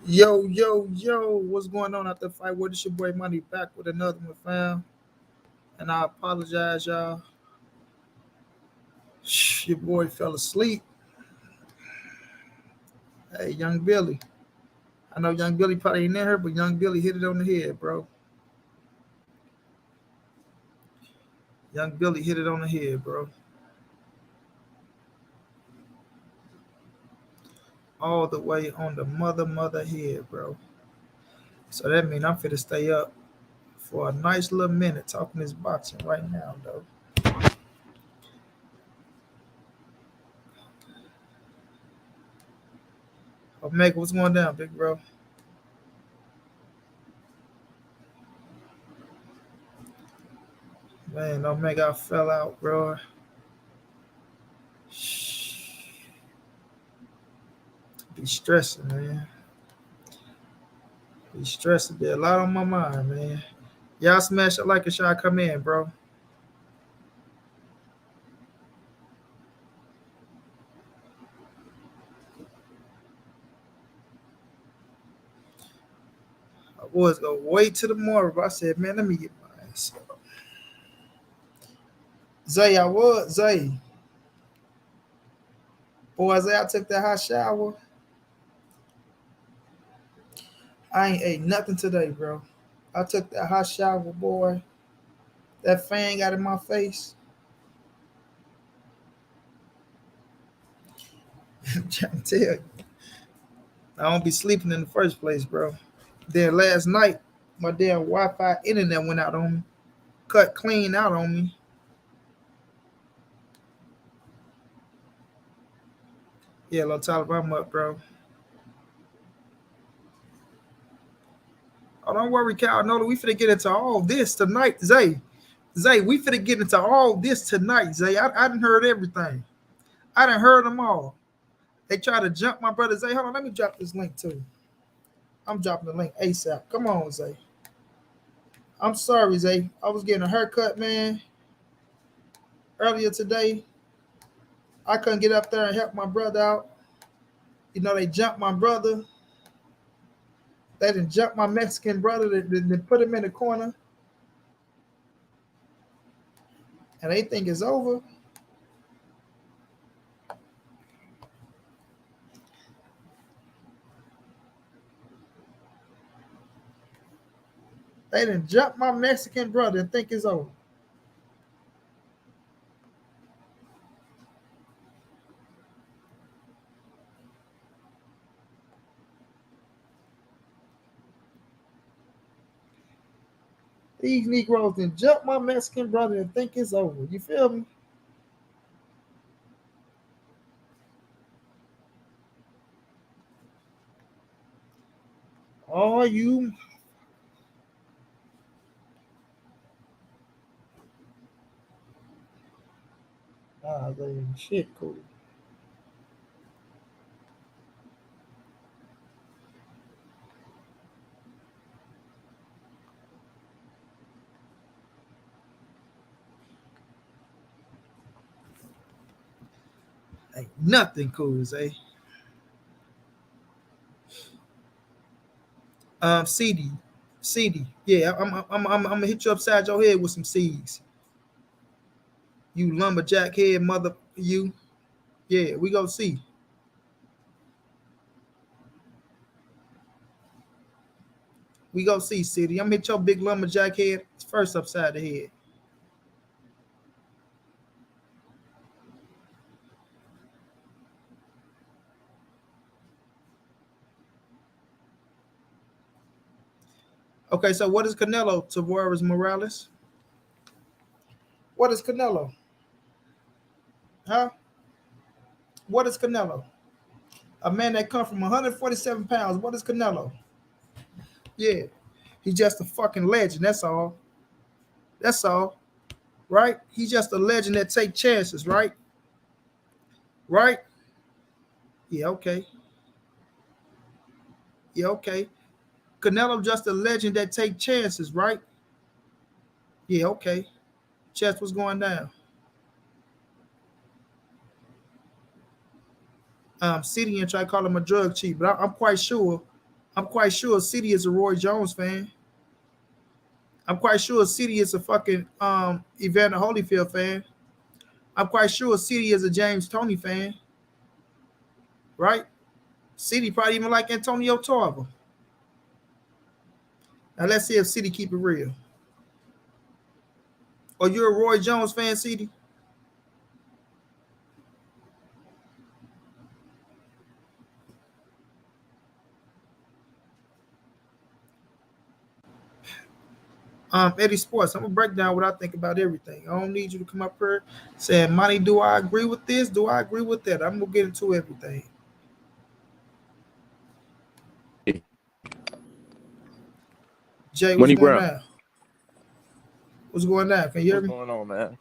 Yo, yo, yo, what's going on out the fight? What is your boy Money back with another one, fam? And I apologize, y'all. Your boy fell asleep. Hey, Young Billy. I know Young Billy probably ain't in here, but Young Billy hit it on the head, bro. Young Billy hit it on the head, bro. All the way on the mother head, bro. So that means I'm finna stay up for a nice little minute talking this boxing right now, though. Omega, what's going down, big bro? Man, Omega, I fell out, bro. Be stressing, man. Be stressing. Be a lot on my mind, man. Y'all smash it like a shot come in, bro. I was gonna wait till tomorrow, but I said, man, let me get my ass up. Zay, I was Zay. Boy, Zay, I took that hot shower. I ain't ate nothing today, bro. I took that hot shower, boy. That fan got in my face. I'm trying to tell you. I don't be sleeping in the first place, bro. Then last night, my damn Wi-Fi internet went out on me. Cut clean out on me. Yeah, little Tyler, I'm up, bro. Oh, don't worry, Cal. No, we finna get into all this tonight, Zay. Zay, we finna get into all this tonight, Zay. I done heard everything. I done heard them all. They try to jump my brother Zay. Hold on, let me drop this link too. I'm dropping the link ASAP. Come on, Zay. I'm sorry, Zay. I was getting a haircut, man, earlier today. I couldn't get up there and help my brother out. You know, they jumped my brother. They didn't jump my Mexican brother. They put him in the corner. And they think it's over. They didn't jump my Mexican brother and think it's over. These Negroes didn't jump my Mexican brother and think it's over. You feel me? Oh, you. Ah, they shit cool. Ain't nothing cool, Zay. CD. CD. Yeah, I'm gonna hit you upside your head with some C's. You lumberjack head mother, you. Yeah, we go see. We go see, City. I'm gonna hit your big lumberjack head first upside the head. Okay, so what is Canelo Tavares Morales? What is Canelo? Huh? What is Canelo? A man that come from 147 pounds. What is Canelo? Yeah, he's just a fucking legend. That's all. That's all. Right? He's just a legend that take chances. Right? Right? Yeah. Okay. Yeah. Okay. Canelo just a legend that take chances. Right? Yeah. Okay. Chess was going down. City and try to call him a drug cheat, but I'm quite sure I'm quite sure City is a Roy Jones fan. I'm quite sure City is a fucking Evander Holyfield fan. I'm quite sure City is a James Toney fan, right? City probably even like Antonio Tarver. Now let's see if City keep it real. Or you're a Roy Jones fan, City? Eddie Sports, I'm gonna break down what I think about everything. I don't need you to come up here saying, Monty, do I agree with this? Do I agree with that? I'm gonna get into everything. Jay, what's Money going Brown. on? What's going on? Can you hear What's me? going on, man?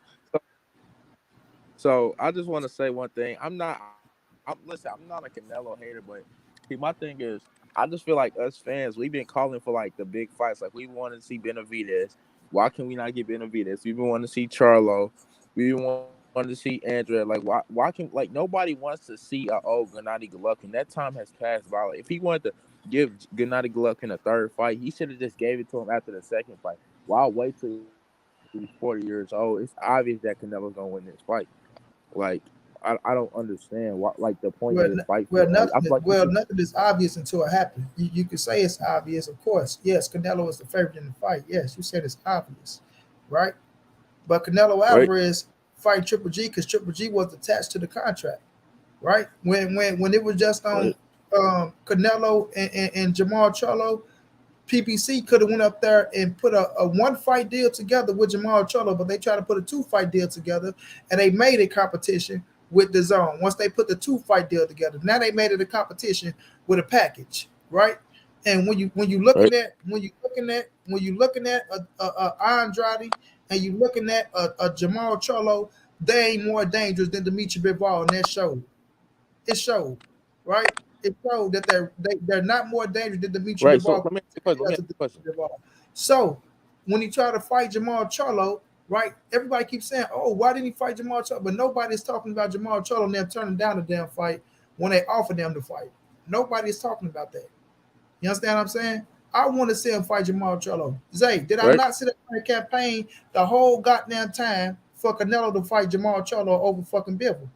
So I just want to say one thing. Listen, I'm not a Canelo hater, but see, my thing is, I just feel like us fans, we've been calling for like the big fights. Like we want to see Benavidez. Why can we not get Benavidez? We've been wanting to see Charlo. We wanted to see Andrea. Like why can like nobody wants to see a old Gennady Golovkin? That time has passed by. Like, if he wanted to give Gennady Golovkin a third fight, he should have just gave it to him after the second fight. Why wait till he's 40 years old? It's obvious that Canelo's gonna win this fight. Like I don't understand what like the point of Well, this fight for. well, Like I feel nothing. like this is Well, nothing is obvious until it happens. You can say it's obvious, of course. Yes, Canelo is the favorite in the fight. Yes, you said it's obvious, right? But Canelo right, Alvarez fight Triple G because Triple G was attached to the contract, right? When it was just on right, Canelo and Jamal Charlo, PPC could have went up there and put a one fight deal together with Jamal Charlo, but they tried to put a 2 fight deal together, and they made a competition with the zone. Once they put the 2 fight deal together, now they made it a competition with a package, right? And when you right, looking at a Andrade and you looking at a Jamal Charlo, they ain't more dangerous than Dimitri Bivol, and that showed. It showed, right? It showed that they're not more dangerous than Dimitri right. So Bivol. let me ask you a question. Let me ask you a question. So when he tried to fight Jamal Charlo, right? Everybody keeps saying, "Oh, why didn't he fight Jamal Charlo?" But nobody's talking about Jamal Charlo and them turning down the damn fight when they offered them to fight. Nobody's talking about that. You understand what I'm saying? I want to see him fight Jamal Charlo. Zay, did I Right, not sit up in the campaign the whole goddamn time for Canelo to fight Jamal Charlo over fucking Bivol?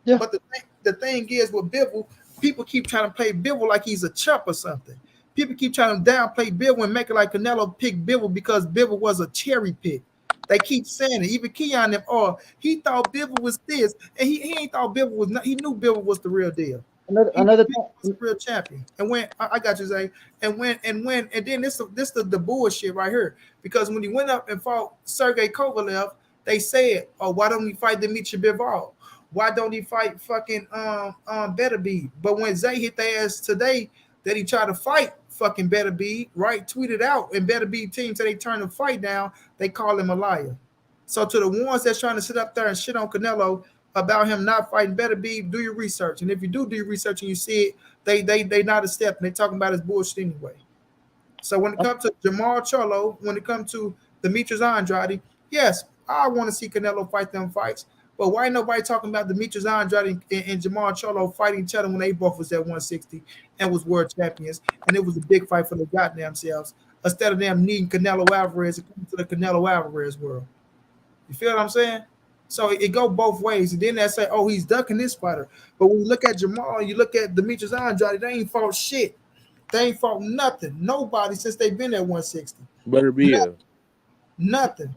Yeah. But the thing is with Bivol, people keep trying to play Bivol like he's a chump or something. People keep trying to downplay Bivol and make it like Canelo picked Bivol because Bivol was a cherry pick. They keep saying it. Even Keon them, oh, he thought Bivol was this, and he ain't thought Bivol was not. He knew Bivol was the real deal. He knew Another Bivol was the real champion. And when I got you, Zay, and then this the bullshit right here because when he went up and fought Sergey Kovalev, they said, oh, why don't he fight Dmitry Bivol? Why don't he fight fucking Benavidez? But when Zay hit their ass today that he tried to fight fucking Benavidez, right? Tweeted out, and Benavidez team said they turned the fight down. They call him a liar. So to the ones that's trying to sit up there and shit on Canelo about him not fighting Benavidez, do your research. And if you do your research and you see it, they not a step. And they talking about his bullshit anyway. So when it comes to Jamal Charlo, when it comes to Demetrius Andrade, yes, I want to see Canelo fight them fights. But why ain't nobody talking about Demetrius Andrade and Jamal Charlo fighting each other when they both was at 160 and was world champions, and it was a big fight for their goddamn selves, instead of them needing Canelo Alvarez to come to the Canelo Alvarez world. You feel what I'm saying? So it go both ways. And then they say, oh, he's ducking this fighter. But when you look at Jamal, you look at Demetrius Andrade, they ain't fought shit. They ain't fought nothing. Nobody since they've been at 160. better be Nothing. Nothing.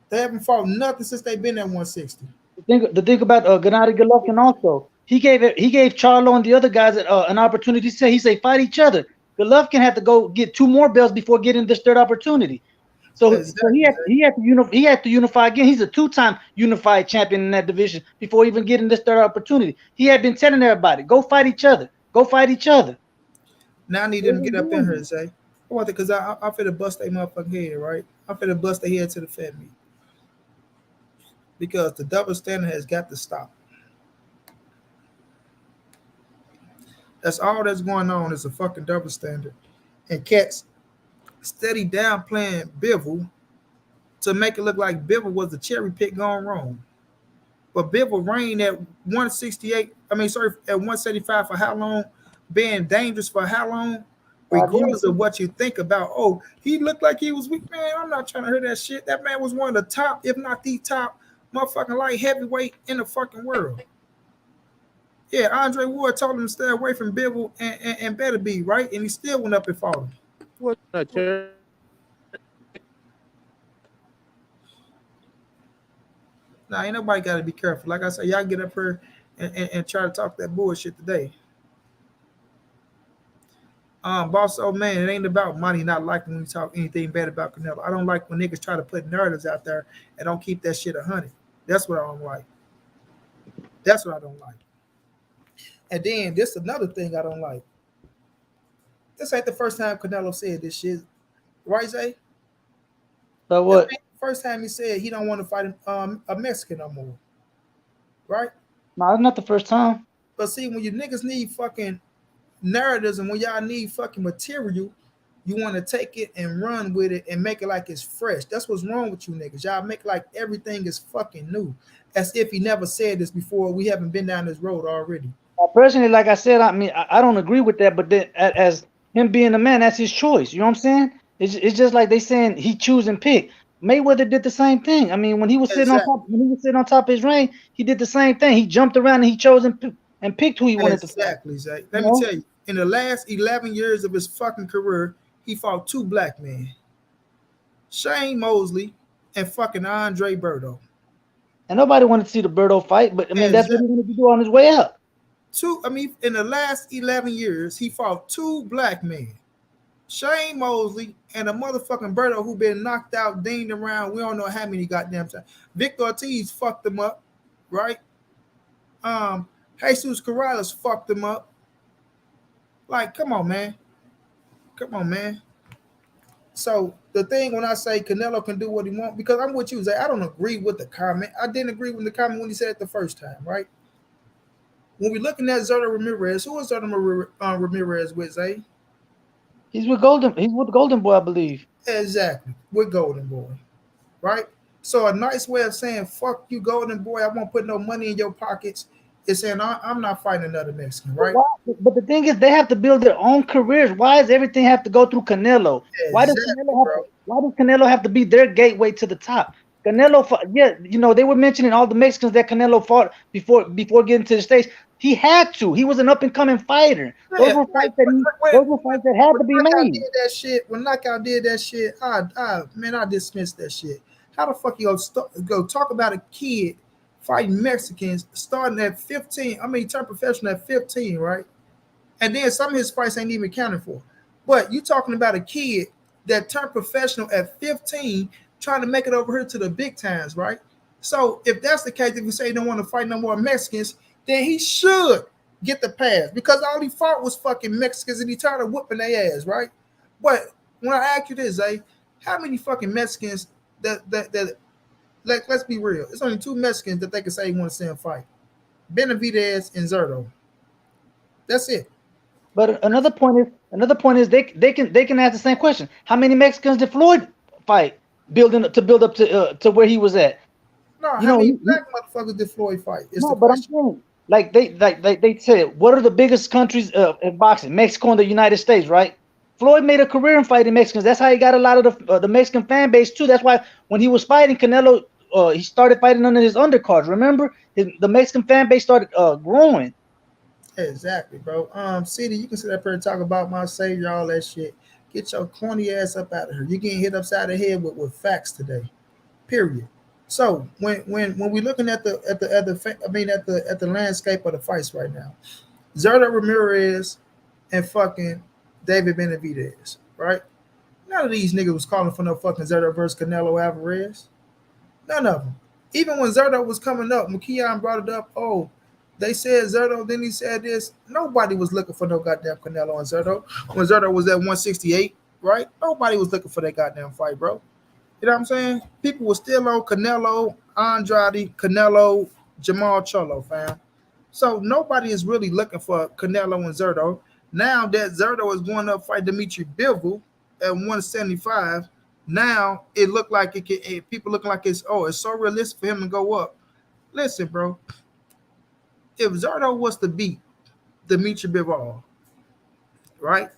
They haven't fought nothing since they've been at 160. the thing about Gennady Golovkin also, he gave Charlo and the other guys an opportunity. He say fight each other. Golovkin had to go get 2 more belts before getting this third opportunity. So he Exactly. had he had to unify again. He's a 2-time unified champion in that division before even getting this third opportunity. He had been telling everybody, go fight each other, go fight each other. Now I need them to get up in here and say, I want it because I finna bust their motherfucking head, right? I'm finna bust their head to the fat meat. Because the double standard has got to stop. That's all that's going on is a fucking double standard. And cats steady downplaying Bivol to make it look like Bivol was the cherry pick gone wrong. But Bivol reigned at 168. I mean, sorry, at 175 for how long? being dangerous for how long, 5 years. regardless of what you think about. Oh, he looked like he was weak, man. I'm not trying to hear that shit. That man was one of the top, if not the top, motherfucking light heavyweight in the fucking world. Yeah, Andre Ward told him to stay away from Bivol and Benavidez, right? And he still went up and fought him. Wasn't a chair. Now, ain't nobody got to be careful. Like I said, y'all get up here and try to talk that bullshit today. Boss, oh man, it ain't about money not liking when you talk anything bad about Canelo. I don't like when niggas try to put narratives out there and don't keep that shit 100. That's what I don't like. That's what I don't like. And then this another thing I don't like. This ain't the first time Canelo said this shit, right, Zay? So what? This ain't the first time he said he don't want to fight a Mexican no more, right? No, it's not the first time. But see, when you niggas need fucking narratives and when y'all need fucking material, you want to take it and run with it and make it like it's fresh. That's what's wrong with you niggas. Y'all make like everything is fucking new, as if he never said this before. We haven't been down this road already. Personally, like I said, I mean, I don't agree with that. But then, as him being a man, that's his choice. You know what I'm saying? It's just like they saying he choose and pick. Mayweather did the same thing. I mean, when he was sitting on top, when he was sitting on top of his ring, he did the same thing. He jumped around and he chose and picked who he wanted to fight. Exactly, Zay. Let me tell you, in the last 11 years of his fucking career, he fought 2 black men, Shane Mosley and fucking Andre Berto. And nobody wanted to see the Berto fight, but I mean, that's what he wanted to do on his way up. In the last 11 years, he fought 2 black men, Shane Mosley and a motherfucking Berto who been knocked out, dinged around. We don't know how many goddamn times. Victor Ortiz fucked him up, right? Jesus Corrales fucked him up. Like, come on, man. Come on, man. So the thing when I say Canelo can do what he wants, because I'm with you, Zay, I don't agree with the comment. I didn't agree with the comment when he said it the first time, right? When we're looking at Zurdo Ramirez, who is Zurdo Ramirez with, Zay? He's with Golden. He's with Golden Boy, I believe. Exactly, with Golden Boy, right? So a nice way of saying "fuck you, Golden Boy," I won't put no money in your pockets. Is saying I'm not fighting another Mexican, right? But the thing is, they have to build their own careers. Why does everything have to go through Canelo? Exactly, why does Canelo have to be their gateway to the top? Canelo, yeah, you know, they were mentioning all the Mexicans that Canelo fought before getting to the States. He had to. He was an up-and-coming fighter. Those were fights that had to be made. When Knockout did that shit, I dismissed that shit. How the fuck you go talk about a kid fighting Mexicans starting at 15? I mean, he turned professional at 15, right? And then some of his fights ain't even counted for. But you talking about a kid that turned professional at 15 trying to make it over here to the big times, right? So if that's the case, if you say he don't want to fight no more Mexicans, then he should get the pass because all he fought was fucking Mexicans and he tired of whooping their ass, right? But when I ask you this, Zay, how many fucking Mexicans that let's be real, it's only 2 Mexicans that they can say want to see him fight. Benavidez and Zurdo. That's it. But another point is they can ask the same question. How many Mexicans did Floyd fight build up to where he was at? No, how many black motherfuckers did Floyd fight? But I'm saying, like they said, what are the biggest countries in boxing? Mexico and the United States, right? Floyd made a career in fighting Mexicans. That's how he got a lot of the Mexican fan base too. That's why when he was fighting Canelo, he started fighting under his undercards. Remember, the Mexican fan base started growing. Exactly, bro. CD, you can sit up here and talk about my savior, all that shit. Get your corny ass up out of here. You're getting hit upside the head with facts today. Period. So when we're looking at the landscape of the fights right now, Zurdo Ramirez and fucking David Benavidez, right? None of these niggas was calling for no fucking Zurdo versus Canelo Alvarez. None of them. Even when Zurdo was coming up, when Keon brought it up, oh, they said Zurdo, then he said this. Nobody was looking for no goddamn Canelo and Zurdo. When Zurdo was at 168, right? Nobody was looking for that goddamn fight, bro. You know what I'm saying? People were still on Canelo, Andrade, Canelo, Jamal Cholo, fam. So nobody is really looking for Canelo and Zurdo. Now that Zurdo is going up fight Dimitri Bivol at 175, now it looked like people looking like it's so realistic for him to go up. Listen, bro. If Zurdo was to beat Dimitri Bivol, right?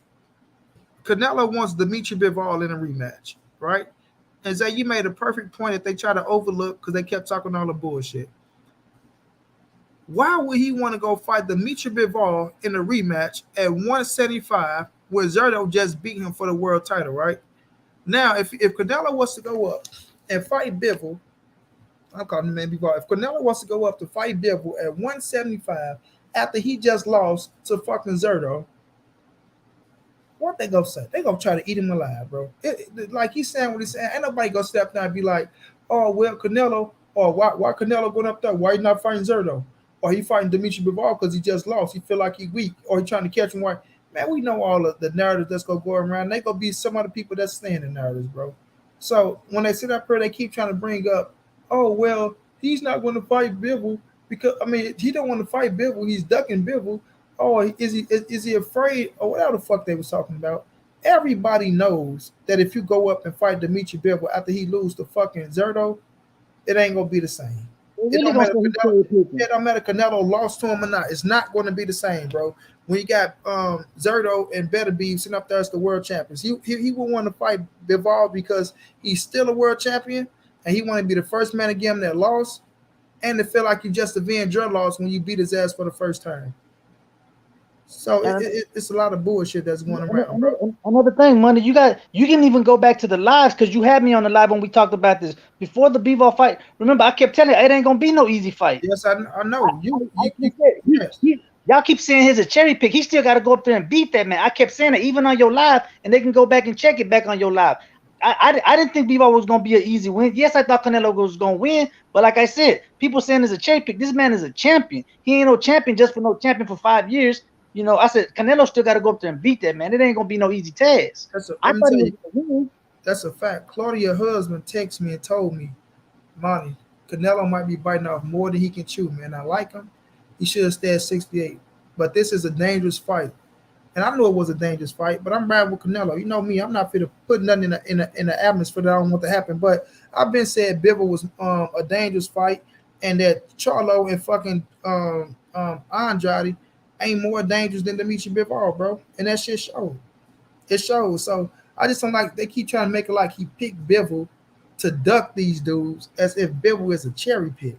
Canelo wants Dimitri Bivol in a rematch, right? And Zay, you made a perfect point that they try to overlook because they kept talking all the bullshit. Why would he want to go fight Dimitri Bivol in a rematch at 175 where Zerto just beat him for the world title, right? Now, if Canelo was to go up and fight Bivol, I'm calling him Bivol. If Canelo wants to go up to fight Bivol at 175 after he just lost to fucking Zerto, what they gonna say? They gonna try to eat him alive, bro. Like he's saying what he's saying. Ain't nobody gonna step down and be like, oh well, Canelo, or why Canelo going up there? Why he not fighting Zerto? Or he fighting Dimitri Bivol because he just lost. He feel like he weak, or he trying to catch him. Why? Man, we know all of the narratives that's gonna go around. They gonna be some of the people that's saying the narratives, bro. So when they sit up here, they keep trying to bring up, oh well, he's not going to fight Bivol because I mean he don't want to fight Bivol. He's ducking Bivol. Oh, is he afraid or whatever the fuck they was talking about? Everybody knows that if you go up and fight Dimitri Bivol after he lose to fucking Zerto, it ain't gonna be the same. Really It don't matter Canelo lost to him or not. It's not going to be the same, bro. When you got Zerto and Benavidez sitting up there as the world champions, he will want to fight Bivol because he's still a world champion and he want to be the first man to give him that loss and to feel like you just avenged your loss when you beat his ass for the first time. So it's a lot of bullshit that's going around, bro. Another thing, Money, you can even go back to the lives because you had me on the live when we talked about this before the Bivol fight. Remember, I kept telling you it ain't gonna be no easy fight. Yes, I know. Y'all keep saying he's a cherry pick. He still got to go up there and beat that man. I kept saying it even on your live, and they can go back and check it back on your live. I didn't think Bivol was gonna be an easy win. Yes, I thought Canelo was gonna win, but like I said, people saying he's a cherry pick. This man is a champion. He ain't no champion just for no champion for 5 years. You know, I said Canelo still got to go up there and beat that man. It ain't gonna be no easy task. That's a fact. Claudia's husband texted me and told me, Monty, Canelo might be biting off more than he can chew, man. I like him. He should have stayed at 68. But this is a dangerous fight. And I knew it was a dangerous fight, but I'm riding with Canelo. You know me, I'm not fit to put nothing in the atmosphere that I don't want to happen. But I've been said Bivol was a dangerous fight and that Charlo and fucking Andrade ain't more dangerous than Dimitri Bivol, bro. And that shit shows. It shows. So I just don't like they keep trying to make it like he picked Bivol to duck these dudes as if Bivol is a cherry pick.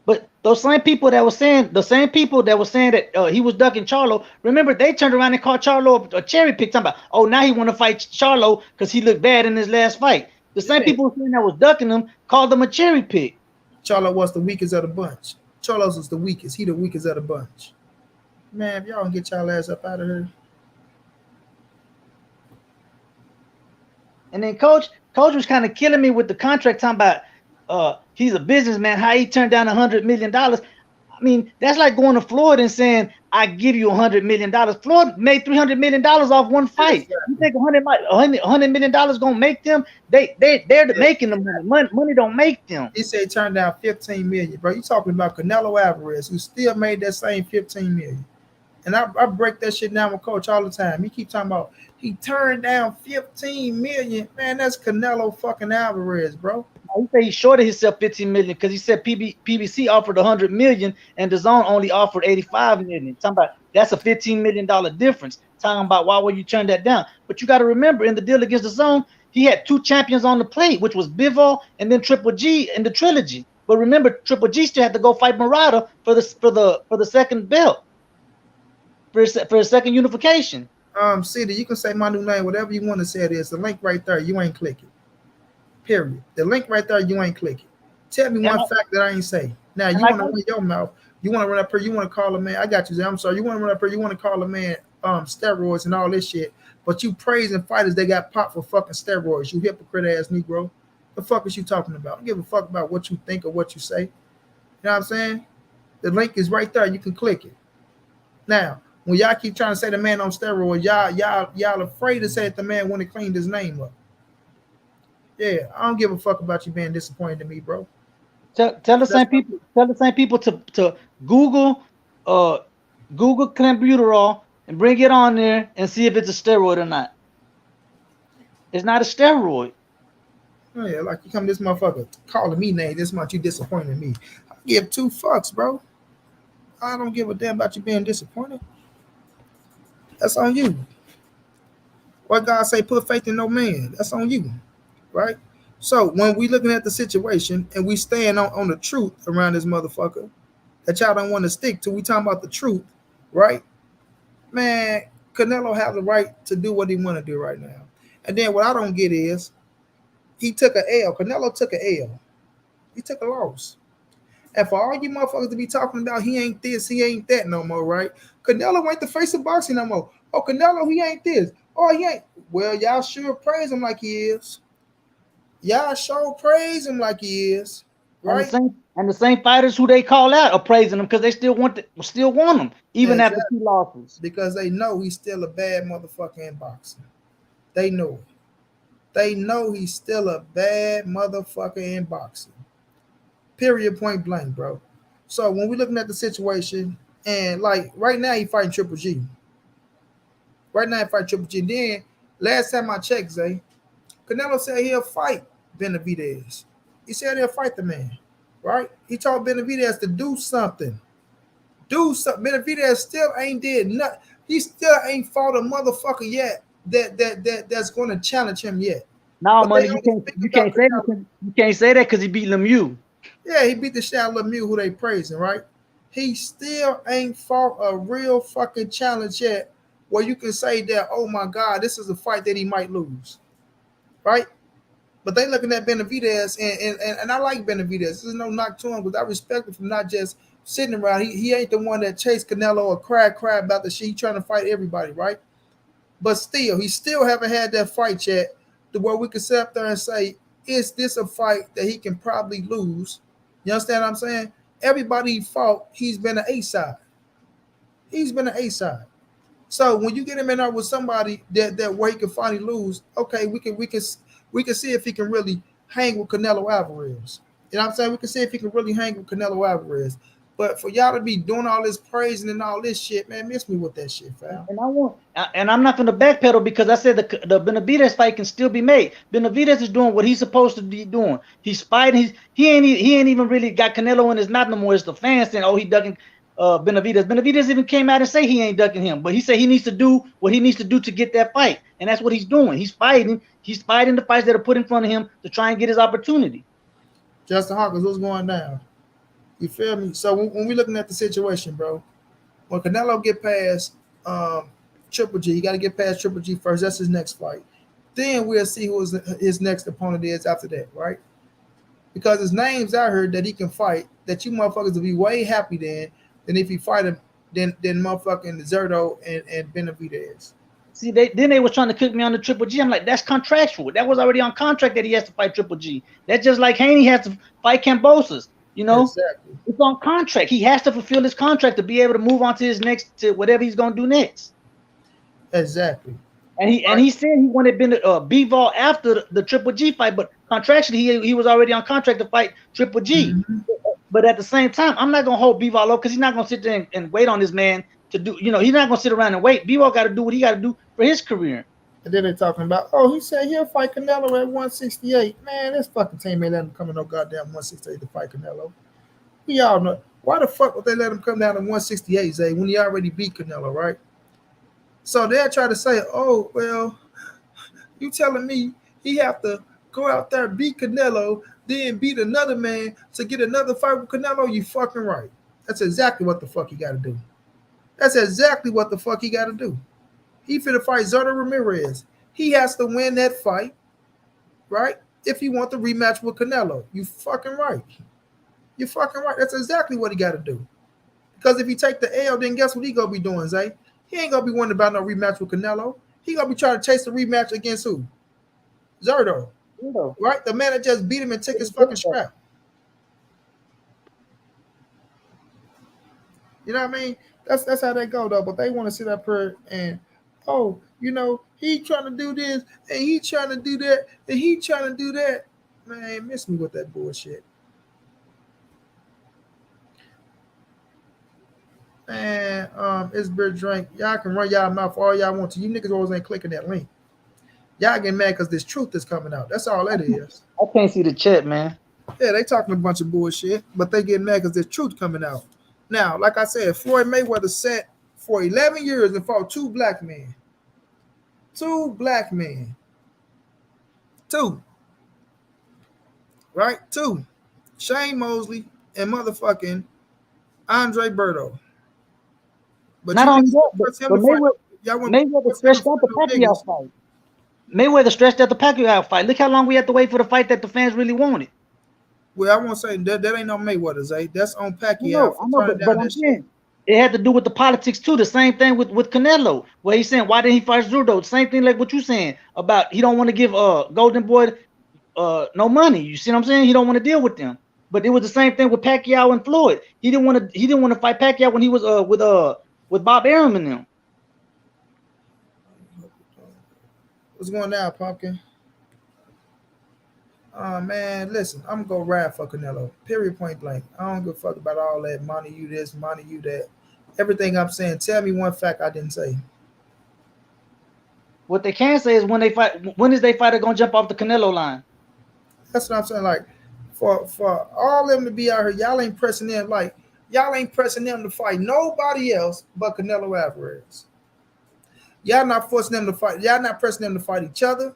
But those same people that were saying that he was ducking Charlo, remember they turned around and called Charlo a cherry pick, talking about, oh, now he want to fight Charlo because he looked bad in his last fight. The same people saying that was ducking him called him a cherry pick. Charlo was the weakest of the bunch. Charlo's was the weakest. He the weakest of the bunch. Man, if y'all don't get y'all ass up out of here. And then coach was kind of killing me with the contract, talking about he's a businessman, how he turned down $100 million. I mean, that's like going to Floyd and saying, I give you $100 million. Floyd made $300 million off one fight. You think $100 million gonna make them? They're making the money. Money don't make them. He said he turned down $15 million, bro. You talking about Canelo Alvarez, who still made that same $15 million. And I break that shit down with Coach all the time. He keep talking about he turned down $15 million. Man, that's Canelo fucking Alvarez, bro. He said he shorted himself $15 million because he said PBC offered $100 million and DAZN only offered $85 million. Talking about that's a $15 million difference. Talking about why would you turn that down? But you got to remember, in the deal against DAZN, he had 2 champions on the plate, which was Bivol and then Triple G in the trilogy. But remember, Triple G still had to go fight Murata for the second belt. For a second unification. City, you can say my new name, whatever you want to say it is. The link right there, you ain't clicking. Period. The link right there, you ain't clicking. Tell me one fact that I ain't say. Now you want to run your mouth. You want to run up here. You want to call a man. I got you. Zay. I'm sorry. You want to run up here. You want to call a man steroids and all this shit. But you praising fighters that got popped for fucking steroids. You hypocrite ass Negro. The fuck is you talking about? I don't give a fuck about what you think or what you say. You know what I'm saying? The link is right there. You can click it. Now, when y'all keep trying to say the man on steroids, y'all afraid to say that the man when he cleaned his name up. Yeah, I don't give a fuck about you being disappointed in me, bro. Tell the same people to Google clenbuterol and bring it on there and see if it's a steroid or not. It's not a steroid. Oh yeah, like you come this motherfucker calling me names this much, you disappointed me. I give 2 fucks, bro. I don't give a damn about you being disappointed. That's on you. What God say, put faith in no man. That's on you, right? So when we looking at the situation and we stand on the truth around this motherfucker that y'all don't want to stick to, we talking about the truth, right? Man, Canelo has the right to do what he want to do right now. And then what I don't get is he took a L. Canelo took a L. He took a loss. And for all you motherfuckers to be talking about he ain't this, he ain't that no more, right? Canelo ain't the face of boxing no more. Oh, Canelo, he ain't this. Oh, he ain't. Well, y'all sure praise him like he is. Y'all sure praise him like he is, right? And the same fighters who they call out are praising him because they still want him, even after 2 losses. Because they know he's still a bad motherfucker in boxing. They know it. They know he's still a bad motherfucker in boxing. Period, point blank, bro. So when we're looking at the situation, and like right now he fighting Triple G. Right now he fighting Triple G. And then last time I checked, Zay, Canelo said he'll fight Benavidez. He said he'll fight the man, right? He told Benavidez to do something. Do something. Benavidez still ain't did nothing. He still ain't fought a motherfucker yet that's going to challenge him yet. No, money, you can't say that. You can't say that because he beat Lemieux. Yeah, he beat the shit out of Lemieux, who they praising, right? He still ain't fought a real fucking challenge yet where you can say that, oh my God, this is a fight that he might lose, right? But they looking at Benavidez, and I like Benavidez. This is no knock to him because I respect him for not just sitting around. He ain't the one that chased Canelo or cried about the shit. He trying to fight everybody, right? But still, he still haven't had that fight yet to where we can sit up there and say, is this a fight that he can probably lose? You understand what I'm saying? Everybody he fought, he's been an A-side. He's been an A-side. So when you get him in there with somebody that where he can finally lose, okay, we can see if he can really hang with Canelo Alvarez. You know what I'm saying? We can see if he can really hang with Canelo Alvarez. But for y'all to be doing all this praising and all this shit, man, miss me with that shit, fam. And I'm not going to backpedal because I said the Benavidez fight can still be made. Benavidez is doing what he's supposed to be doing. He's fighting. He ain't even really got Canelo in his knot no more. It's the fans saying, oh, he ducking Benavidez. Benavidez even came out and say he ain't ducking him, but he said he needs to do what he needs to do to get that fight, and that's what he's doing. He's fighting. He's fighting the fights that are put in front of him to try and get his opportunity. Justin Hawkins, what's going down? You feel me? So when we're looking at the situation, bro, when Canelo get past Triple G, he got to get past Triple G first. That's his next fight. Then we'll see who his next opponent is after that, right? Because his names I heard that he can fight, that you motherfuckers will be way happy than if he fight him than motherfucking Zerto and Benavidez. See, they was trying to cook me on the Triple G. I'm like, that's contractual. That was already on contract that he has to fight Triple G. That's just like Haney has to fight Cambosos. You know, exactly. It's on contract. He has to fulfill his contract to be able to move on to his next, to whatever he's gonna do next. Exactly. And he said he wanted Bivol after the Triple G fight, but contractually he was already on contract to fight Triple G. Mm-hmm. But at the same time, I'm not gonna hold Bivol up because he's not gonna sit there and wait on this man to do. You know, he's not gonna sit around and wait. Bivol got to do what he got to do for his career. And then they're talking about, oh, he said he'll fight Canelo at 168. Man, this fucking team ain't let him come in no goddamn 168 to fight Canelo. We all know. Why the fuck would they let him come down to 168, Zay, when he already beat Canelo, right? So they'll try to say, oh, well, you telling me he have to go out there, beat Canelo, then beat another man to get another fight with Canelo? You fucking right. That's exactly what the fuck he got to do. That's exactly what the fuck he got to do. He finna fight Zerto Ramirez. He has to win that fight, right? If he want the rematch with Canelo. You fucking right. You're fucking right. That's exactly what he got to do. Because if he take the L, then guess what he gonna be doing, Zay? He ain't gonna be worrying about no rematch with Canelo. He gonna be trying to chase the rematch against who? Zerto. Right? The man that just beat him and took his fucking scrap. You know what I mean? That's how they go though. But they want to sit up here and, oh, you know, he trying to do this and he trying to do that and he trying to do that. Man, miss me with that bullshit. Man, it's beer drink. Y'all can run y'all mouth all y'all want to. You niggas always ain't clicking that link. Y'all getting mad because this truth is coming out. That's all that is. I can't see the chat, man. Yeah, they talking a bunch of bullshit, but they getting mad because there's truth coming out. Now, like I said, Floyd Mayweather sat for 11 years and fought 2 black men. Two black men. Two. Right? Two. Shane Mosley and motherfucking Andre Berto. But Not you only niggas that, won't press him but to fight. Y'all won't Mayweather press him to stretched out fight the no Pacquiao niggas. fight. Mayweather stretched out the Pacquiao fight. Look how long we had to wait for the fight that the fans really wanted. Well, I won't say that ain't no Mayweather's, eh? That's on Pacquiao I for know, turning but down I'm that shit. saying it had to do with the politics too. The same thing with Canelo, where he's saying why didn't he fight Zurdo? Same thing like what you saying about he don't want to give Golden Boy no money. You see what I'm saying? He don't want to deal with them. But it was the same thing with Pacquiao and Floyd. He didn't want to fight Pacquiao when he was with Bob Arum and them. What's going down, Pumpkin? Man, listen, I'm gonna go ride for Canelo. Period, point blank. I don't give a fuck about all that money, you this, money, you that. Everything I'm saying, tell me one fact I didn't say. What they can say is when they fight, when is they fighter gonna jump off the Canelo line? That's what I'm saying. Like, for all them to be out here, y'all ain't pressing them. Like, y'all ain't pressing them to fight nobody else but Canelo Alvarez. Y'all not forcing them to fight. Y'all not pressing them to fight each other,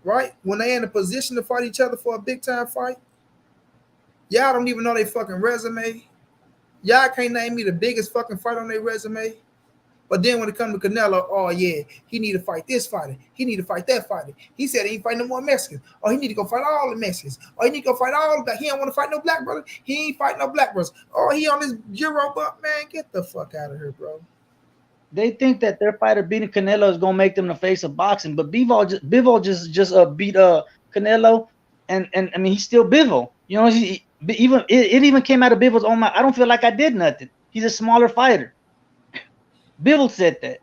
right? When they in a position to fight each other for a big time fight, y'all don't even know their fucking resume. Y'all can't name me the biggest fucking fight on their resume. But then when it comes to Canelo, oh yeah, he need to fight this fighter. He need to fight that fighter. He said he ain't fight no more Mexicans. Or he need to go fight all the Mexicans. Or he need to go fight all the black. He don't want to fight no black brother. He ain't fight no black brothers. Or he on this Euro buck, man. Get the fuck out of here, bro. They think that their fighter beating Canelo is gonna make them the face of boxing, but Bivol just beat Canelo, and I mean he's still Bivol. You know, even it even came out of Bivol's own mouth. I don't feel like I did nothing. He's a smaller fighter. Bivol said that.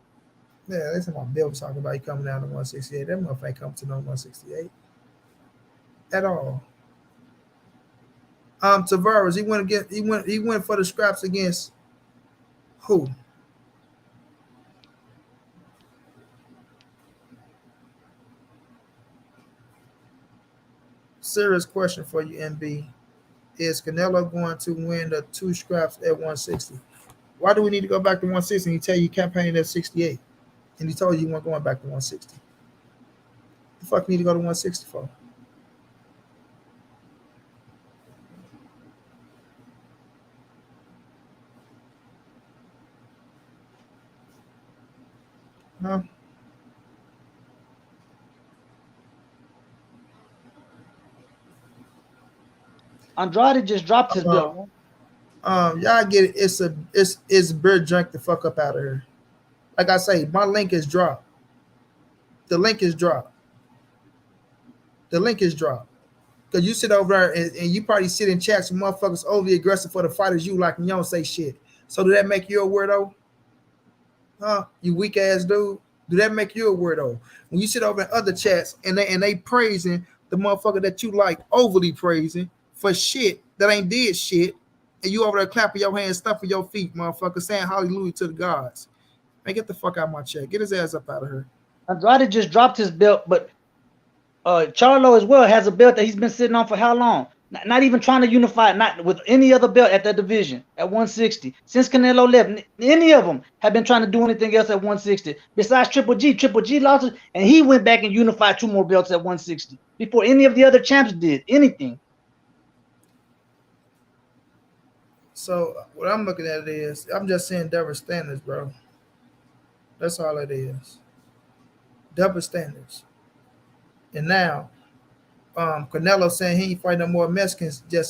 Yeah, listen, my Bill was talking about he coming down to 168. That motherfucker ain't coming to no 168 at all. Tavares, he went for the scraps against who? Serious question for you, MB. Is Canelo going to win the two scraps at 160? Why do we need to go back to 160? And he tell you campaigning at 68, and he told you weren't going back to 160. The fuck need to go to 160 for? Huh? Andrade just dropped his belt. Y'all get it. It's bird drink the fuck up out of here. Like I say, my link is dropped. The link is dropped. The link is dropped. Because you sit over there and you probably sit in chats with motherfuckers overly aggressive for the fighters you like and you don't say shit. So do that make you a weirdo? Huh? You weak ass dude. Do that make you a weirdo? When you sit over in other chats and they praising the motherfucker that you like, overly praising for shit that ain't did shit, and you over there clapping your hands, stuffing your feet, motherfucker, saying hallelujah to the gods. Man, get the fuck out of my chat. Get his ass up out of here. Andrade just dropped his belt, but Charlo as well has a belt that he's been sitting on for how long? Not even trying to unify, not with any other belt at that division at 160. Since Canelo left, any of them have been trying to do anything else at 160 besides Triple G. Triple G lost it, and he went back and unified two more belts at 160 before any of the other champs did anything. So what I'm looking at is, I'm just saying double standards, bro. That's all it is. Double standards. And now, Canelo saying he ain't fighting no more Mexicans. They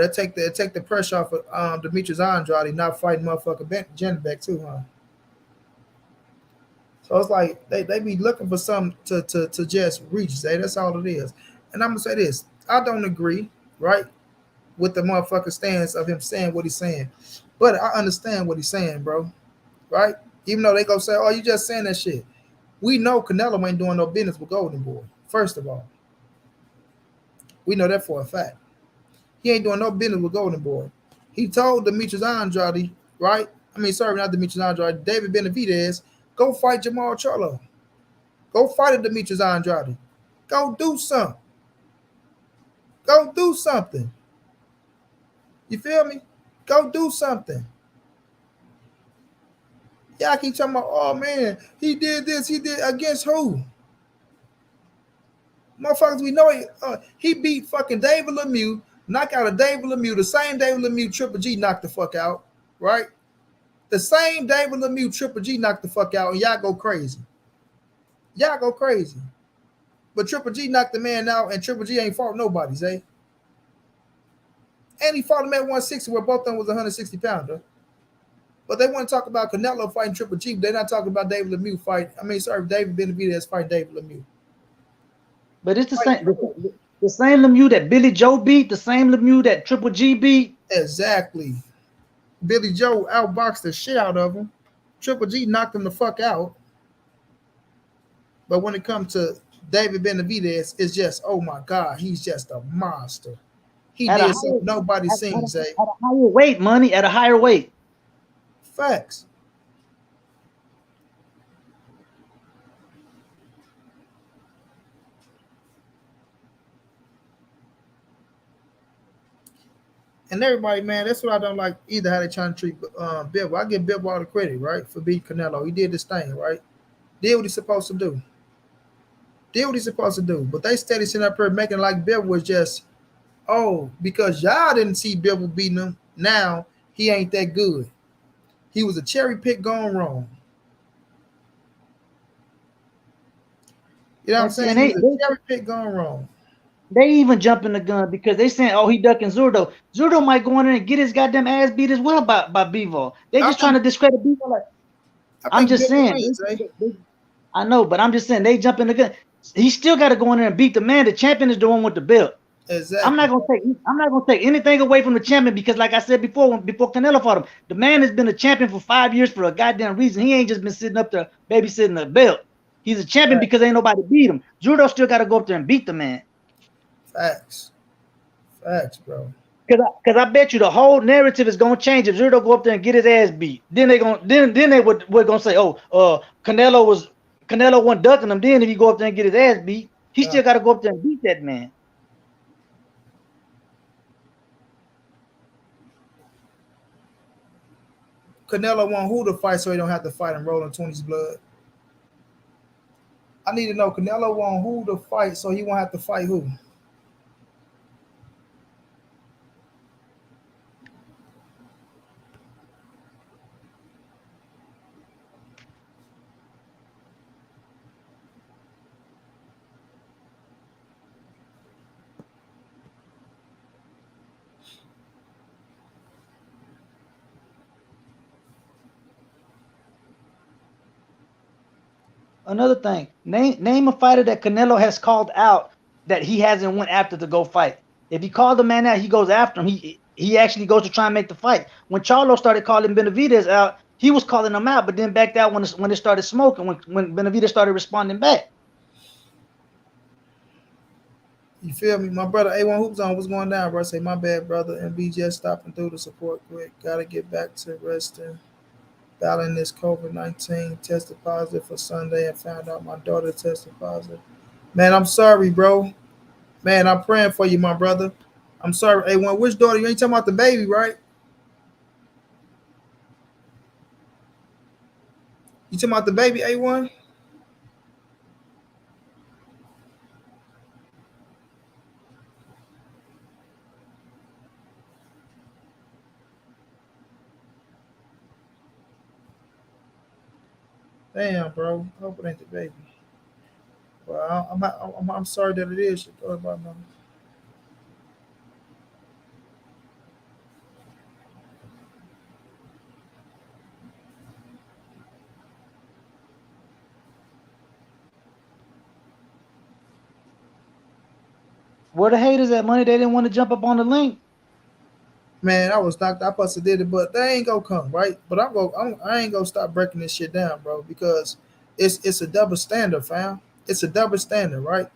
take the pressure off of Demetrius Andrade not fighting motherfucker Janibek too, huh? So it's like they be looking for something to just reach. Say that's all it is. And I'm gonna say this: I don't agree, right, with the motherfucker stance of him saying what he's saying, but I understand what he's saying, bro. Right? Even though they go say, "Oh, you just saying that shit," we know Canelo ain't doing no business with Golden Boy. First of all, we know that for a fact. He ain't doing no business with Golden Boy. He told Demetrius Andrade, right? I mean, sorry, not Demetrius Andrade, David Benavidez, go fight Jamal Charlo. Go fight Demetrius Andrade. Go do something. Go do something. You feel me? Go do something. Yeah, I keep talking about, oh man, he did this, he did against who? Motherfuckers, we know he beat fucking David Lemieux, knock out a David Lemieux, the same David Lemieux Triple G knocked the fuck out, right? The same David Lemieux Triple G knocked the fuck out, and y'all go crazy. Y'all go crazy. But Triple G knocked the man out, and Triple G ain't fought nobody, Zay. And he fought him at 160, where both of them was 160 pounder. But they want to talk about Canelo fighting Triple G, but they're not talking about David Lemieux fight. I mean, sorry, David Benavidez fighting David Lemieux. But it's the same Lemieux that Billy Joe beat, the same Lemieux that Triple G beat. Exactly. Billy Joe outboxed the shit out of him. Triple G knocked him the fuck out. But when it comes to David Benavidez, it's just, oh my God, he's just a monster. He did something nobody seen, Zay. At a higher weight, money, at a higher weight. Facts. And everybody, man, that's what I don't like either, how they trying to treat Bivol. I give Bivol all the credit, right, for beating Canelo. He did this thing, right? Did what he's supposed to do. Did what he's supposed to do. But they steady sitting up here making like Bivol was just, oh, because y'all didn't see Bivol beating him, now he ain't that good. He was a cherry pick gone wrong. You know what I'm saying? He was a cherry pick gone wrong. They even jumping the gun because they saying, oh, he ducking Zurdo. Zurdo might go in there and get his goddamn ass beat as well by Bivol. They just trying to discredit Bivol. Like, I'm just saying. I know, but I'm just saying they jumping the gun. He still got to go in there and beat the man. The champion is the one with the belt. Exactly. I'm not gonna take anything away from the champion because, like I said before Canelo fought him, the man has been a champion for 5 years for a goddamn reason. He ain't just been sitting up there babysitting the belt. He's a champion because ain't nobody beat him. Zurdo still got to go up there and beat the man. Facts, bro. Because I bet you the whole narrative is gonna change if Zurdo go up there and get his ass beat. Then they would gonna say, oh, Canelo wasn't ducking him. Then if he go up there and get his ass beat, he still got to go up there and beat that man. Canelo want who to fight so he don't have to fight and rolling 20's blood. I need to know Canelo want who to fight so he won't have to fight who. Another thing, name a fighter that Canelo has called out that he hasn't went after to go fight. If he called the man out, he goes after him. He actually goes to try and make the fight. When Charlo started calling Benavidez out, he was calling him out, but then backed out when it started smoking. When Benavidez started responding back. You feel me? My brother A1 Hoops on, what's going down, bro? Say, my bad, brother. MB just stopping through to support quick. Gotta get back to resting. Battling this COVID-19, tested positive for Sunday and found out my daughter tested positive. Man, I'm sorry, bro. Man, I'm praying for you, my brother. I'm sorry. A1, which daughter? You ain't talking about the baby, right? You talking about the baby, A1? Damn, bro. I hope it ain't the baby. Well, I'm sorry that it is. About no. Where the haters at, money? They didn't want to jump up on the link. Man, I was knocked. I must have did it, but they ain't gonna come, right? But I ain't gonna stop breaking this shit down, bro, because it's a double standard, fam. It's a double standard, right?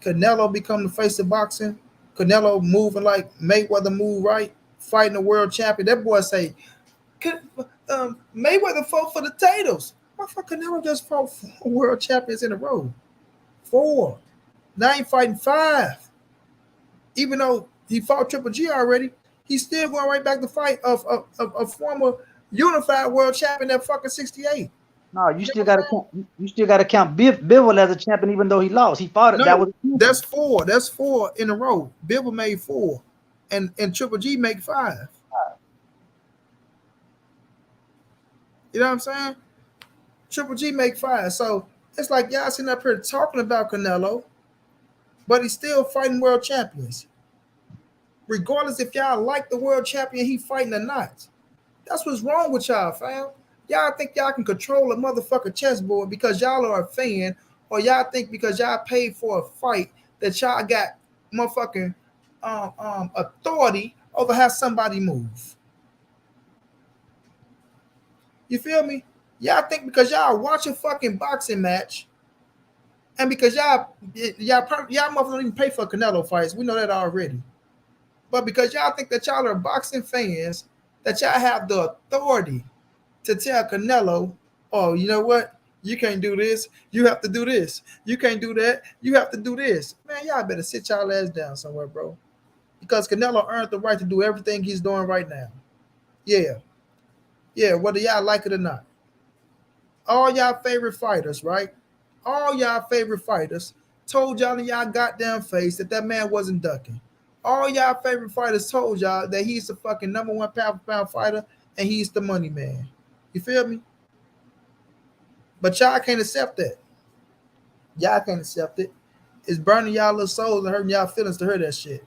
Canelo become the face of boxing. Canelo moving like Mayweather move, right? Fighting the world champion. That boy say, Mayweather fought for the titles. Motherfucker, Canelo just fought 4 world champions in a row. 4. Now he fighting 5. Even though he fought Triple G already, he's still going right back to fight a former unified world champion at fucking 68. No, you still gotta count. You still gotta count Bivol as a champion, even though he lost. He fought it. That No, was that's four. That's four in a row. Bivol made four, and Triple G make five. You know what I'm saying? Triple G make five. So it's like y'all sitting up here talking about Canelo, but he's still fighting world champions. Regardless if y'all like the world champion he fighting or not. That's what's wrong with y'all, fam. Y'all think y'all can control a motherfucking chessboard because y'all are a fan, or y'all think because y'all paid for a fight that y'all got motherfucking authority over how somebody moves. You feel me? Y'all think because y'all watch a fucking boxing match, and because y'all motherfuckers don't even pay for Canelo fights. We know that already. But because y'all think that y'all are boxing fans, that y'all have the authority to tell Canelo, oh, you know what? You can't do this. You have to do this. You can't do that. You have to do this. Man, y'all better sit y'all ass down somewhere, bro. Because Canelo earned the right to do everything he's doing right now. Yeah. Yeah, whether y'all like it or not. All y'all favorite fighters, right? All y'all favorite fighters told y'all in y'all goddamn face that man wasn't ducking. All y'all favorite fighters told y'all that he's the fucking number one pound for pound fighter and he's the money man. You feel me? But y'all can't accept that. Y'all can't accept it. It's burning y'all little souls and hurting y'all feelings to hear that shit.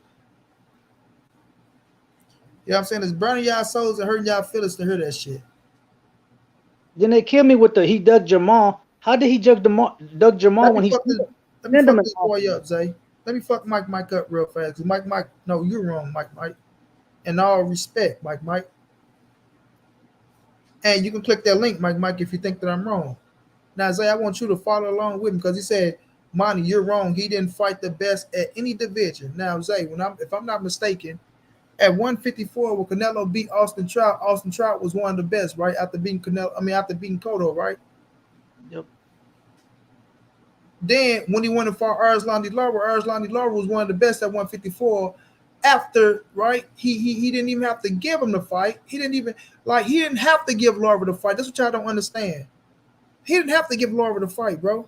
You know what I'm saying? It's burning y'all souls and hurting y'all feelings to hear that shit. Then they killed me with the he dug Jamal. How did he dug Jamal when he let me fuck this boy up, Zay. Let me fuck Mike up real fast. Mike, no, you're wrong, Mike. In all respect, Mike. And you can click that link, Mike, if you think that I'm wrong. Now, Zay, I want you to follow along with him because he said, Monty, you're wrong. He didn't fight the best at any division. Now, Zay, if I'm not mistaken, at 154, when Canelo beat Austin Trout was one of the best, right? After beating Cotto, right? Yep. Then when he went and fought Arslan Lara was one of the best at 154. After, right, he didn't even have to give him the fight. He didn't have to give Lara the fight. That's what y'all don't understand. He didn't have to give Lara the fight, bro.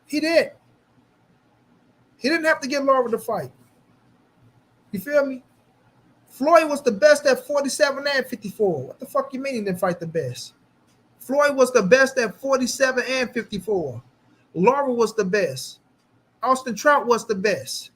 He did. He didn't have to give Lara the fight. You feel me? Floyd was the best at 47 and 54. What the fuck you mean he didn't fight the best? Floyd was the best at 47 and 54. Lara was the best. Austin Trout was the best.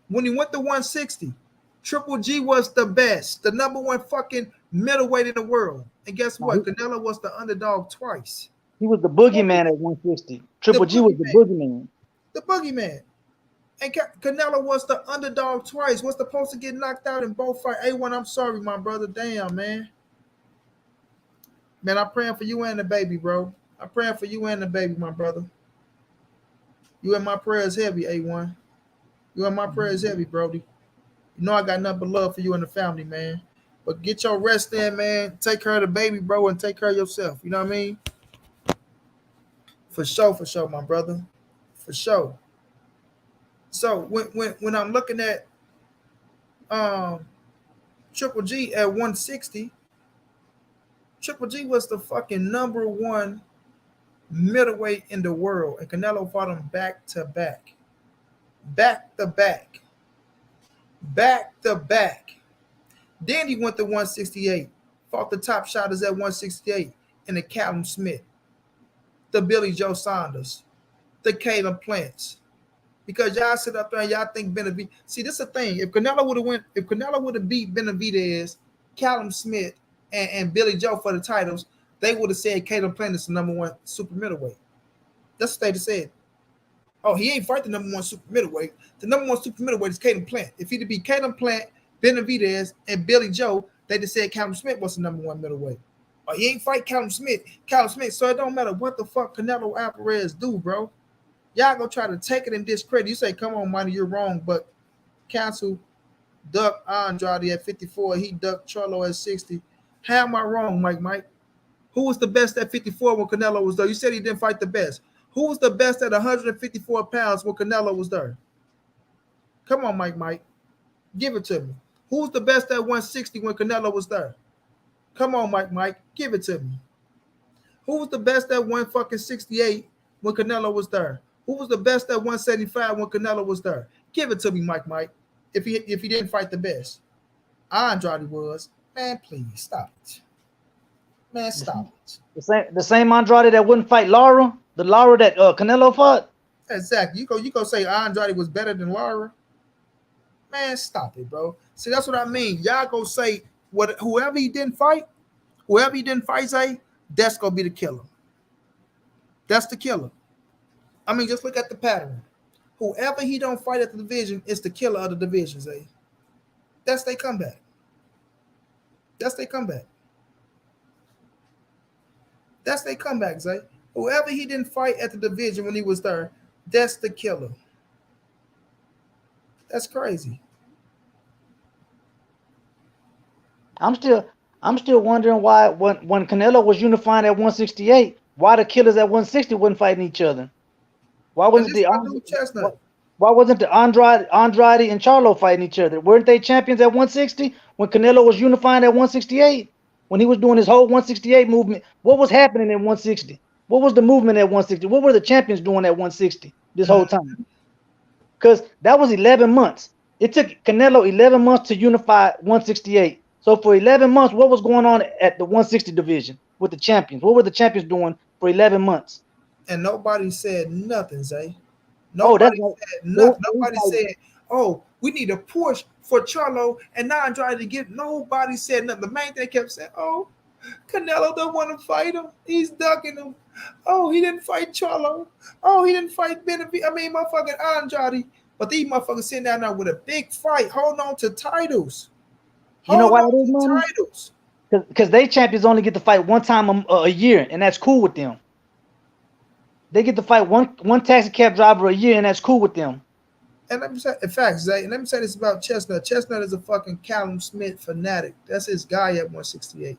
When he went to 160, Triple G was the best, the number one fucking middleweight in the world. And guess what? Canelo was the underdog twice. He was the boogeyman at 160. Triple G was the boogeyman. The boogeyman. And Canelo was the underdog twice. Was supposed to get knocked out in both fights. A1, I'm sorry, my brother. Damn, man. Man, I'm praying for you and the baby, bro. I'm praying for you and the baby, my brother. You and my prayers heavy, A1. You and my prayers heavy, Brody. You know I got nothing but love for you and the family, man. But get your rest in, man. Take care of the baby, bro, and take care of yourself. You know what I mean? For sure, my brother. For sure. So when I'm looking at Triple G at 160, Triple G was the fucking number one middleweight in the world, and Canelo fought him back to back. Then he went to 168, fought the top shotters at 168 in the Callum Smith, the Billy Joe Saunders, the Caleb Plants. Because y'all sit up there and y'all think Benavidez. See, this is the thing. If Canelo would have beat Benavidez, Callum Smith, and Billy Joe for the titles, they would have said Caleb Plant is the number one super middleweight. That's what they said. Oh, he ain't fight the number one super middleweight. The number one super middleweight is Caleb Plant. If he'd be Caleb Plant, Benavidez, and Billy Joe, they just said Callum Smith was the number one middleweight. Oh, he ain't fight Callum Smith. So it don't matter what the fuck Canelo Alvarez do, bro. Y'all gonna try to take it and discredit. You say, come on, Monty, you're wrong, but Council ducked Andrade at 54. He ducked Charlo at 60. How am I wrong, Mike? Who was the best at 54 when Canelo was there? You said he didn't fight the best. Who was the best at 154 pounds when Canelo was there? Come on, Mike. Give it to me. Who was the best at 160 when Canelo was there? Come on, Mike, give it to me. Who was the best at 168 when Canelo was there? Who was the best at 175 when Canelo was there? Give it to me, Mike. If he didn't fight the best, Andrade was. Man, please stop it. Man, stop it. The same Andrade that wouldn't fight Lara, the Lara that Canelo fought. Exactly. You go say Andrade was better than Lara. Man, stop it, bro. See, that's what I mean. Y'all go say whoever he didn't fight, say that's gonna be the killer. That's the killer. I mean, just look at the pattern. Whoever he don't fight at the division is the killer of the division, Zay. That's their comeback. That's their comeback. That's their comeback, Zay. Whoever he didn't fight at the division when he was there, that's the killer. That's crazy. I'm still wondering why when Canelo was unifying at 168, why the killers at 160 wasn't fighting each other? Why wasn't why wasn't the Andrade and Charlo fighting each other? Weren't they champions at 160 when Canelo was unifying at 168? When he was doing his whole 168 movement, what was happening at 160? What was the movement at 160? What were the champions doing at 160 this whole time? Because that was 11 months. It took Canelo 11 months to unify 168. So for 11 months, what was going on at the 160 division with the champions? What were the champions doing for 11 months? And nobody said nothing, Zay. Nobody said nothing. Nobody said, oh, we need a push for Charlo and Andrade to get. Nobody said nothing. The main thing kept saying, oh, Canelo don't want to fight him. He's ducking him. Oh, he didn't fight Charlo. Oh, he didn't fight Benavidez. I mean, motherfucking Andrade. But these motherfuckers sitting down there with a big fight, holding on to titles. You know why it is, man? Titles. Because they champions only get to fight one time a year, and that's cool with them. They get to fight one taxi cab driver a year, and that's cool with them. And let me say, in fact, Zay, let me say this about Chestnut. Chestnut is a fucking Callum Smith fanatic. That's his guy at 168.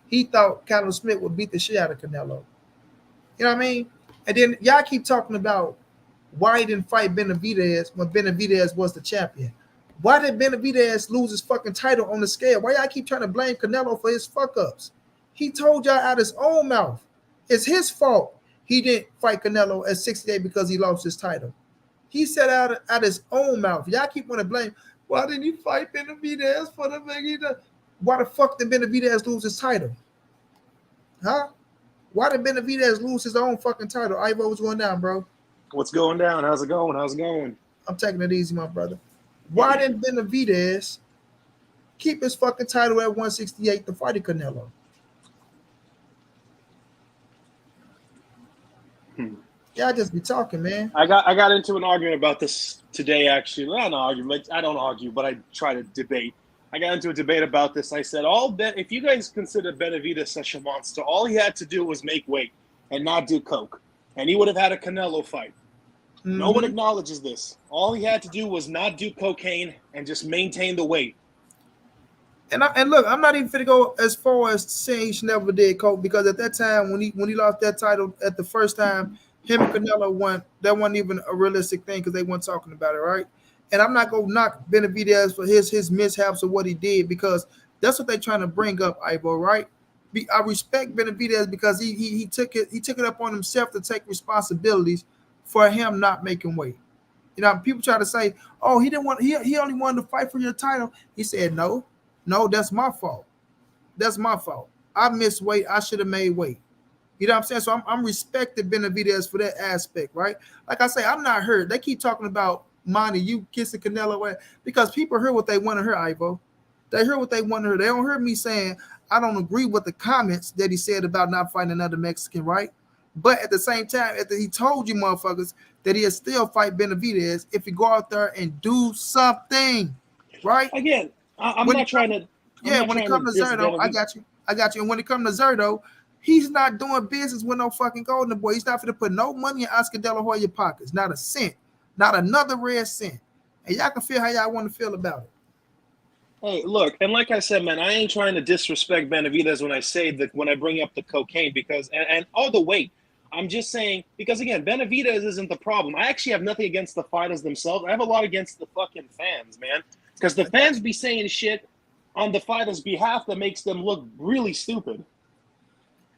He thought Callum Smith would beat the shit out of Canelo. You know what I mean? And then y'all keep talking about why he didn't fight Benavidez when Benavidez was the champion. Why did Benavidez lose his fucking title on the scale? Why y'all keep trying to blame Canelo for his fuck-ups? He told y'all out his own mouth. It's his fault he didn't fight Canelo at 68 because he lost his title. He said out his own mouth. Y'all keep want to blame. Why didn't you fight Benavidez for the thing? Why the fuck did Benavidez lose his title? Huh? Why did Benavidez lose his own fucking title? Ivo, what's going down, bro? What's going down? How's it going? How's it going? I'm taking it easy, my brother. Why didn't Benavidez keep his fucking title at 168 to fight Canelo? Y'all just be talking, man. I got into an argument about this today, actually. Not an argument. I don't argue, but I try to debate. I got into a debate about this. I said, if you guys consider Benavidez such a monster, all he had to do was make weight and not do coke, and he would have had a Canelo fight. Mm-hmm. No one acknowledges this. All he had to do was not do cocaine and just maintain the weight. And look, I'm not even finna go as far as saying he never did coke, because at that time when he lost that title at the first time, him and Canelo won. That wasn't even a realistic thing because they weren't talking about it, right? And I'm not gonna knock Benavidez for his mishaps or what he did, because that's what they're trying to bring up, Ivo, right? I respect Benavidez because he took it up on himself to take responsibilities for him not making weight. You know, people try to say, "Oh, he didn't want. He only wanted to fight for your title." He said, "No, that's my fault. That's my fault. I missed weight. I should have made weight." You know what I'm saying? So I'm respecting Benavidez for that aspect, right? Like I say, I'm not hurt. They keep talking about Monty, you kissing Canelo, because people heard what they want to hear, Ivo. They heard what they want to hear. They don't hear me saying I don't agree with the comments that he said about not fighting another Mexican, right? But at the same time, after he told you motherfuckers that he'll still fight Benavidez if he go out there and do something, right? Again, I'm not trying to. Yeah, when it comes to Zerto, I got you. And when it comes to Zerto, he's not doing business with no fucking golden boy. He's not going to put no money in Oscar De La Hoya pockets, not a cent, not another red cent. And y'all can feel how y'all want to feel about it. Hey, look, and like I said, man, I ain't trying to disrespect Benavidez when I say that, when I bring up the cocaine, because and all the weight. I'm just saying, because again, Benavidez isn't the problem. I actually have nothing against the fighters themselves. I have a lot against the fucking fans, man, because the fans be saying shit on the fighter's behalf that makes them look really stupid.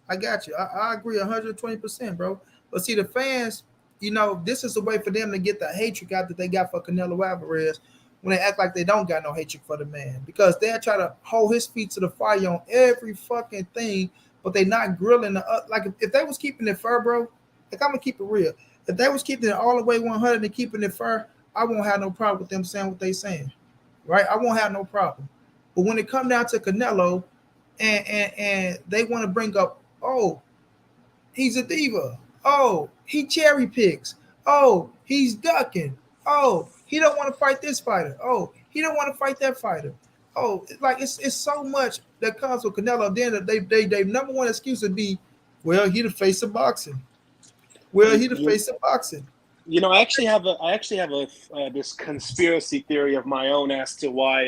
I got you. I agree 120%, bro. But see, the fans, this is a way for them to get the hatred out that they got for Canelo Alvarez when they act like they don't got no hatred for the man. Because they'll try to hold his feet to the fire on every fucking thing, but they not grilling like if they was keeping it fair, bro, like I'm gonna keep it real. If they was keeping it all the way 100 and keeping it fair, I won't have no problem with them saying what they saying. Right? I won't have no problem. But when it come down to Canelo and they want to bring up, oh, he's a diva. Oh, he cherry picks. Oh, he's ducking. Oh, he don't want to fight this fighter. Oh, he don't want to fight that fighter. Oh, like it's so much that comes with Canelo. Then they number one excuse would be, well, he the face of boxing. Well, he the face of boxing. I actually have this conspiracy theory of my own as to why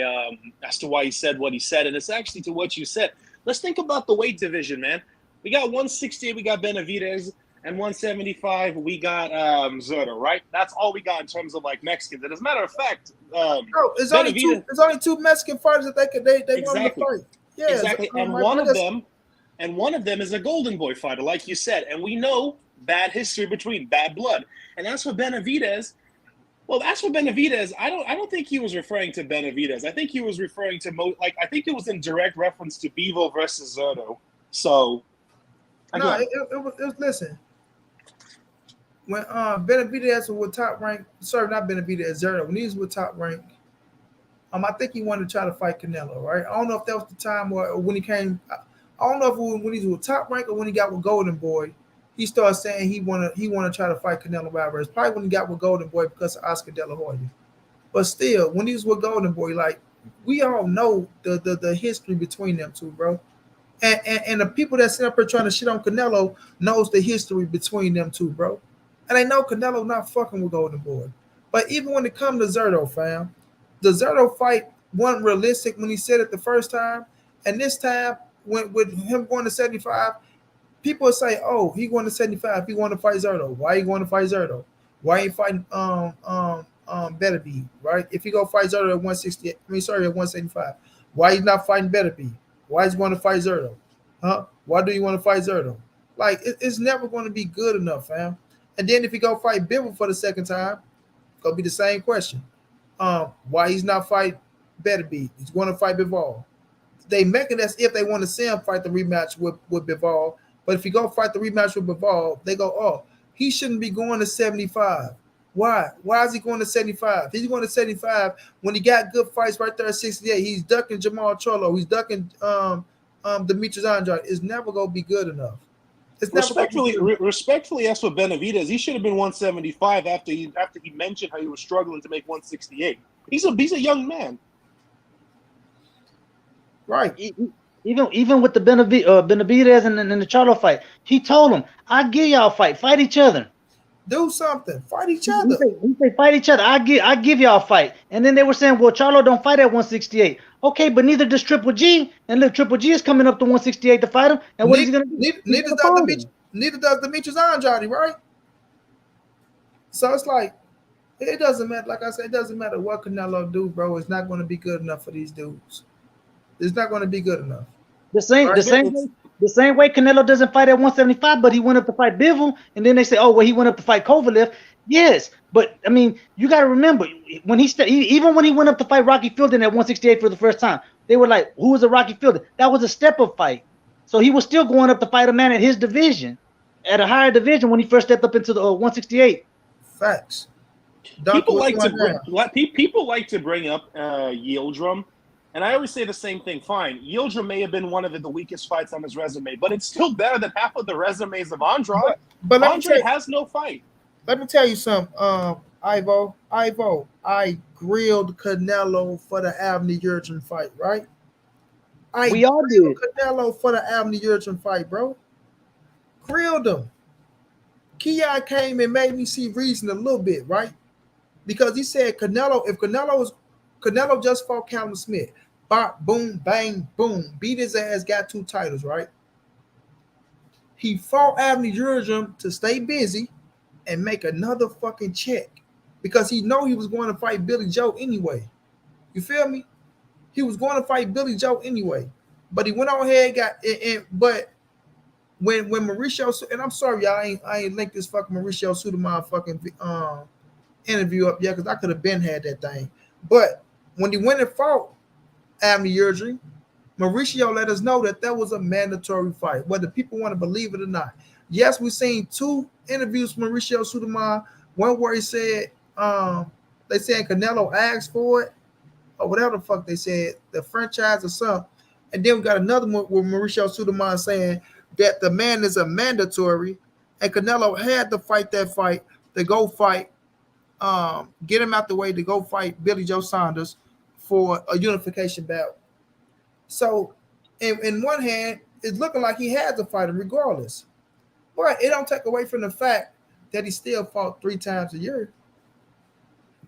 he said what he said, and it's actually to what you said. Let's think about the weight division, man. We got 168, we got Benavidez, and 175, we got Zerto, right? That's all we got in terms of like Mexicans. And as a matter of fact, there's only two Mexican fighters that they want to fight. Yeah, exactly. And one of them is a Golden Boy fighter, like you said, and we know bad history between bad blood. And as for Benavidez, I don't think he was referring to Benavidez. I think he was referring to I think it was in direct reference to Bevo versus Zerto. So no, it was listen. When Benavidez was top rank, sorry, not Benavidez, Zerto, when he was with top rank, I think he wanted to try to fight Canelo, right? I don't know if that was the time or when he came. I don't know if it was when he was with top rank or when he got with Golden Boy. He started saying he wanted to try to fight Canelo Alvarez. Probably when he got with Golden Boy because of Oscar De La Hoya. But still, when he was with Golden Boy, like we all know the history between them two, bro. And the people that sit up here trying to shit on Canelo knows the history between them two, bro. And they know Canelo not fucking with Golden Boy. But even when it comes to Zerto, fam, the Zerto fight wasn't realistic when he said it the first time. And this time, with him going to 75, people say, "Oh, he going to 75. He want to fight Zerto. Why he going to fight Zerto? Why he fighting Benavidez, right? If he go fight Zerto at 168, at 175, why he not fighting Benavidez? Why he's going to fight Zerto? Huh? Why do you want to fight Zerto? Like it's never going to be good enough, fam. And then if he go fight Bivol for the second time, it's gonna be the same question. Why he's not fight Benavidez? He's going to fight Bivol. They make it as if they want to see him fight the rematch with Bivol. But if he go fight the rematch with Bivol, they go, oh, he shouldn't be going to 75. Why? Why is he going to 75? He's going to 75 when he got good fights right there at 68. He's ducking Jamal Charlo. He's ducking Demetrius Andrade. It's never going to be good enough. Respectfully, as for Benavidez, he should have been 175 after he mentioned how he was struggling to make 168. He's a young man. Right. Even with the Benavidez and the Charlo fight, he told him, "I give y'all fight each other, do something, fight each other." He say fight each other. I give y'all fight, and then they were saying, "Well, Charlo don't fight at 168." Okay, but neither does Triple G, and look, Triple G is coming up to 168 to fight him, and what is he gonna do? Neither does Demetrius Andrade, right? So it's like it doesn't matter. Like I said, it doesn't matter what Canelo do, bro. It's not going to be good enough for these dudes. It's not going to be good enough. The same way Canelo doesn't fight at 175, but he went up to fight Bivol, and then they say, "Oh, well, he went up to fight Kovalev." Yes, but I mean, you got to remember when even when he went up to fight Rocky Fielding at 168 for the first time, they were like, "Who was a Rocky Fielding?" That was a step-up fight, so he was still going up to fight a man at his division, at a higher division when he first stepped up into the 168. Facts. People like to bring up Yildirim. And I always say the same thing. Fine, Yildirim may have been one of the weakest fights on his resume, but it's still better than half of the resumes of Andrade. But Andrade has no fight. Let me tell you something, Ivo. I grilled Canelo for the Abner Yildirim fight, right? We all did. Canelo for the Abner Yildirim fight, bro. Grilled him. Keon came and made me see reason a little bit, right? Because he said if Canelo just fought Callum Smith. Bop, boom, bang, boom. Beat his ass, got 2 titles, right? He fought Abner Yildirim to stay busy and make another fucking check because he know he was going to fight Billy Joe anyway. You feel me? He was going to fight Billy Joe anyway, but he went on ahead and got in. But when Mauricio, and I'm sorry, y'all, I ain't linked this fucking Mauricio Sudamon fucking interview up yet because I could have been had that thing. But when he went and fought Abner Yildirim, Mauricio let us know that was a mandatory fight, whether people want to believe it or not. Yes, we've seen 2 interviews from Mauricio Sudamon. One where he said, they said Canelo asked for it, or whatever the fuck they said, the franchise or something. And then we got another one with Mauricio Sudamon saying that the man is a mandatory, and Canelo had to fight that fight to go fight, get him out the way to go fight Billy Joe Saunders for a unification bout. So, in one hand, it's looking like he has to fight him regardless. But it don't take away from the fact that he still fought 3 times a year,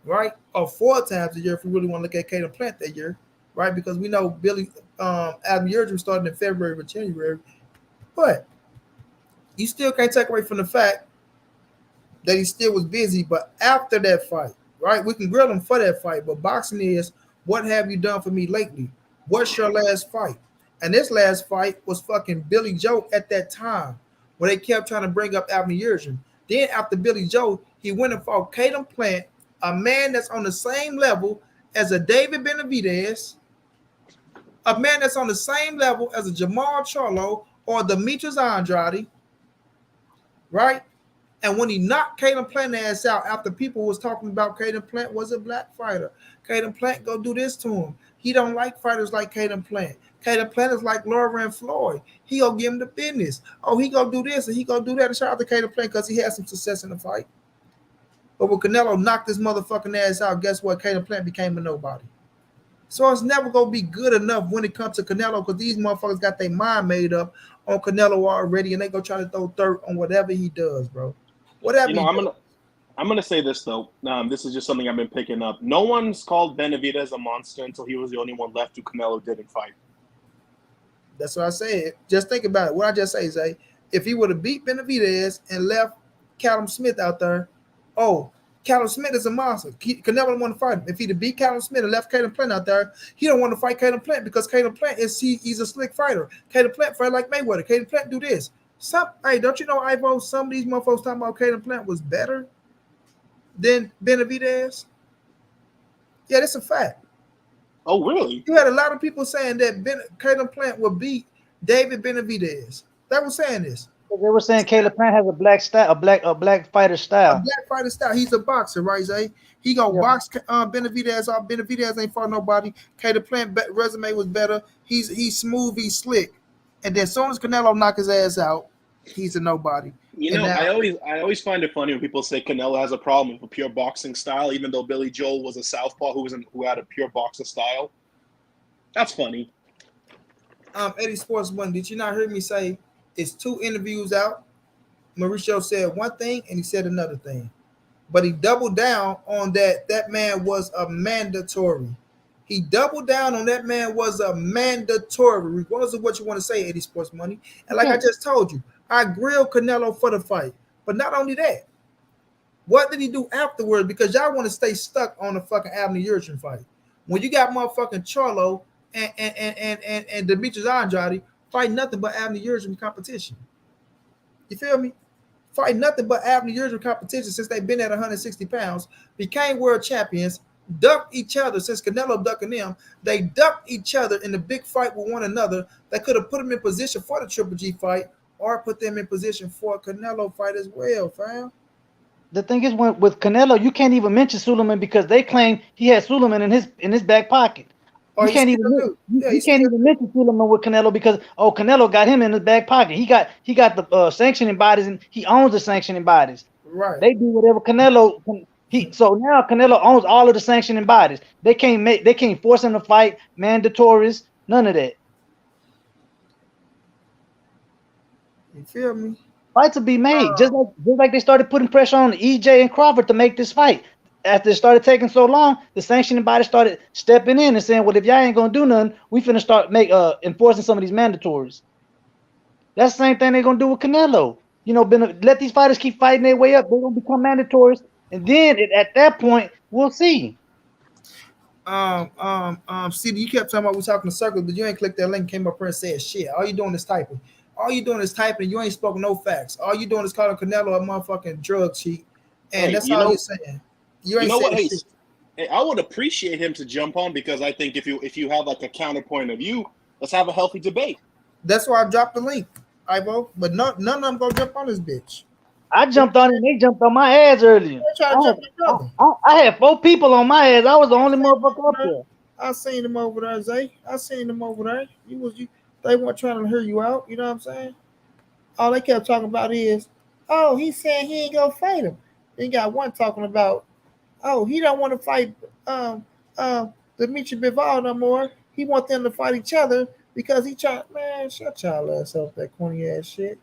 right? Or 4 times a year if we really want to look at Caden Plant that year, right? Because we know Billy Abner Yildirim started in February or January. But you still can't take away from the fact that he still was busy. But after that fight, right? We can grill him for that fight. But boxing is, what have you done for me lately? What's your last fight? And this last fight was fucking Billy Joe at that time, where they kept trying to bring up Abner Yildirim. Then after Billy Joe, he went and fought Caden Plant, a man that's on the same level as a David Benavidez, a man that's on the same level as a Jamal Charlo or Demetrius Andrade, right? And when he knocked Caden Plant ass out after people was talking about Caden Plant was a black fighter, Caden Plant go do this to him. He don't like fighters like Caden Plant. Caden Plant is like Laurent Floyd. He gonna give him the business. Oh, he gonna do this and he gonna do that. And shout out to Caden Plant because he had some success in the fight. But when Canelo knocked this motherfucking ass out, guess what? Caden Plant became a nobody. So it's never gonna be good enough when it comes to Canelo because these motherfuckers got their mind made up on Canelo already, and they go try to throw dirt on whatever he does, bro. Whatever. I'm gonna say this though. This is just something I've been picking up. No one's called Benavidez a monster until he was the only one left who Canelo didn't fight. That's what I said. Just think about it. What I just say, Zay, if he would have beat Benavidez and left Callum Smith out there, oh, Callum Smith is a monster. Canelo don't want to fight him. If he'd have beat Callum Smith and left Caden Plant out there, he don't want to fight Caden Plant because Caden Plant he's a slick fighter. Caden Plant fight like Mayweather. Caden Plant do this. Hey, don't you know, Ivo, some of these motherfuckers talking about Caden Plant was better than Benavidez? Yeah, that's a fact. Oh, really? You had a lot of people saying that Caden Plant would beat David Benavidez. They were saying this. They were saying Caleb Plant has a black style, a black fighter style. A black fighter style. He's a boxer, right, Zay? He gonna box Benavidez off. Benavidez ain't fought nobody. Caleb Plant resume was better. He's smooth. He's slick. And then as soon as Canelo knock his ass out, he's a nobody. You know, I always find it funny when people say Canelo has a problem with a pure boxing style, even though Billy Joel was a southpaw who had a pure boxing style. That's funny. Eddie Sports One, did you not hear me say it's 2 interviews out? Mauricio said one thing and he said another thing, but he doubled down on that. That man was a mandatory. He doubled down on that man was a mandatory, regardless of what you want to say, Eddie Sports Money. And like I just told you, I grilled Canelo for the fight. But not only that, what did he do afterwards? Because y'all want to stay stuck on the fucking Abner Yildirim fight. When you got motherfucking Charlo and Demetrius Andrade fight nothing but Abner Yildirim competition. You feel me? Fight nothing but Abner Yildirim competition since they've been at 160 pounds, became world champions, ducked each other since Canelo ducking them. They ducked each other in the big fight with one another. That could have put them in position for the Triple G fight or put them in position for a Canelo fight as well, fam. The thing is, with Canelo, you can't even mention Suleiman because they claim he had Suleiman in his back pocket. You can't even mention Suleiman with Canelo because Canelo got him in his back pocket. He got the sanctioning bodies and he owns the sanctioning bodies. Right. They do whatever Canelo. So now Canelo owns all of the sanctioning bodies. They can't force him to fight mandatories. None of that. You feel me? Fights will be made, just like they started putting pressure on EJ and Crawford to make this fight. After it started taking so long, the sanctioning body started stepping in and saying, "Well, if y'all ain't gonna do nothing, we finna start enforcing some of these mandatories." That's the same thing they're gonna do with Canelo. You know, let these fighters keep fighting their way up. They're gonna become mandatories, and then at that point, we'll see. CD, you kept talking about we talking to circles, but you ain't clicked that link, came up here and said shit. All you doing is typing. All you doing is typing. You ain't spoken no facts. All you doing is calling Canelo a motherfucking drug cheat, and Hey, that's all you're saying. You ain't what? saying Hey, shit. hey, I would appreciate him to jump on because I think if you have like a counterpoint of view, let's have a healthy debate. That's why I dropped the link, Ivo. But none of them gonna jump on this bitch. I jumped on it. They jumped on my ass earlier. They try to jump your brother. I had 4 people on my ass. I was the only motherfucker up there. I seen them over there, Zay. I seen them over there. You. They weren't trying to hear you out. You know what I'm saying? All they kept talking about is, oh, he said he ain't gonna fight him. Then got one talking about, oh, he don't want to fight Dimitri Bivol no more. He want them to fight each other because he trying. Man, shut y'all ass up, that corny ass shit.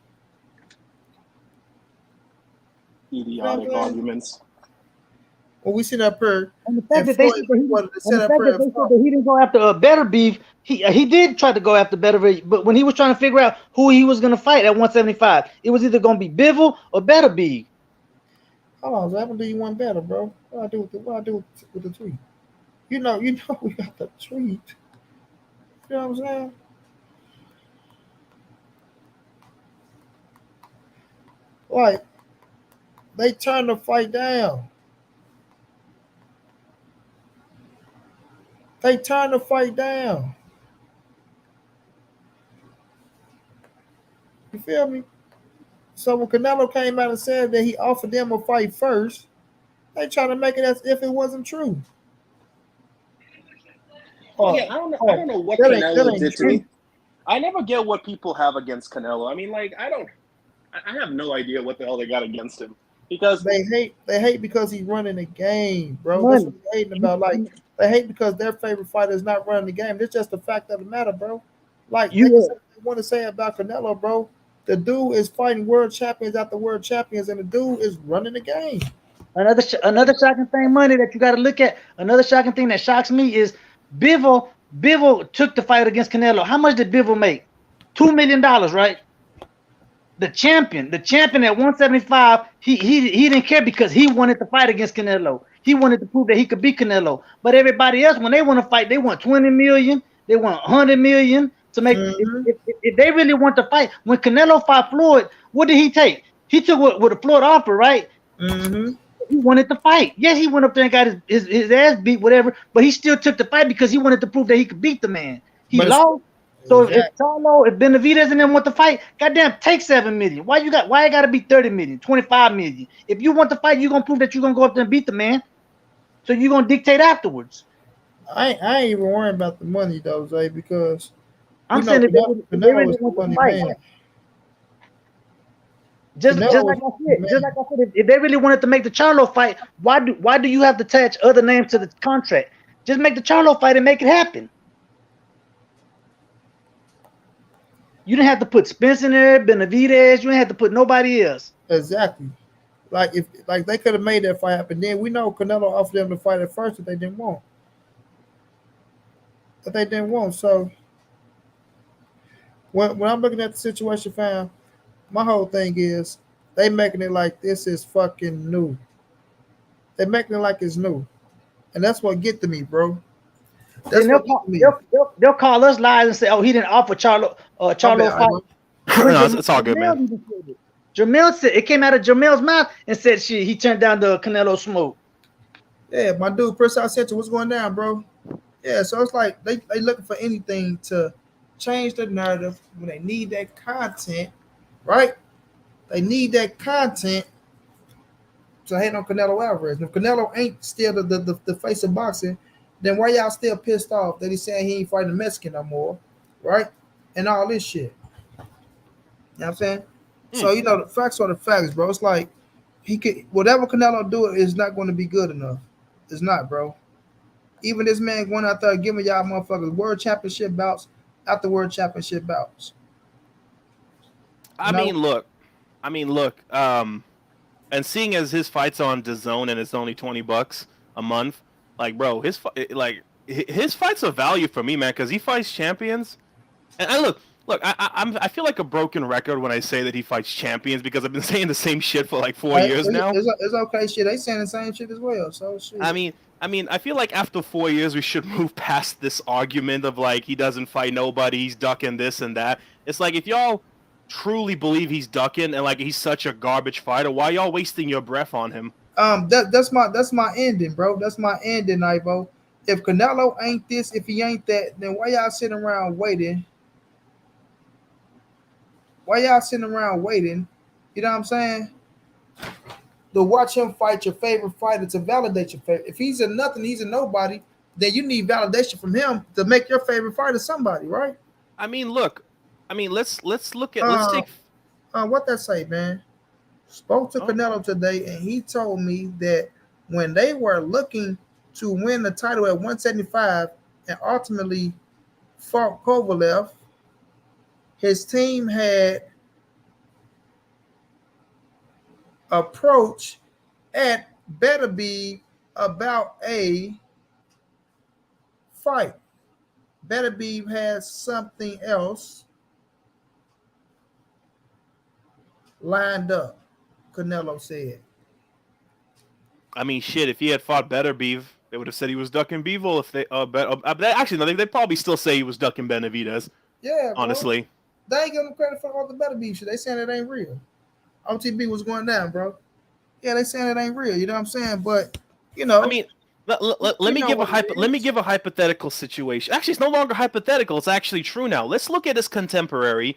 Idiotic arguments. When we sit up here, and the fact that they said that he didn't go after a better beef, he did try to go after better beef, but when he was trying to figure out who he was going to fight at 175, it was either going to be Bivol or better beef. Hold on, so I'm gonna do you one better, bro. What I do with the tweet? You know, we got the tweet. You know what I'm saying? Like, they turned the fight down. They turned the fight down. You feel me? So when Canelo came out and said that he offered them a fight first, they trying to make it as if it wasn't true. Yeah, I don't know what Canelo did to me. I never get what people have against Canelo. I mean, like, I have no idea what the hell they got against him. Because they hate because he's running the game, bro. That's what they're hating about. Like, they hate because their favorite fighter is not running the game. It's just the fact of the matter, bro. Like, they want to say about Canelo, bro. The dude is fighting world champions after world champions, and the dude is running the game. Another shocking thing, money, that you got to look at. Another shocking thing that shocks me is Bivol took the fight against Canelo. How much did Bivol make? $2 million, right? The champion at 175, he didn't care because he wanted to fight against Canelo. He wanted to prove that he could beat Canelo. But everybody else, when they want to fight, they want 20 million, they want 100 million to make. If they really want to fight, when Canelo fought Floyd, what did he take? He took what the Floyd offer, right? Mm-hmm. He wanted to fight. Yes, he went up there and got his ass beat, whatever. But he still took the fight because he wanted to prove that he could beat the man. He lost. So if Benavidez and them want to fight, goddamn, take 7 million. Why it gotta be 30 million, 25 million? If you want to fight, you're gonna prove that you're gonna go up there and beat the man. So you're gonna dictate afterwards. I ain't even worrying about the money though, Zay, because I'm saying if they really want to fight. Just like I said, if they really wanted to make the Charlo fight, why do you have to attach other names to the contract? Just make the Charlo fight and make it happen. You didn't have to put Spence in there, Benavidez. You didn't have to put nobody else. Exactly. Like they could have made that fight happen. Then we know Canelo offered them to fight at first that they didn't want. So when I'm looking at the situation, fam, my whole thing is they making it like this is fucking new. They making it like it's new, and that's what get to me, bro. They'll call us lies and say, "Oh, he didn't offer Charlo fight." No, it's all good, man. Jamel said it came out of Jamel's mouth and said he turned down the Canelo smoke. Yeah, my dude, Chris, I said, what's going down, bro? Yeah, so it's like they looking for anything to change the narrative when they need that content, right? They need that content to hate on Canelo Alvarez. If Canelo ain't still the face of boxing, then why y'all still pissed off that he's saying he ain't fighting a Mexican no more, right? And all this shit. You know what I'm saying? So, you know, the facts are the facts, bro. It's like he could whatever Canelo do is not going to be good enough. It's not, bro. Even this man going out there giving y'all motherfuckers world championship bouts after world championship bouts. I mean, look. And seeing as his fight's on DAZN and it's only $20 a month, like, bro, his fight's a value for me, man, because he fights champions. And look, I feel like a broken record when I say that he fights champions because I've been saying the same shit for like 4 years now. It's okay, shit. They saying the same shit as well. So shit. I mean, I mean, I feel like after 4 years, we should move past this argument of like he doesn't fight nobody, he's ducking this and that. It's like if y'all truly believe he's ducking and like he's such a garbage fighter, why y'all wasting your breath on him? That's my ending, bro. That's my ending, Ivo. If Canelo ain't this, if he ain't that, then why y'all sitting around waiting? Why y'all sitting around waiting? You know what I'm saying? To watch him fight your favorite fighter, to validate your favorite. If he's a nothing, he's a nobody, then you need validation from him to make your favorite fighter somebody, right? I mean, look. I mean, let's look at let's take. What that say, man? Spoke to Canelo today, and he told me that when they were looking to win the title at 175 and ultimately fought Kovalev, his team had approach at Benavidez about a fight. Benavidez has something else lined up, Canelo said. I mean, shit, if he had fought Benavidez, they would have said he was ducking Bivol. If they actually, no, they'd probably still say he was ducking Benavidez. Yeah, bro. Honestly. They ain't giving him credit for all the Benavidez shit. They saying it ain't real. OTB was going down, bro. Yeah, they saying it ain't real. You know what I'm saying? But I mean, let me give a hypothetical situation. Actually, it's no longer hypothetical. It's actually true now. Let's look at his contemporary,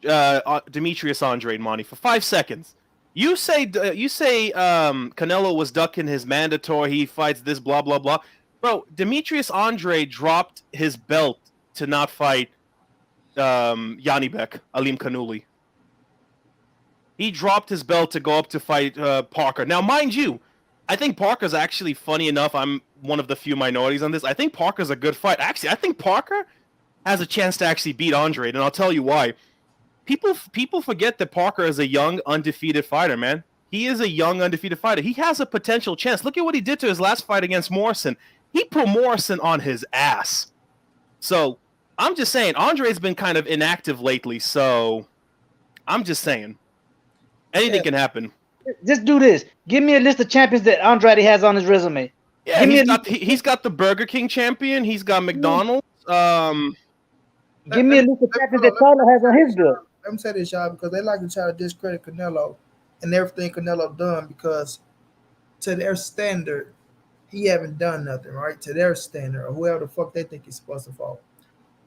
Demetrius Andrade, Monty, for 5 seconds. You say Canelo was ducking his mandatory. He fights this, blah blah blah. Bro, Demetrius Andrade dropped his belt to not fight Yanibek Alim Kanuli. He dropped his belt to go up to fight Parker. Now, mind you, I think Parker's actually, funny enough, I'm one of the few minorities on this. I think Parker's a good fight. Actually, I think Parker has a chance to actually beat Andrade, and I'll tell you why. People forget that Parker is a young, undefeated fighter, man. He is a young, undefeated fighter. He has a potential chance. Look at what he did to his last fight against Morrison. He put Morrison on his ass. So, I'm just saying, Andrade's been kind of inactive lately, so I'm just saying. Anything can happen. Just do this. Give me a list of champions that Andrade has on his resume. Yeah, he's got the Burger King champion. He's got McDonald's. Give me a list of champions that Tyler has on his bill. Let me say this, y'all, because they like to try to discredit Canelo and everything Canelo done, because to their standard, he haven't done nothing, right? To their standard, or whoever the fuck they think he's supposed to fall.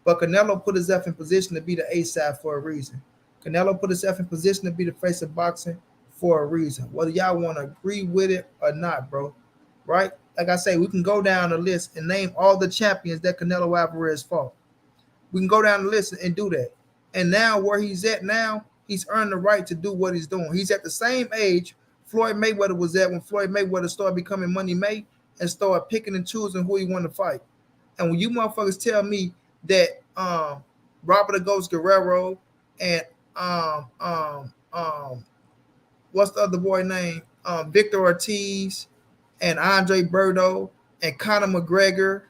But Canelo put himself in position to be the A-side for a reason. Canelo put himself in position to be the face of boxing for a reason. Whether y'all want to agree with it or not, bro, right? Like I say, we can go down the list and name all the champions that Canelo Alvarez fought. We can go down the list and do that. And now where he's at now, he's earned the right to do what he's doing. He's at the same age Floyd Mayweather was at when Floyd Mayweather started becoming Money May and started picking and choosing who he wanted to fight. And when you motherfuckers tell me that Robert the Ghost Guerrero and what's the other boy name? Victor Ortiz and Andre Berto and Conor McGregor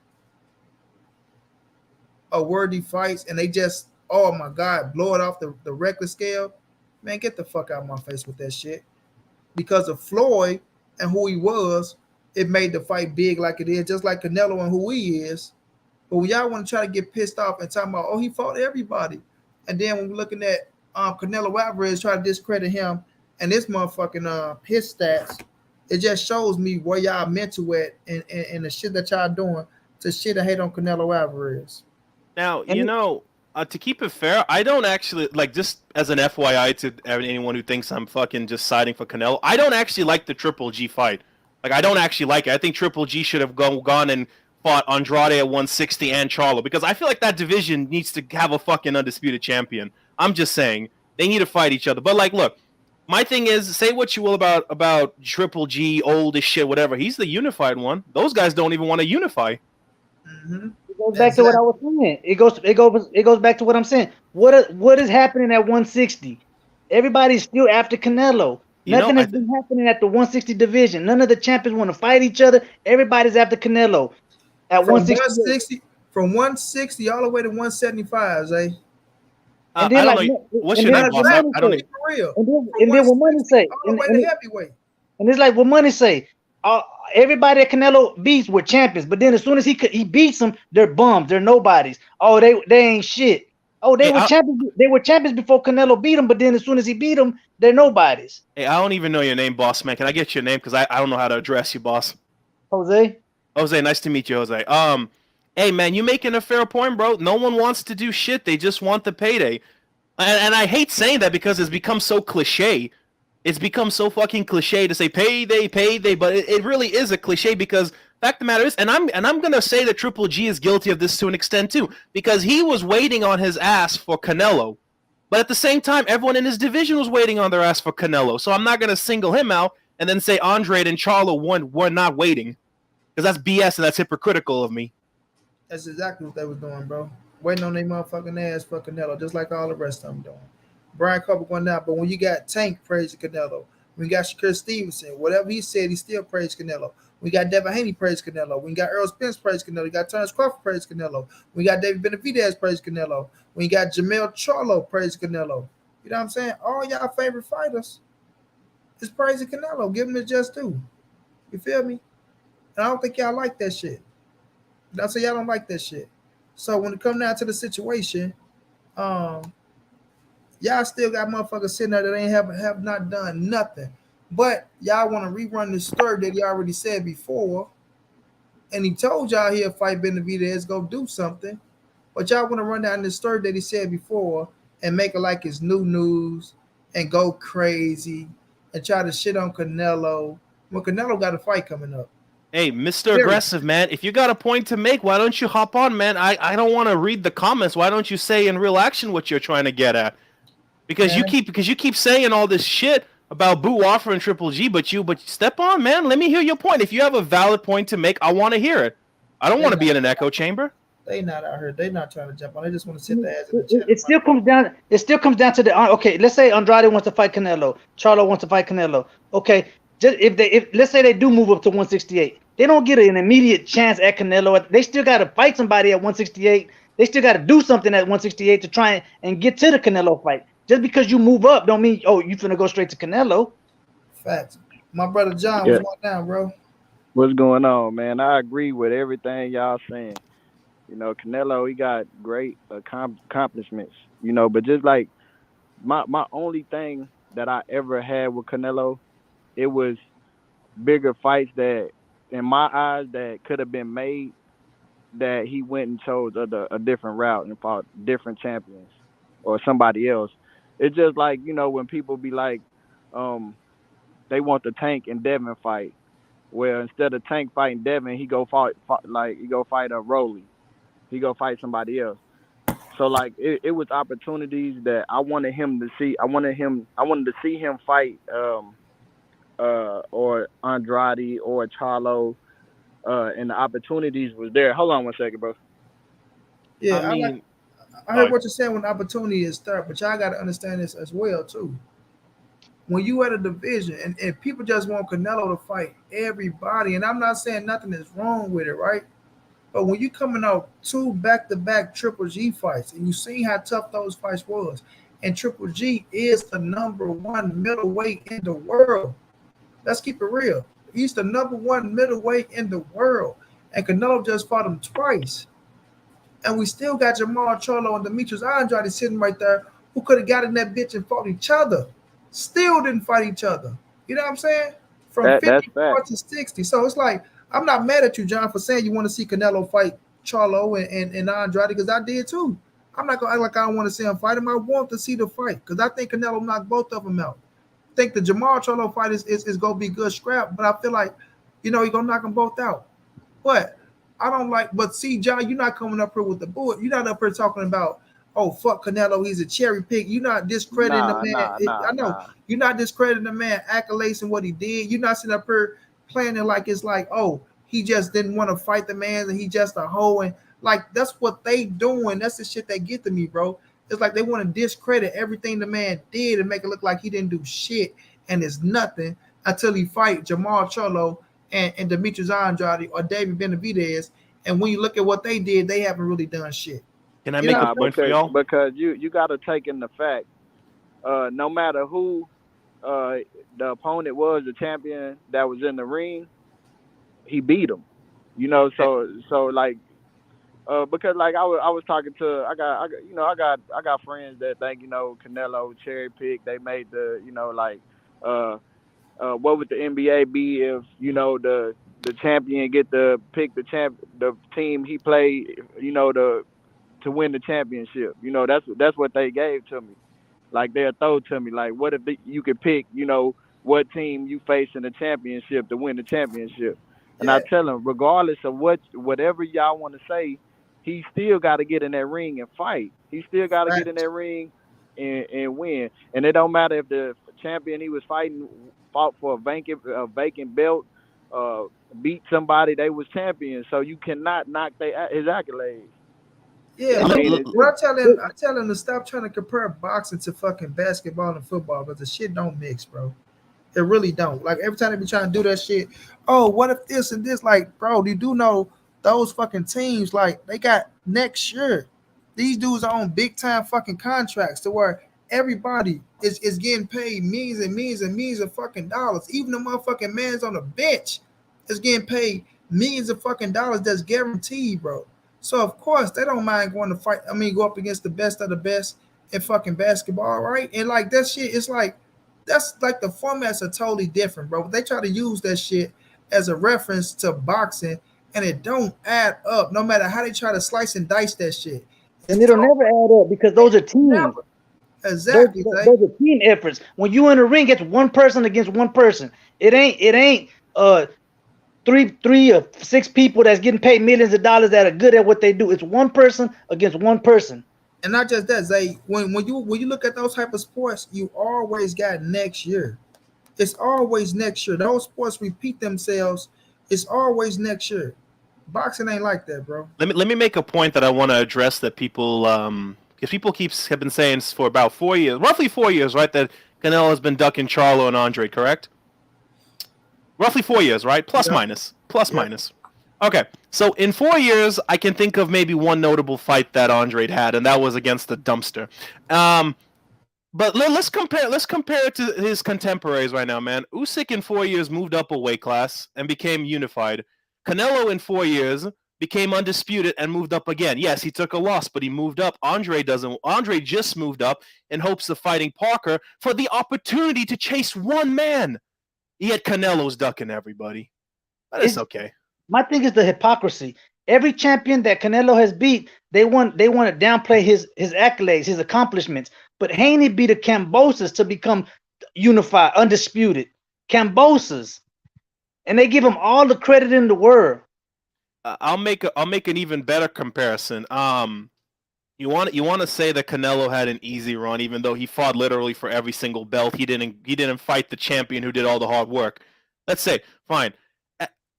are worthy fights, and they just, oh my God, blow it off the record scale. Man, get the fuck out of my face with that shit. Because of Floyd and who he was, it made the fight big like it is, just like Canelo and who he is. But when y'all want to try to get pissed off and talking about, oh, he fought everybody. And then when we're looking at Canelo Alvarez try to discredit him and this motherfucking his stats, it just shows me where y'all mental at and the shit that y'all doing to shit and hate on Canelo Alvarez. Now, to keep it fair, I don't actually, like, just as an FYI to anyone who thinks I'm fucking just siding for Canelo, I don't actually like the Triple G fight. Like, I don't actually like it. I think Triple G should have gone and fought Andrade at 160 and Charlo, because I feel like that division needs to have a fucking undisputed champion. I'm just saying, they need to fight each other. But, like, look, my thing is, say what you will about Triple G, old as shit, whatever. He's the unified one. Those guys don't even want to unify. Mm-hmm. It goes back to what I was saying. It goes back to what I'm saying. What is happening at 160? Everybody's still after Canelo. Nothing has been happening at the 160 division. None of the champions want to fight each other. Everybody's after Canelo. At from 160 all the way to 175, Zay. And then, what's your name, boss? I don't know. And then what money say? All the way to heavyweight. And it's like what money say. everybody that Canelo beats were champions, but then as soon as he beats them, they're bums, they're nobodies. Oh, they ain't shit. Oh, they were champions. They were champions before Canelo beat them, but then as soon as he beat them, they're nobodies. Hey, I don't even know your name, boss man. Can I get your name? Because I don't know how to address you, boss. Jose. Jose, nice to meet you, Jose. Hey man, you making a fair point, bro. No one wants to do shit. They just want the payday. And I hate saying that because it's become so cliche. It's become so fucking cliche to say payday, but it really is a cliche because fact of the matter is, and I'm gonna say that Triple G is guilty of this to an extent too, because he was waiting on his ass for Canelo, but at the same time, everyone in his division was waiting on their ass for Canelo. So I'm not gonna single him out and then say Andrade and Charlo were not waiting, because that's BS and that's hypocritical of me. That's exactly what they was doing, bro. Waiting on their motherfucking ass for Canelo, just like all the rest of them doing. Brian Cooper going down, but when you got Tank praising Canelo, when you got Shakur Stevenson, whatever he said, he still praised Canelo. We got Devin Haney praise Canelo. We got Earl Spence praise Canelo. We got Terrence Crawford praise Canelo. We got David Benavidez praise Canelo. We got Jamel Charlo praise Canelo. You know what I'm saying? All y'all favorite fighters is praising Canelo. Give him the just due. You feel me? And I don't think y'all like that shit. I say y'all don't like that shit. So when it comes down to the situation, y'all still got motherfuckers sitting there that ain't have not done nothing. But y'all want to rerun the story that he already said before. And he told y'all he'll fight Benavidez, go do something. But y'all want to run down the story that he said before and make it like it's new news and go crazy and try to shit on Canelo. Well, Canelo got a fight coming up. Hey, Mr. Aggressive, man, if you got a point to make, why don't you hop on, man? I don't want to read the comments. Why don't you say in real action what you're trying to get at? Because you keep saying all this shit about Boo offering Triple G, but step on, man. Let me hear your point. If you have a valid point to make, I want to hear it. I don't want to be in an echo chamber. They not out here. They not trying to jump on. They just want to sit there. It still comes down to the okay. Let's say Andrade wants to fight Canelo. Charlo wants to fight Canelo. Okay, just if let's say they do move up to 168, they don't get an immediate chance at Canelo. They still got to fight somebody at 168. They still got to do something at 168 to try and get to the Canelo fight. Just because you move up don't mean, oh, you finna go straight to Canelo. Facts. My brother John, what's going down, bro? What's going on, man? I agree with everything y'all saying. You know, Canelo, he got great accomplishments, you know, but just like my only thing that I ever had with Canelo, it was bigger fights that, in my eyes, that could have been made, that he went and chose a different route and fought different champions or somebody else. It's just like, you know, when people be like, they want the Tank and Devin fight. Well, instead of Tank fighting Devin, he go fight a Rolly. He go fight somebody else. So like it was opportunities that I wanted him to see. I wanted to see him fight or Andrade or Charlo, and the opportunities was there. Hold on one second, bro. Yeah, I heard what you're saying when the opportunity is there, but y'all got to understand this as well too. When you at a division and people just want Canelo to fight everybody, and I'm not saying nothing is wrong with it, right? But when you coming out 2 back-to-back Triple G fights, and you see how tough those fights was, and Triple G is the #1 middleweight in the world. Let's keep it real. He's the #1 middleweight in the world, and Canelo just fought him twice. And we still got Jamal Charlo and Demetrius Andrade sitting right there who could have got in that bitch and fought each other. Still didn't fight each other. You know what I'm saying? From 54 to 60. So it's like, I'm not mad at you, John, for saying you want to see Canelo fight Charlo and Andrade, because I did too. I'm not going to act like I don't want to see him fight him. I want to see the fight because I think Canelo knocked both of them out. I think the Jamal Charlo fight is going to be good scrap, but I feel like, you know, he's going to knock them both out. But I don't like, but see, John, you're not coming up here with the bullet. You're not up here talking about, oh, fuck Canelo, he's a cherry pick. You're not discrediting the man. I know. You're not discrediting the man, accolades and what he did. You're not sitting up here playing it like it's like, oh, he just didn't want to fight the man and he just a hoe. And like, that's what they doing. That's the shit they get to me, bro. It's like they want to discredit everything the man did and make it look like he didn't do shit and it's nothing until he fight Jamal Charlo and Demetrius Andrade or David Benavidez. And when you look at what they did, they haven't really done shit. Can I make a point for y'all? Because you got to take in the fact, no matter who the opponent was, the champion that was in the ring, he beat him. You know, so like because like I was talking to I got friends that think, you know, Canelo cherry picked. They made the, you know, like what would the NBA be if, you know, the champion get to pick the team he played, you know, to win the championship. You know, that's what they gave to me. Like they'll throw to me, like, what if you could pick, you know, what team you face in the championship to win the championship? And I Yeah, tell them, regardless of whatever y'all want to say, he still got to get in that ring and fight. He still got to get in fact. that ring and win. And it don't matter if the champion he was fighting fought for a vacant belt, uh, beat somebody, they was champions. So you cannot knock his accolades. Yeah, I look, mean, look, it's, what I tell him to stop trying to compare boxing to fucking basketball and football because the shit don't mix, bro. It really don't. Like every time they be trying to do that shit, oh, what if this and this? Like, bro, you do know those fucking teams, like, they got next year. These dudes are on big time fucking contracts to where everybody is getting paid millions and millions and millions of fucking dollars. Even the motherfucking man's on the bench is getting paid millions of fucking dollars that's guaranteed, bro. So of course they don't mind going to fight. I mean, go up against the best of the best in fucking basketball, right? And like that shit, it's like that's like the formats are totally different, bro. They try to use that shit as a reference to boxing, and it don't add up. No matter how they try to slice and dice that shit, And it's it'll all never add up because those are teams. never exactly. Zay. Those are team efforts. When you in a ring, it's one person against one person. It ain't three or six people that's getting paid millions of dollars that are good at what they do. It's one person against one person. And not just that, Zay. When you look at those type of sports, you always got next year. It's always next year. Those sports repeat themselves. It's always next year. Boxing ain't like that, bro. Let me make a point that I want to address that people because people have been saying for about 4 years, roughly 4 years, right? That Canelo has been ducking Charlo and Andre, correct? Roughly 4 years, right? Plus minus. Okay, so in 4 years, I can think of maybe one notable fight that Andre had, and that was against the dumpster. But let's compare it to his contemporaries right now, man. Usyk in 4 years moved up a weight class and became unified. Canelo in 4 years became undisputed and moved up again. Yes, he took a loss, but he moved up. Andre doesn't. Andre just moved up in hopes of fighting Parker for the opportunity to chase one man. Yet Canelo's ducking everybody. But it's okay. My thing is the hypocrisy. Every champion that Canelo has beat, they want to downplay his accolades, his accomplishments. But Haney beat the Cambosas to become unified, undisputed. Cambosas. And they give him all the credit in the world. I'll make an even better comparison. You want to say that Canelo had an easy run, even though he fought literally for every single belt. He didn't fight the champion who did all the hard work. Let's say, fine.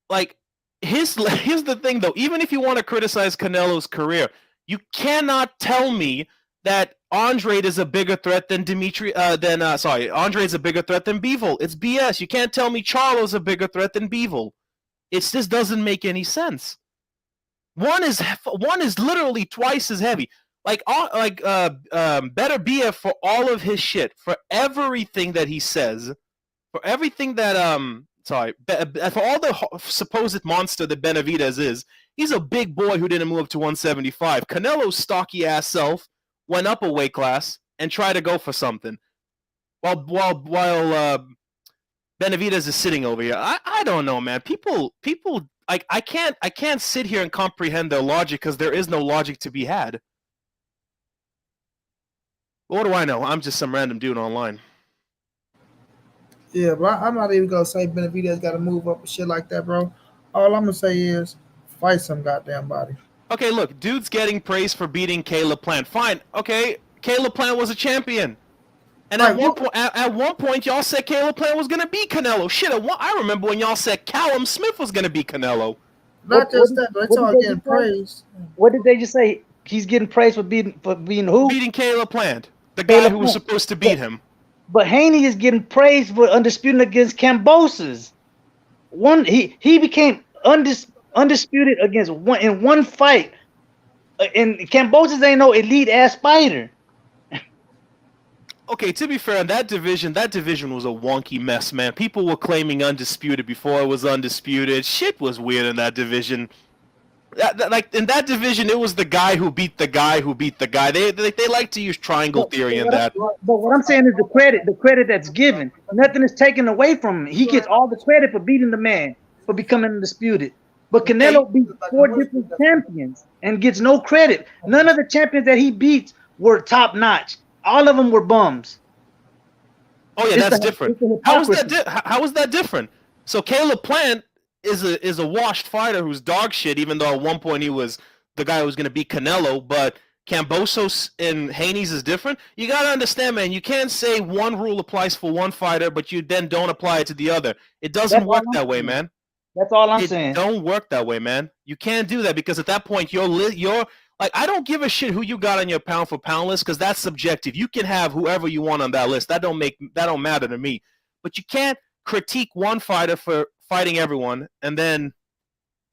Like, here's the thing though. Even if you want to criticize Canelo's career, you cannot tell me that Andre is a bigger threat than Andre is a bigger threat than Bivol. It's BS. You can't tell me Charlo's a bigger threat than Bivol. It just doesn't make any sense. One is literally twice as heavy. Better BF for all of his shit, for everything that he says, for everything that for all the supposed monster that Benavidez is. He's a big boy who didn't move up to 175. Canelo's stocky ass self went up a weight class and tried to go for something, while Benavidez is sitting over here. I don't know, man. People like I can't sit here and comprehend their logic because there is no logic to be had. What do I know? I'm just some random dude online. Yeah, but I'm not even gonna say Benavidez got to move up and shit like that, bro. All I'm gonna say is fight some goddamn body. Okay, look, dude's getting praised for beating Caleb Plant. Fine, okay, Caleb Plant was a champion. And at one point, y'all said Caleb Plant was gonna beat Canelo. Shit, I remember when y'all said Callum Smith was gonna beat Canelo. Not just that, but it's all getting praised. What did they just say? He's getting praised for beating who? Beating Caleb Plant, the guy who was supposed to beat him. But Haney is getting praised for undisputed against Cambosas. He became undisputed against in one fight. And Cambosas ain't no elite ass fighter. Okay, to be fair, in that division was a wonky mess, man. People were claiming undisputed before it was undisputed. Shit was weird in that division. Like in that division, it was the guy who beat the guy who beat the guy. They like to use triangle theory in that. But what I'm saying is the credit that's given. Nothing is taken away from him. He gets all the credit for beating the man, for becoming undisputed. But Canelo beat 4 different champions and gets no credit. None of the champions that he beats were top notch. All of them were bums. Oh yeah, that's different. How is that different? So Caleb Plant is a washed fighter who's dog shit, even though at one point he was the guy who was going to beat Canelo. But Kambosos and Haney's is different. You got to understand, man. You can't say one rule applies for one fighter, but you then don't apply it to the other. It doesn't work that way, man. That's all I'm saying. It don't work that way, man. You can't do that because at that point you're like, I don't give a shit who you got on your pound for pound list because that's subjective. You can have whoever you want on that list. That don't matter to me. But you can't critique one fighter for fighting everyone and then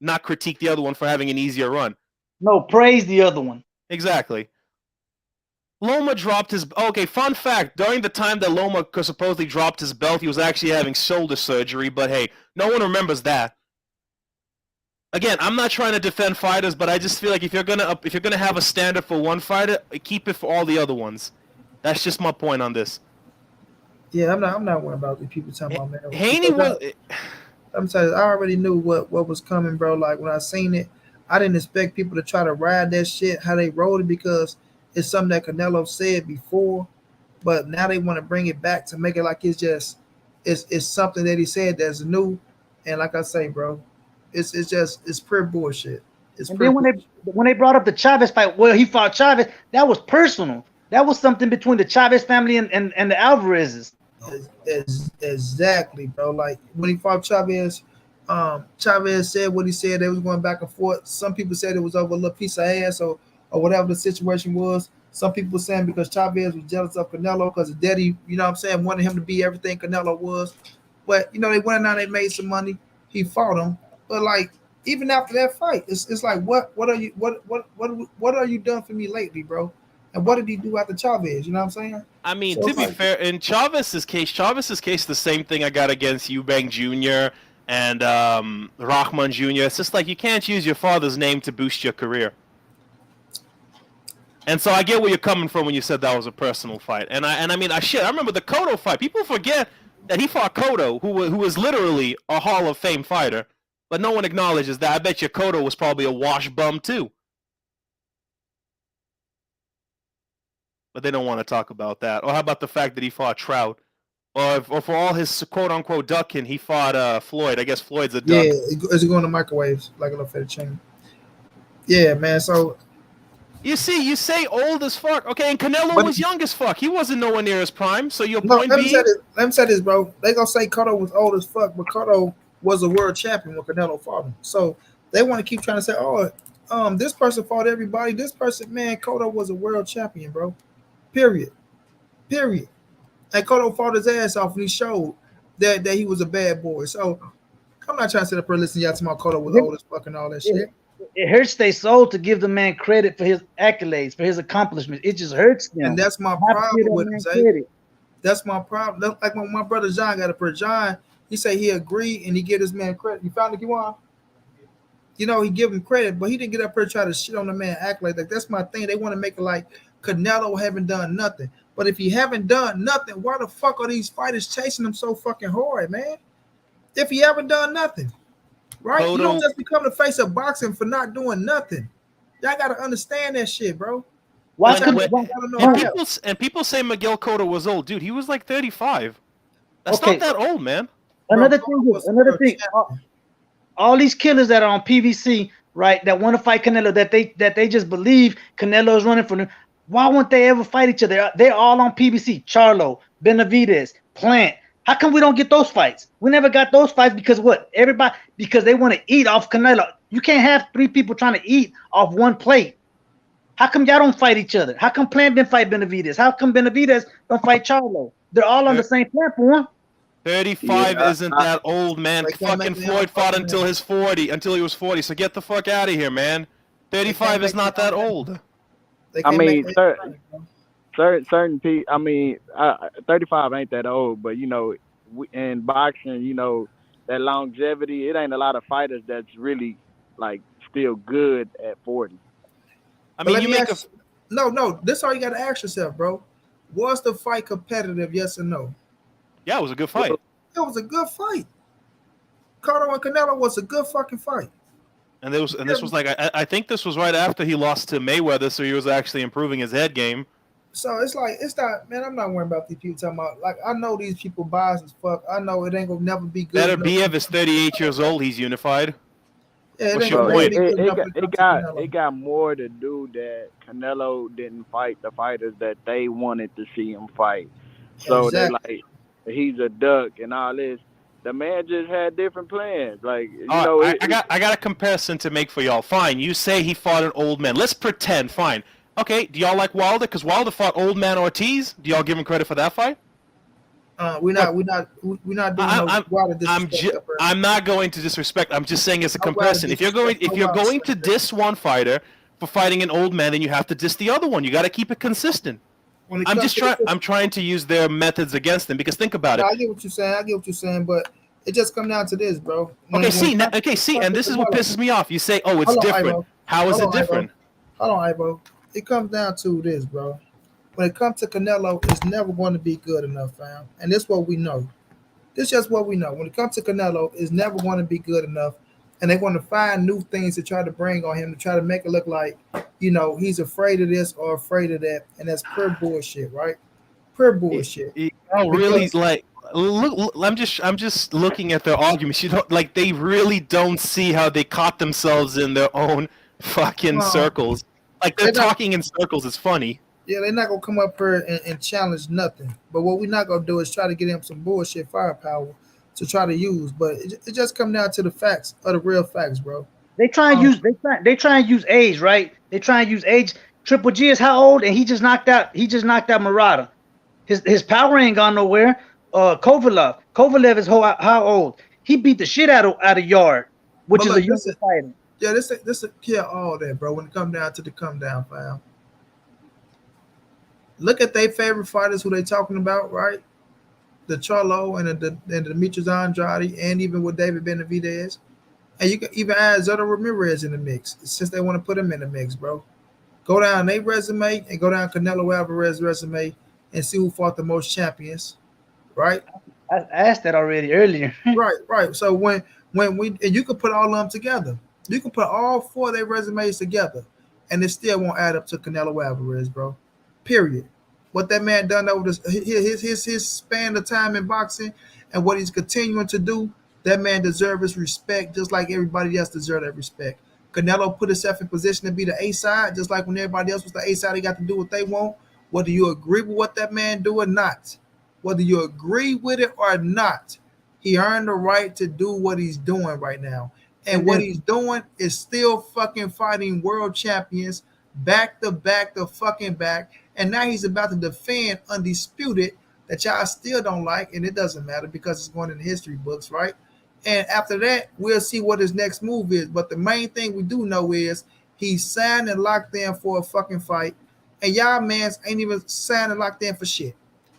not critique the other one for having an easier run. No, praise the other one. Exactly. Loma dropped his... Okay, fun fact. During the time that Loma supposedly dropped his belt, he was actually having shoulder surgery. But hey, no one remembers that. Again, I'm not trying to defend fighters, but I just feel like if you're gonna have a standard for one fighter, keep it for all the other ones. That's just my point on this. Yeah, I'm not worried about the people talking about man. Haney was. I'm saying I already knew what was coming, bro. Like when I seen it, I didn't expect people to try to ride that shit how they rode it because it's something that Canelo said before, but now they want to bring it back to make it like it's something that he said that's new. And like I say, bro. It's pure bullshit. And then when they brought up the Chavez fight, well, he fought Chavez. That was personal. That was something between the Chavez family and the Alvarezes. Exactly, bro. Like when he fought Chavez, Chavez said what he said. They was going back and forth. Some people said it was over a little piece of ass or whatever the situation was. Some people were saying because Chavez was jealous of Canelo because his daddy, you know what I'm saying, wanted him to be everything Canelo was. But you know they went out, they made some money. He fought him. But like even after that fight, it's like what are you done for me lately, bro? And what did he do after Chavez? You know what I'm saying? I mean, so to be fair, in Chavez's case, the same thing I got against Eubank Jr. and Rahman Jr. It's just like you can't use your father's name to boost your career. And so I get where you're coming from when you said that was a personal fight. And I mean, I remember the Cotto fight. People forget that he fought Cotto, who was literally a Hall of Fame fighter. But no one acknowledges that. I bet you Cotto was probably a wash bum too. But they don't want to talk about that. Or how about the fact that he fought Trout? Or for all his quote-unquote ducking, he fought Floyd. I guess Floyd's a duck. Yeah, is it going to microwaves like a little fettuccine? Yeah, man, so... You say old as fuck. Okay, and Canelo was young as fuck. He wasn't nowhere near his prime. So your point being... Let me say this, bro. They going to say Cotto was old as fuck, but Cotto... was a world champion when Canelo fought him. So they want to keep trying to say, this person fought everybody. This person, man, Cotto was a world champion, bro. Period. And Cotto fought his ass off and he showed that he was a bad boy. So I'm not trying to sit up here and listen to y'all talking about Cotto was old as fuck and all that shit. It hurts their soul to give the man credit for his accolades, for his accomplishments. It just hurts them. And that's my problem with him, Zay. That's my problem. Like when my brother John got up here, John, he said he agreed and he give this man credit. You found it, Kiwan? You know, he give him credit, but he didn't get up here and try to shit on the man, act like that. That's my thing. They want to make it like Canelo haven't done nothing. But if he haven't done nothing, why the fuck are these fighters chasing him so fucking hard, man? If he haven't done nothing, right? You don't just become the face of boxing for not doing nothing. Y'all got to understand that shit, bro. People say Miguel Cotto was old. Dude, he was like 35. That's not that old, man. Another thing. All these killers that are on PVC, right, that want to fight Canelo, that they just believe Canelo is running for them. Why won't they ever fight each other? They're all on PVC. Charlo, Benavidez, Plant. How come we don't get those fights? We never got those fights because what? Because they want to eat off Canelo. You can't have 3 people trying to eat off one plate. How come y'all don't fight each other? How come Plant didn't fight Benavidez? How come Benavidez don't fight Charlo? They're all on the same platform. 35 isn't that old, man. Fucking Floyd fought until he was 40. So get the fuck out of here, man. 35 is not that old. I mean, certain people. I mean, 35 ain't that old, but in boxing, that longevity. It ain't a lot of fighters that's really like still good at 40. I But mean, let you me make a ask. No. This is all you got to ask yourself, bro. Was the fight competitive? Yes or no? yeah, it was a good Well, fight. It was a good fight. Cotto and Canelo was a good fucking fight. And this was like I think this was right after he lost to Mayweather, so he was actually improving his head game. So it's like it's not, man. I'm not worrying about these people talking about. Like I know these people biased as fuck. I know it ain't gonna never be good. Better enough be for- if it's 38 years old, he's unified. Yeah, it What's ain't your gonna bro, never point? be good enough when it comes to Canelo. it got more to do that Canelo didn't fight the fighters that they wanted to see him fight. So they Exactly. like he's a duck and all this. The man just had different plans. Like All right, I got a comparison to make for y'all. Fine, you say he fought an old man. Let's pretend. Fine. Okay, do y'all like Wilder? Because Wilder fought old man Ortiz. Do y'all give him credit for that fight? We're not doing no wild disrespect. I'm not going to disrespect. I'm just saying as a No wild comparison. If you're disrespect, no wild going to disrespect. diss one fighter for fighting an old man, then you have to diss the other one. You got to keep it consistent. When it I'm comes just to trying. the- I'm trying to use their methods against them because think about No, it. I get what you're saying. But it just come down to this, bro. And this is what pisses me off. You say, "Oh, it's Hold on, different." Ivo. How is Hold it on, different? Hold on, Ivo. It comes down to this, bro. When it comes to Canelo, it's never going to be good enough, fam. And this is what we know. This is just what we know. When it comes to Canelo, it's never going to be good enough. And they're going to find new things to try to bring on him to try to make it look like, he's afraid of this or afraid of that. And that's pure bullshit, right? Pure bullshit. Oh, really? Because- Like, look. I'm just looking at their arguments. You don't like. They really don't see how they caught themselves in their own fucking Well, circles. Like they're they're not- talking in circles. It's funny. Yeah, they're not gonna come up here and challenge nothing. But what we're not gonna do is try to get him some bullshit firepower to try to use. But it just come down to the facts, of the real facts, bro. They try and use age, right? They try and use age. Triple G is how old, and he just knocked out Murata. His power ain't gone nowhere. Kovalev is how old? He beat the shit out of Yard, which But is look, a young fighter. Yeah, this kill all that, bro. When it come down to the come down, fam. Look at their favorite fighters who they talking about, right? The Charlo and the Demetrius Andrade, and even with David Benavidez. And you can even add Zotto Ramirez in the mix, since they want to put him in the mix, bro. Go down their resume and go down Canelo Alvarez's resume and see who fought the most champions, right? I asked that already earlier. Right. So when and you can put all of them together. You can put all four of their resumes together, and it still won't add up to Canelo Alvarez, bro. Period. What that man done over his span of time in boxing and what he's continuing to do, that man deserves his respect just like everybody else deserves that respect. Canelo put himself in position to be the A side, just like when everybody else was the A side, he got to do what they want. Whether you agree with what that man do or not, whether you agree with it or not, he earned the right to do what he's doing right now. And what he's doing is still fucking fighting world champions back to back to fucking back. And now he's about to defend undisputed that y'all still don't like, and it doesn't matter because it's going in the history books, right? And after that, we'll see what his next move is. But the main thing we do know is he's signed and locked in for a fucking fight. And y'all mans ain't even signed and locked in for shit.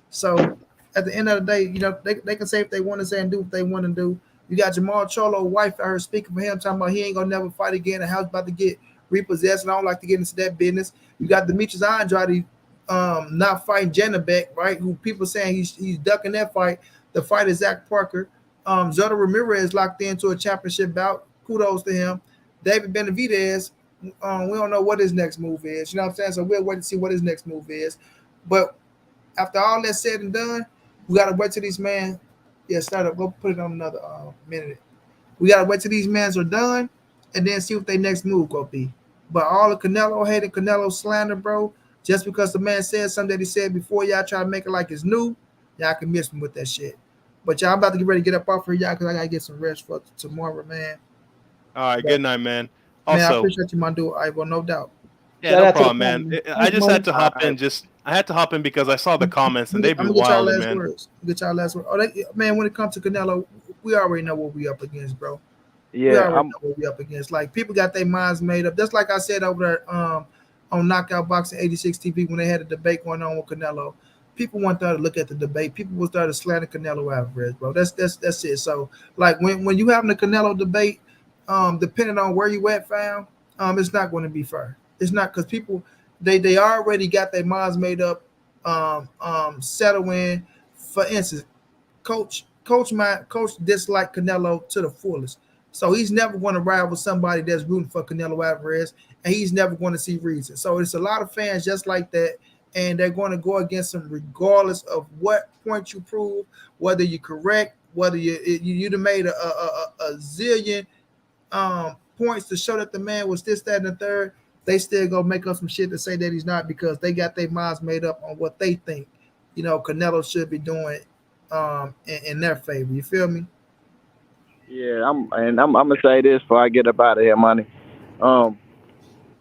So at the end of the day, they can say if they want to say and do what they want to do. You got Jamal Charlo wife out here speaking for him, talking about he ain't gonna never fight again. The house about to get repossessed, and I don't like to get into that business. You got Demetrius Andrade not fighting Janabek, right? Who people saying he's ducking that fight. The fight is Zach Parker. Zotto Ramirez locked into a championship bout. Kudos to him. David Benavidez, we don't know what his next move is. You know what I'm saying? So we'll wait to see what his next move is. But after all that's said and done, we gotta wait till these man. Yeah, start up. Go put it on another minute. We gotta wait till these mans are done, and then see what their next move gonna be. But all the Canelo hate and Canelo slander, bro. Just because the man said something that he said before, y'all try to make it like it's new, y'all can miss me with that shit. But y'all, I'm about to get ready to get up off here, y'all, because I gotta get some rest for tomorrow, man. All right, good night, man. Man, I Also, appreciate you, my dude, Ivo, no doubt. yeah, Shout no out to the problem, man. family. I just had to hop in. I had to hop in because I saw the comments and they've I'm been gonna get y'all wild, last man. words. Get y'all last words. Man, when it comes to Canelo, we already know what we up against, bro. We Yeah, already know what we up against. Like people got their minds made up. Just like I said over there on Knockout Boxing 86 TV when they had a debate going on with Canelo. People weren't there to look at the debate. People was there to slander Canelo Alvarez, bro. That's it. So like when you having a Canelo debate, depending on where you at, fam, it's not going to be fair. It's not because people they already got their minds made up, settle in. For instance, coach disliked Canelo to the fullest. So he's never going to ride with somebody that's rooting for Canelo Alvarez, and he's never going to see reason. So it's a lot of fans just like that, and they're going to go against him regardless of what point you prove, whether you're correct, whether you'd have made a zillion points to show that the man was this, that, and the third. They still go make up some shit to say that he's not because they got their minds made up on what they think, Canelo should be doing in their favor. You feel me? Yeah, I'm gonna say this before I get up out of here, money.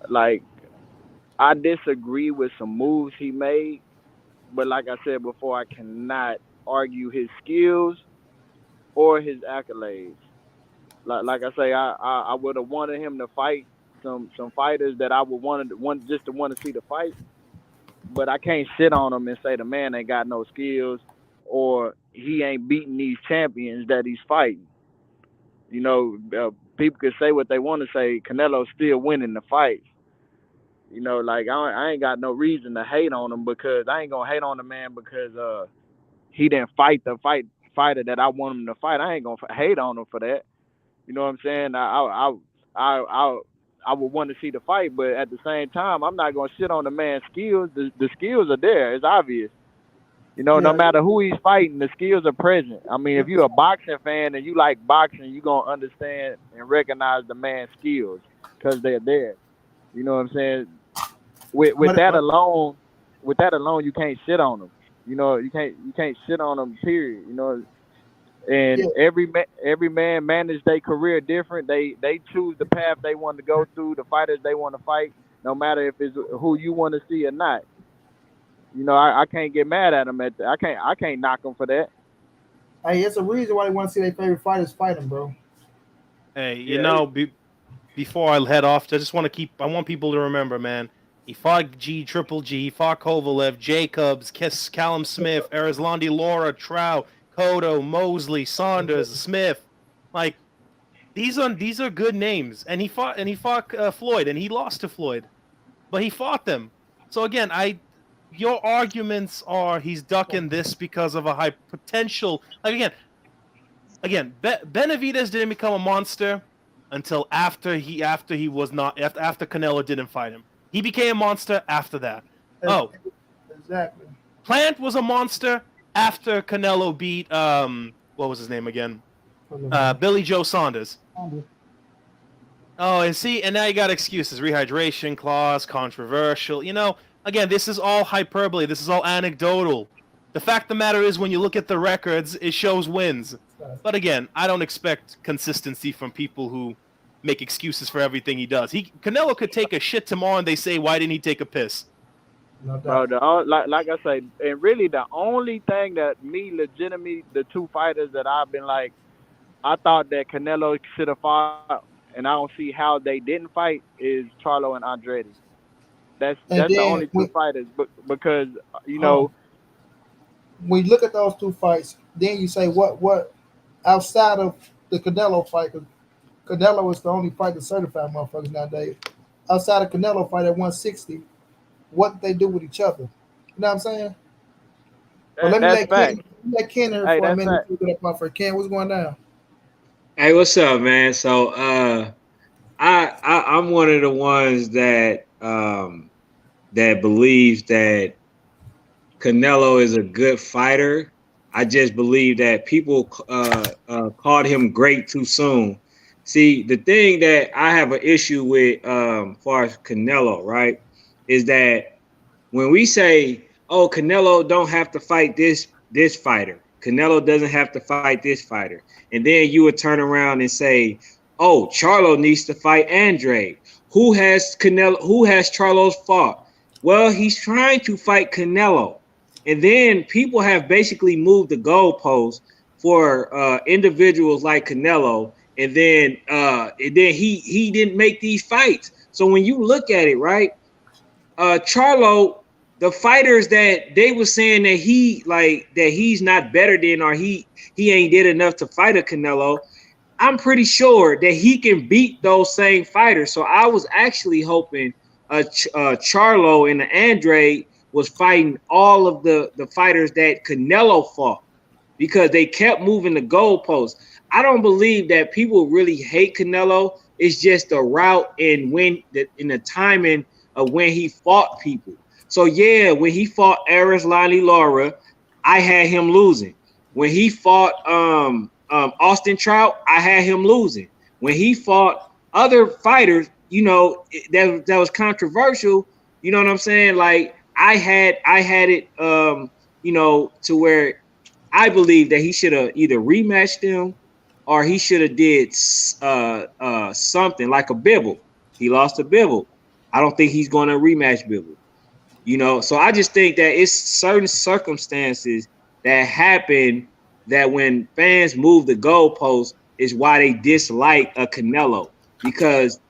Like I disagree with some moves he made, but like I said before, I cannot argue his skills or his accolades. Like I say, I would have wanted him to fight some fighters that I would want to see the fight, but I can't sit on him and say the man ain't got no skills or he ain't beating these champions that he's fighting. People could say what they want to say. Canelo's still winning the fight. Like I ain't got no reason to hate on him because I ain't gonna hate on the man because he didn't fight the fighter that I want him to fight. I ain't gonna hate on him for that. You know what I'm saying? I would want to see the fight, but at the same time, I'm not gonna shit on the man's skills. The skills are there. It's obvious. No matter who he's fighting, the skills are present. I mean, if you're a boxing fan and you like boxing, you're going to understand and recognize the man's skills because they're there. You know what I'm saying? With that alone, you can't shit on them. You can't shit on them, period. And every man manage their career different. They choose the path they want to go through, the fighters they want to fight, no matter if it's who you want to see or not. I can't get mad at them I can't knock them for that. Hey, it's a reason why they want to see their favorite fighters fighting, bro. Hey, before I head off, I want people to remember, man. He fought Triple G, he fought Kovalev, Jacobs, Callum Smith, Erislandy Lara, Trout, Cotto, Mosley, Saunders, Smith. Like these are good names. And he fought Floyd, and he lost to Floyd. But he fought them. So again, your arguments are he's ducking this because of a high potential. Like again, Benavidez didn't become a monster until after Canelo didn't fight him. He became a monster after that. Oh, exactly. Plant was a monster after Canelo beat what was his name again? Billy Joe Saunders. Oh, and now you got excuses, rehydration clause, controversial. Again, this is all hyperbole. This is all anecdotal. The fact of the matter is, when you look at the records, it shows wins. But again, I don't expect consistency from people who make excuses for everything he does. Canelo could take a shit tomorrow and they say, why didn't he take a piss? Bro, like I say, and really the only thing that legitimately, the two fighters that I've been like, I thought that Canelo should have fought, and I don't see how they didn't fight, is Charlo and Andrade. That's the only two fighters, because when you look at those two fights, then you say what outside of the Canelo fight, because Canelo is the only fight that's certified motherfuckers nowadays. Outside of Canelo fight at 160, what did they do with each other? You know what I'm saying? Let Ken here for a minute. Ken, what's going down? Hey, what's up, man? So I'm one of the ones that believes that Canelo is a good fighter. I just believe that people called him great too soon. See, the thing that I have an issue with far as Canelo, right, is that when we say, oh, Canelo don't have to fight this fighter, Canelo doesn't have to fight this fighter, and then you would turn around and say, oh, Charlo needs to fight Andrade. Who has Charlo's fought? Well, he's trying to fight Canelo. And then people have basically moved the goalposts for individuals like Canelo, and then he didn't make these fights. So when you look at it, right, Charlo, the fighters that they were saying that he's not better than, or he ain't did enough to fight a Canelo. I'm pretty sure that he can beat those same fighters. So I was actually hoping Charlo and Andre was fighting all of the fighters that Canelo fought, because they kept moving the goalposts. I don't believe that people really hate Canelo. It's just the route and in the timing of when he fought people. So yeah, when he fought Arislani Lara, I had him losing. When he fought Austin Trout, I had him losing. When he fought other fighters, you know, that was controversial. You know what I'm saying? Like I had it, you know, to where I believe that he should have either rematched them or he should have did something like a Bibble. He lost to Bibble. I don't think he's going to rematch Bibble. You know, so I just think that it's certain circumstances that happen that when fans move the goalposts is why they dislike a Canelo. Because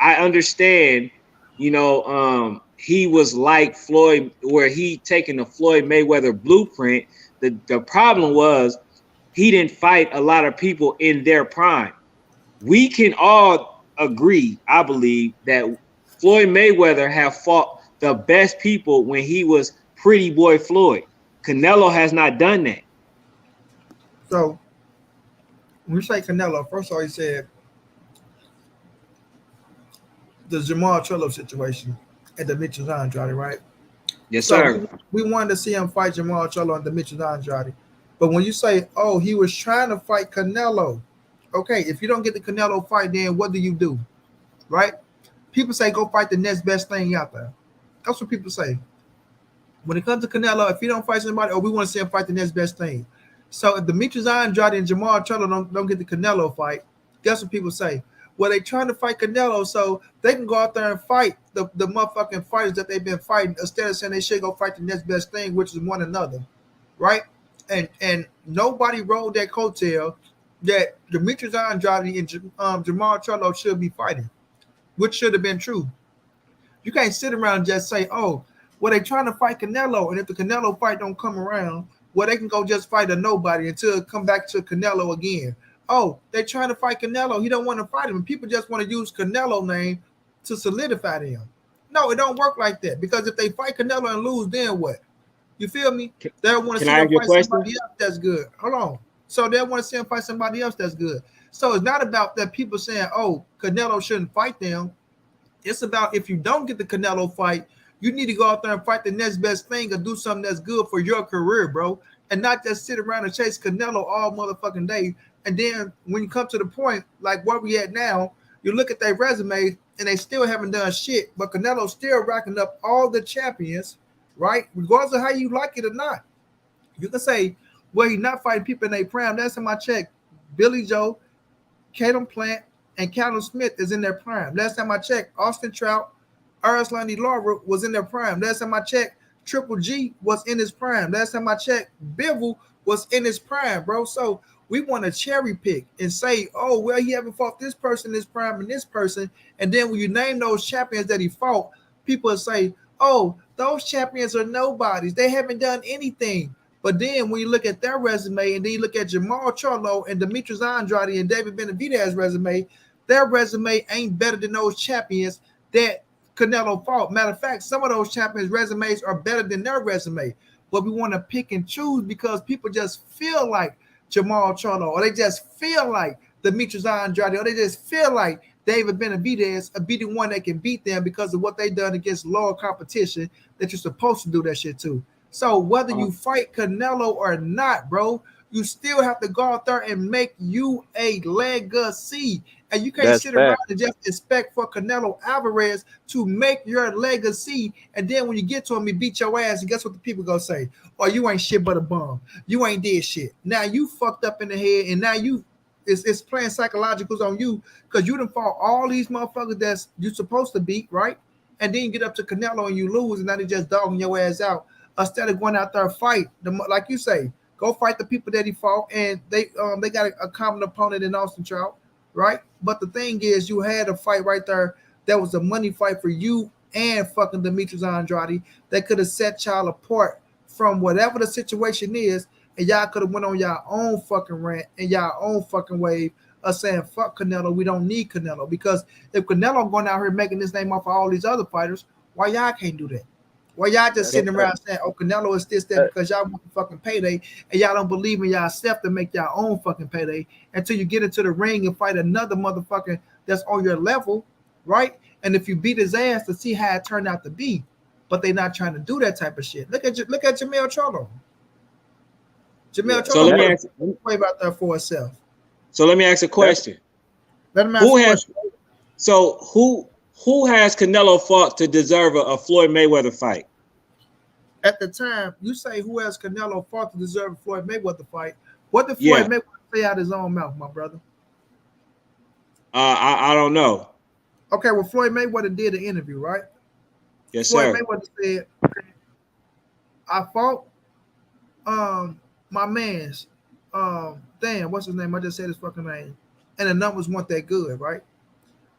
I understand, you know, he was like Floyd, where he taking the Floyd Mayweather blueprint. The problem was he didn't fight a lot of people in their prime. We can all agree, I believe, that Floyd Mayweather have fought the best people when he was Pretty Boy Floyd. Canelo has not done that. So when you say Canelo, first of all, he said the Jamal Charlo situation and the Mitchell Andrade, right? Yes, So sir. we wanted to see him fight Jamal Charlo and the Mitchell Andrade. But when you say, oh, he was trying to fight Canelo, okay, if you don't get the Canelo fight, then what do? Right? People say go fight the next best thing out there. That's what people say. When it comes to Canelo, if you don't fight somebody, we want to see him fight the next best thing. So if Demetrius Andrade and Jamal Charlo don't get the Canelo fight, guess what people say? Well, they trying to fight Canelo so they can go out there and fight the motherfucking fighters that they've been fighting, instead of saying they should go fight the next best thing, which is one another, right? And nobody rode that coattail that Demetrius Andrade and Jamal Charlo should be fighting, which should have been true. You can't sit around and just say, oh, well, they trying to fight Canelo, and if the Canelo fight don't come around, well, they can go just fight a nobody until it come back to Canelo again. Oh, they trying to fight Canelo. He don't want to fight him. And people just want to use Canelo name to solidify them. No, it don't work like that, because if they fight Canelo and lose, then what? You feel me? They'll want to see him fight somebody else that's good. Hold on. So they'll want to see him fight somebody else that's good. So it's not about that people saying, oh, Canelo shouldn't fight them. It's about, if you don't get the Canelo fight, you need to go out there and fight the next best thing or do something that's good for your career, bro. And not just sit around and chase Canelo all motherfucking day. And then when you come to the point, like where we at now, you look at their resume and they still haven't done shit. But Canelo's still racking up all the champions, right? Regardless of how you like it or not. You can say, well, he's not fighting people in their prime. That's in my check. Billy Joe, Caden Plant, and Callum Smith is in their prime. Last time I checked, Austin Trout, Arislani Lara was in their prime. Last time I checked, Triple G was in his prime. Last time I checked, Bivol was in his prime, bro. So we want to cherry pick and say, oh, well, he haven't fought this person in his prime and this person. And then when you name those champions that he fought, people say, oh, those champions are nobodies. They haven't done anything. But then when you look at their resume and then you look at Jamal Charlo and Demetrius Andrade and David Benavidez resume, their resume ain't better than those champions that Canelo fought. Matter of fact, some of those champions' resumes are better than their resume. But we want to pick and choose because people just feel like Jamal Charlo, or they just feel like Demetrius Andrade, or they just feel like David Benavidez are be the one that can beat them because of what they done against lower competition that you're supposed to do that shit to. So whether you fight Canelo or not, bro, you still have to go out there and make you a legacy. And you can't sit around and just expect for Canelo Alvarez to make your legacy. And then when you get to him, he beat your ass. And guess what the people gonna say? Oh, you ain't shit but a bum. You ain't did shit. Now you fucked up in the head, and now it's playing psychologicals on you because you done fought all these motherfuckers that's you supposed to beat, right? And then you get up to Canelo and you lose, and now they just dogging your ass out. Instead of going out there and fight, like you say, go fight the people that he fought, and they got a common opponent in Austin Trout, right? But the thing is, you had a fight right there that was a money fight for you and fucking Demetrius Andrade that could have set y'all apart from whatever the situation is, and y'all could have went on y'all own fucking rant and y'all own fucking wave of saying fuck Canelo, we don't need Canelo. Because if Canelo going out here making this name off of all these other fighters, why y'all can't do that? Why y'all just sitting around saying, oh, Canelo is this, that, because y'all want the fucking payday, and y'all don't believe in yourself to make y'all own fucking payday until you get into the ring and fight another motherfucker that's on your level, right? And if you beat his ass, to see how it turned out to be. But they're not trying to do that type of shit. Look at Jamel Charlo. Jamel Charlo way about that for herself. So let me ask a question. Let him ask a question. So who has Canelo fought to deserve a Floyd Mayweather fight? At the time, you say who has Canelo fought to deserve a Floyd Mayweather fight. What did Floyd Mayweather say out his own mouth, my brother? I don't know. Okay, well, Floyd Mayweather did an interview, right? Yes, Floyd sir. Mayweather said, I fought my man's damn, what's his name? I just said his fucking name. And the numbers weren't that good, right?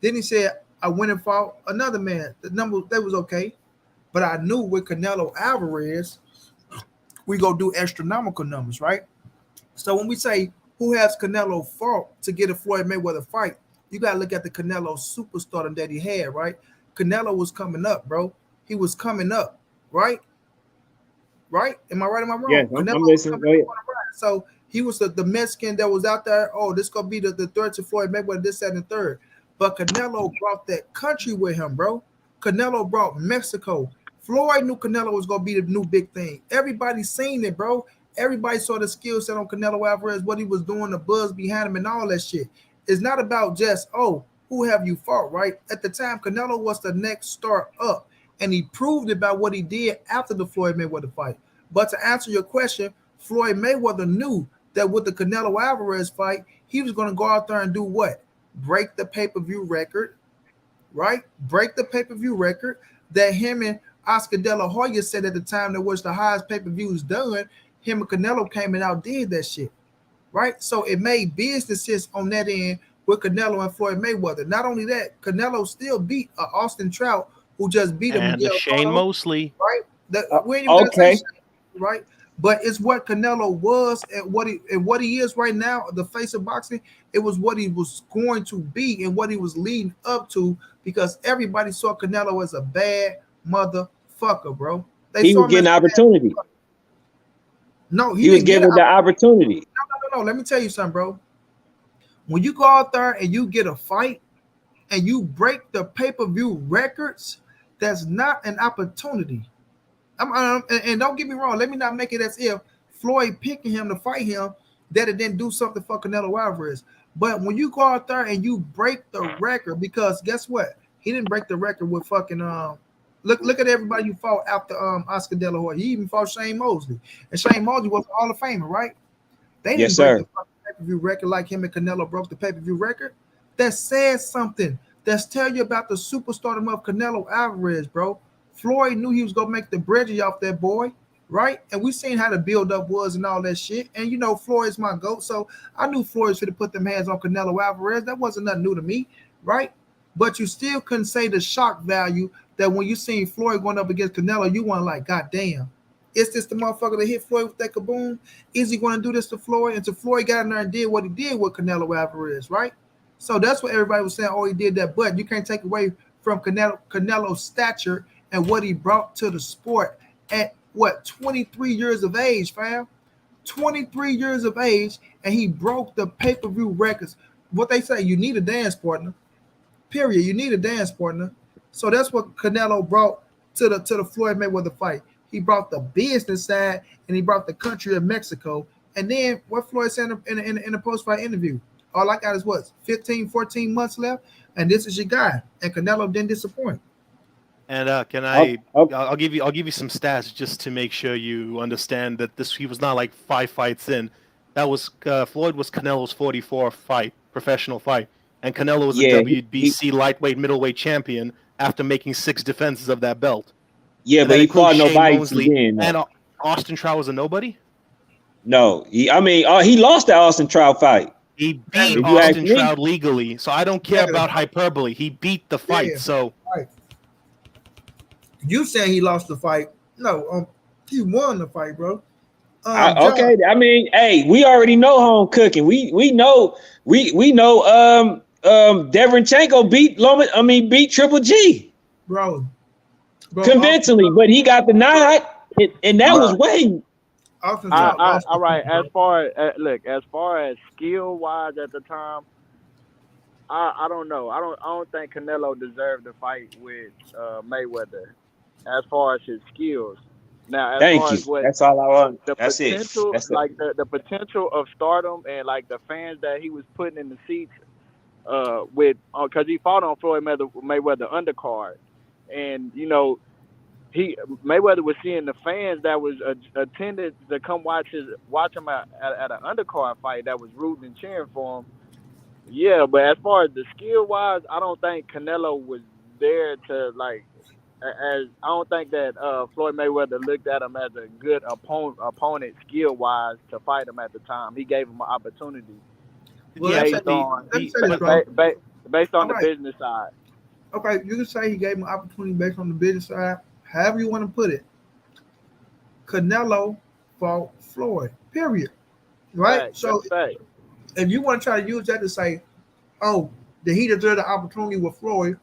Then he said, I went and fought another man. The number that was okay. But I knew with Canelo Alvarez, we go do astronomical numbers, right? So when we say who has Canelo fought to get a Floyd Mayweather fight, you got to look at the Canelo superstardom that he had, right? Canelo was coming up, bro. He was coming up, right? Right? Am I right? Am I wrong? Yes, I'm listening. So he was the Mexican that was out there. Oh, this gonna be the third to Floyd Mayweather, this, that, and the third. But Canelo brought that country with him, bro. Canelo brought Mexico. Floyd knew Canelo was gonna be the new big thing. Everybody seen it, bro. Everybody saw the skill set on Canelo Alvarez, what he was doing, the buzz behind him, and all that shit. It's not about just, oh, who have you fought, right? At the time, Canelo was the next star up, and he proved it by what he did after the Floyd Mayweather fight. But to answer your question, Floyd Mayweather knew that with the Canelo Alvarez fight, he was going to go out there and do what? Break the pay-per-view record, right? Break the pay-per-view record that him and Oscar De La Hoya said at the time that was the highest pay-per-views done. Him and Canelo came and outdid that shit, right? So it made business sense on that end with Canelo and Floyd Mayweather. Not only that, Canelo still beat Austin Trout, who just beat him. And Shane Mosley, right? Okay, right. But it's what Canelo was and what he is right now, the face of boxing. It was what he was going to be and what he was leading up to, because everybody saw Canelo as a bad motherfucker, bro. He was getting opportunity. No, he was given the opportunity. No. Let me tell you something, bro. When you go out there and you get a fight and you break the pay-per-view records, that's not an opportunity. And don't get me wrong, let me not make it as if Floyd picking him to fight him, that it didn't do something for Canelo Alvarez. But when you go out there and you break the record, because guess what? He didn't break the record with fucking look at everybody you fought after Oscar De La Hoya. He even fought Shane Mosley. And Shane Mosley was an Hall of Famer, right? They didn't break the fucking pay-per-view record like him and Canelo broke the pay-per-view record. That says something. That's tell you about the superstardom of Canelo Alvarez, bro. Floyd knew he was gonna make the bridge off that boy, right? And we seen how the build-up was and all that shit. And you know, Floyd's my GOAT, so I knew Floyd should have put them hands on Canelo Alvarez. That wasn't nothing new to me, right? But you still couldn't say the shock value that when you seen Floyd going up against Canelo, you weren't like, God damn, is this the motherfucker that hit Floyd with that kaboom? Is he going to do this to Floyd? And to Floyd got in there and did what he did with Canelo Alvarez, right? So that's what everybody was saying. Oh, he did that, but you can't take away from Canelo's stature and what he brought to the sport at what, 23 years of age, fam? 23 years of age, and he broke the pay-per-view records. What they say, you need a dance partner. Period. You need a dance partner. So that's what Canelo brought to the Floyd Mayweather fight. He brought the business side and he brought the country of Mexico. And then what Floyd said in a post-fight interview, all I got is what, 15, 14 months left, and this is your guy. And Canelo didn't disappoint. And I'll give you some stats just to make sure you understand that he was not like 5 fights in. That was Floyd was Canelo's 44th fight, professional fight, and Canelo was a WBC lightweight middleweight champion after making 6 defenses of that belt. Yeah, but he fought nobody. And Austin Trout was a nobody. No, he lost that Austin Trout fight. He beat Austin Trout legally, so I don't care about hyperbole. He beat the fight, so. Right. You saying he lost the fight? No, he won the fight, bro. Okay, I mean, hey, we already know home cooking. We know Deverenchenko beat Triple G, bro, convincingly, but he got the nod, and that was way. All right. As far as skill wise at the time, I don't know. I don't think Canelo deserved to fight with Mayweather as far as his skills. Now, as Thank far you. as what That's all I want. the That's potential, it. like the potential of stardom and like the fans that he was putting in the seats, with because he fought on Floyd Mayweather undercard, and Mayweather was seeing the fans that was attended to come watch him at an undercard fight that was rooting and cheering for him. Yeah, but as far as the skill wise, I don't think Canelo was there to like. As I don't think that Floyd Mayweather looked at him as a good opponent skill wise to fight him at the time. He gave him an opportunity based on the business side. Okay, you can say he gave him an opportunity based on the business side. However you want to put it. Canelo fought Floyd. Period. Right. Right, So if you want to try to use that to say, "Oh, did he deserve the opportunity with Floyd?"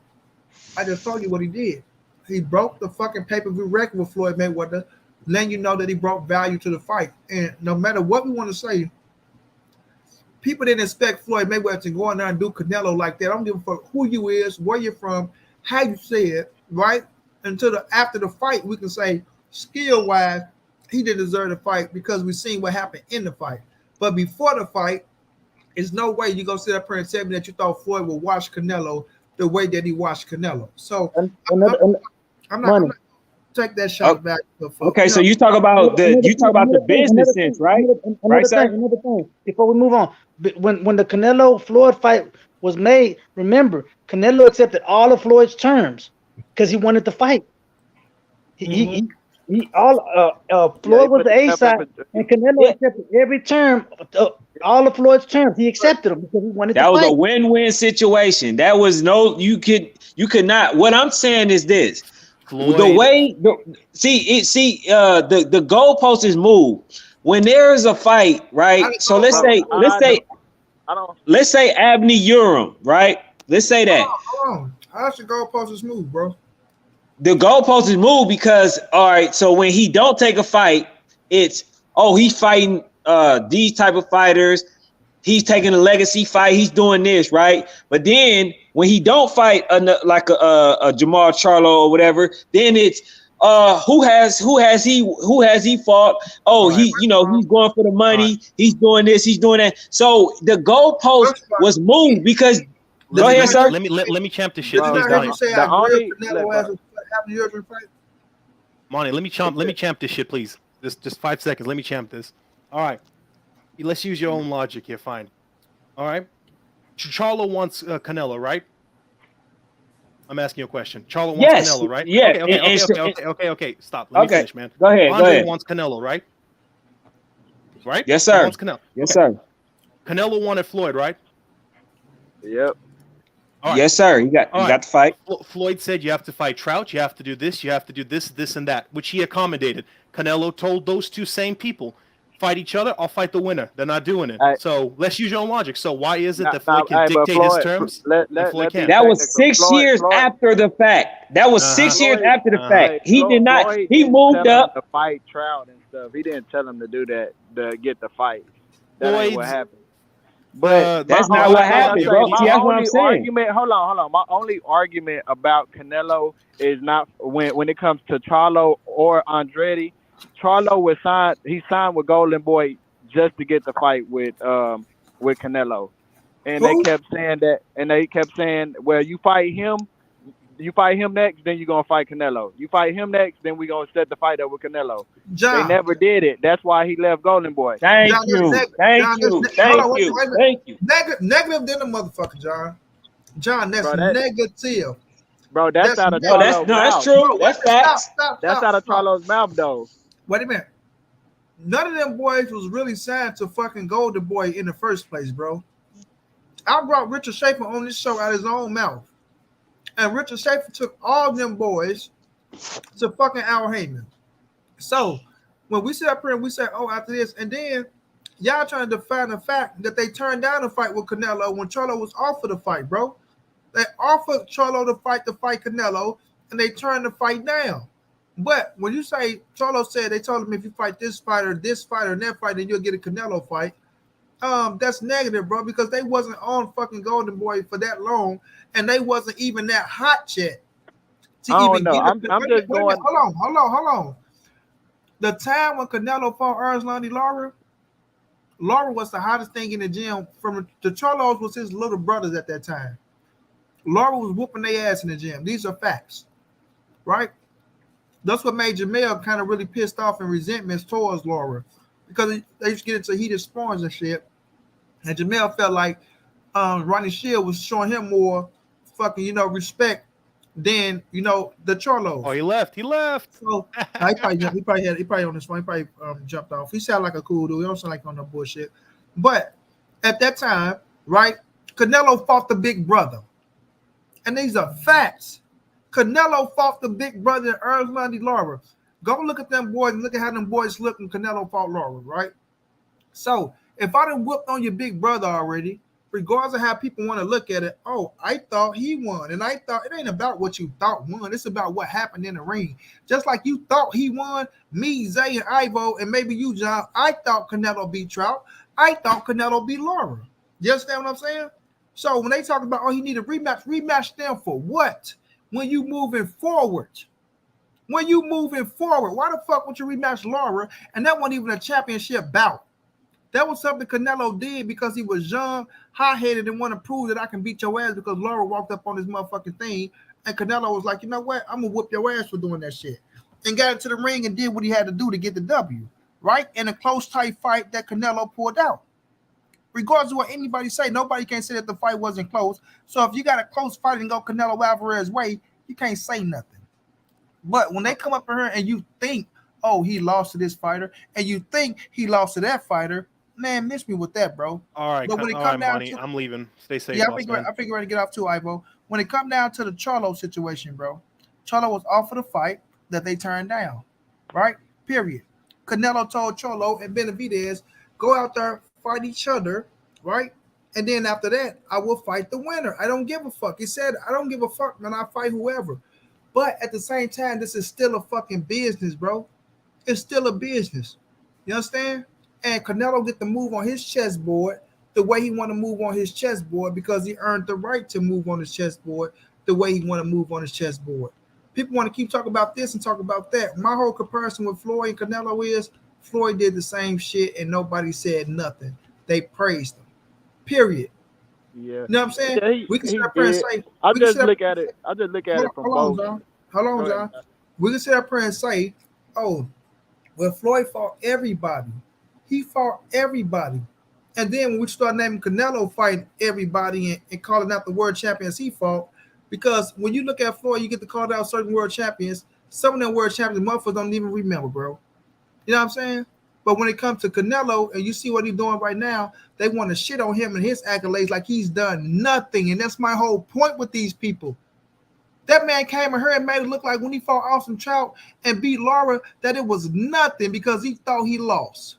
I just told you what he did. He broke the fucking pay-per-view record with Floyd Mayweather, letting you know that he brought value to the fight. And no matter what we want to say, people didn't expect Floyd Mayweather to go in there and do Canelo like that. I don't give a fuck who you is, where you're from, how you say it, right? Until after the fight, we can say skill-wise, he didn't deserve the fight because we've seen what happened in the fight. But before the fight, there's no way you're going to sit up here and tell me that you thought Floyd would watch Canelo the way that he watched Canelo. So I'm not gonna take that shot back. Okay, so you talk about the business sense, right? Another thing. Before we move on, when the Canelo Floyd fight was made, remember Canelo accepted all of Floyd's terms because he wanted to fight. Floyd was the A side, and Canelo accepted every term. All of Floyd's terms, he accepted them because he wanted to fight. That was a win-win situation. That was you could not. What I'm saying is this. Floyd. The goalpost is moved when there is a fight, right? So let's say Abney Urim, right? Let's say that. Hold on. How's the goalpost is moved, bro? The goalpost is moved because all right. So when he don't take a fight, it's he's fighting these type of fighters. He's taking a legacy fight. He's doing this, right? But then when he don't fight like a Jamal Charlo or whatever, then it's who has he fought? Oh, right. He's going for the money. Right. He's doing this. He's doing that. So the goalpost was moved because. Go ahead, sir. Let me champ this shit. Monty, let me champ this shit, please. Just 5 seconds. Let me champ this. All right. Let's use your own logic here. Fine. All right. Charlo wants Canelo, right? I'm asking you a question. Charlo wants Canelo, right? Yeah. Okay. Stop. Let me finish, man. Go ahead. Andre wants Canelo, right? Right? Yes, sir. He wants Canelo. Yes, sir. Canelo wanted Floyd, right? Yep. Right. Yes, sir. You got the fight. Floyd said you have to fight Trout. You have to do this. You have to do this, and that, which he accommodated. Canelo told those two same people, fight each other, I'll fight the winner. They're not doing it. So let's use your own logic. So why is it that Floyd can dictate his terms? Floyd can't? That was 6 years after the fact. That was 6 years after the fact. He did not. Floyd he moved up to fight Trout and stuff. He didn't tell him to do that to get the fight. That ain't what happened. But that's not what happened, bro. See, that's what I'm saying. Hold on. My only argument about Canelo is not when it comes to Charlo or Andrade. Charlo was signed. He signed with Golden Boy just to get the fight with Canelo, and they kept saying that. And they kept saying, "Well, you fight him next, then you're gonna fight Canelo. You fight him next, then we're gonna set the fight up with Canelo." John, they never did it. That's why he left Golden Boy. Thank you. Negative than a motherfucker, John. John, that's negative. Bro, that's out of Charlo's mouth. That's true. That's facts. That's out of Charlo's mouth, though. Wait a minute. None of them boys was really signed to fucking Golden Boy in the first place, bro. I brought Richard Schaefer on this show out of his own mouth. And Richard Schaefer took all them boys to fucking Al Heyman. So when we sit up here and we say, oh, after this, and then y'all trying to define the fact that they turned down the fight with Canelo when Charlo was offered the fight, bro. They offered Charlo to fight Canelo, and they turned the fight down. But when you say Charlo said they told him if you fight this fighter, and that fight, then you'll get a Canelo fight. That's negative, bro, because they wasn't on fucking Golden Boy for that long, and they wasn't even that hot yet. I don't know. I'm just going. Hold on. The time when Canelo fought Erzlandi Lara was the hottest thing in the gym. From the Charlos was his little brothers at that time. Lara was whooping their ass in the gym. These are facts, right? That's what made Jamel kind of really pissed off and resentments towards Lara, because they used to get into heated sparring and shit. And Jamel felt like Ronnie Shield was showing him more fucking, respect than, the Charlos. Oh, he left. So he probably on this phone. He probably jumped off. He sounded like a cool dude. He don't sound like on no bullshit. But at that time, right, Canelo fought the big brother. And these are facts. Canelo fought the big brother in Erzlandi Lara. Go look at them boys and look at how them boys look when Canelo fought Lara, right? So if I done whooped on your big brother already, regardless of how people want to look at it, oh, I thought he won. And I thought it ain't about what you thought won. It's about what happened in the ring. Just like you thought he won, me, Zay, and Ivo, and maybe you, John, I thought Canelo beat Trout. I thought Canelo beat Lara. You understand what I'm saying? So when they talk about, oh, he need a rematch them for what? When you moving forward. Why the fuck would you rematch Lara? And that wasn't even a championship bout. That was something Canelo did because he was young, hot-headed, and want to prove that I can beat your ass because Lara walked up on this motherfucking thing. And Canelo was like, you know what? I'm going to whoop your ass for doing that shit. And got into the ring and did what he had to do to get the W, right? In a close, tight fight that Canelo pulled out. Regardless of what anybody say, nobody can say that the fight wasn't close. So if you got a close fight and go Canelo Alvarez way, you can't say nothing. But when they come up in here and you think, oh, he lost to this fighter, and you think he lost to that fighter, man, miss me with that, bro. All right, but when it come down to, I'm leaving. Stay safe. Yeah, I think we're ready to get off too, Ivo. When it come down to the Charlo situation, bro, Charlo was offered a fight that they turned down, right? Period. Canelo told Charlo and Benavidez, go out there, fight each other, right? And then after that, I will fight the winner. I don't give a fuck. He said, I don't give a fuck, man. I fight whoever. But at the same time, this is still a fucking business, bro. It's still a business. You understand? And Canelo get to move on his chessboard the way he want to move on his chessboard because he earned the right to move on his chessboard the way he want to move on his chessboard. People want to keep talking about this and talk about that. My whole comparison with Floyd and Canelo is Floyd did the same shit and nobody said nothing. They praised him. Period. Yeah. You know what I'm saying? Yeah, we can sit up here and say, I just look at it from both. Hold on, John. We can sit up here and say, oh, well, Floyd fought everybody. He fought everybody. And then when we start naming Canelo fighting everybody and calling out the world champions he fought, because when you look at Floyd, you get to call out certain world champions. Some of them world champions, motherfuckers don't even remember, bro. You know what I'm saying? But when it comes to Canelo and you see what he's doing right now, they want to shit on him and his accolades like he's done nothing. And that's my whole point with these people. That man came in here and made it look like when he fought Austin Trout and beat Lara that it was nothing because he thought he lost.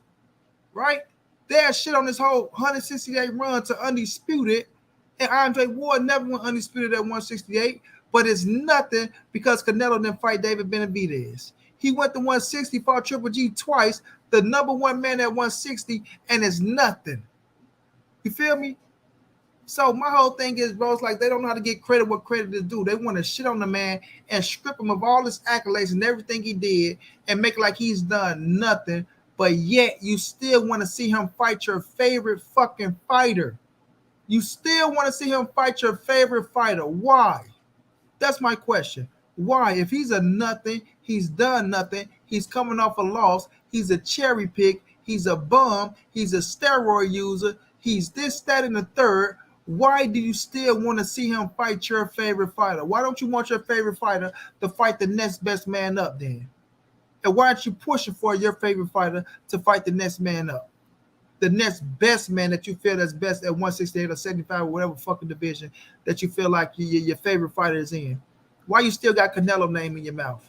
Right? They had shit on this whole 168 run to undisputed. And Andre Ward never went undisputed at 168. But it's nothing because Canelo didn't fight David Benavidez. He went to 160, fought Triple G twice, the number one man at 160, and it's nothing. You feel me? So my whole thing is, bro, it's like they don't know how to get credit what credit is due. They want to shit on the man and strip him of all his accolades and everything he did and make it like he's done nothing. But yet you still want to see him fight your favorite fucking fighter. You still want to see him fight your favorite fighter. Why? That's my question. Why? If he's a nothing, he's done nothing, he's coming off a loss, he's a cherry pick, he's a bum, he's a steroid user, he's this, that, and the third. Why do you still want to see him fight your favorite fighter? Why don't you want your favorite fighter to fight the next best man up then? And why aren't you pushing for your favorite fighter to fight the next man up? The next best man that you feel that's best at 168 or 75 or whatever fucking division that you feel like your favorite fighter is in. Why you still got Canelo name in your mouth?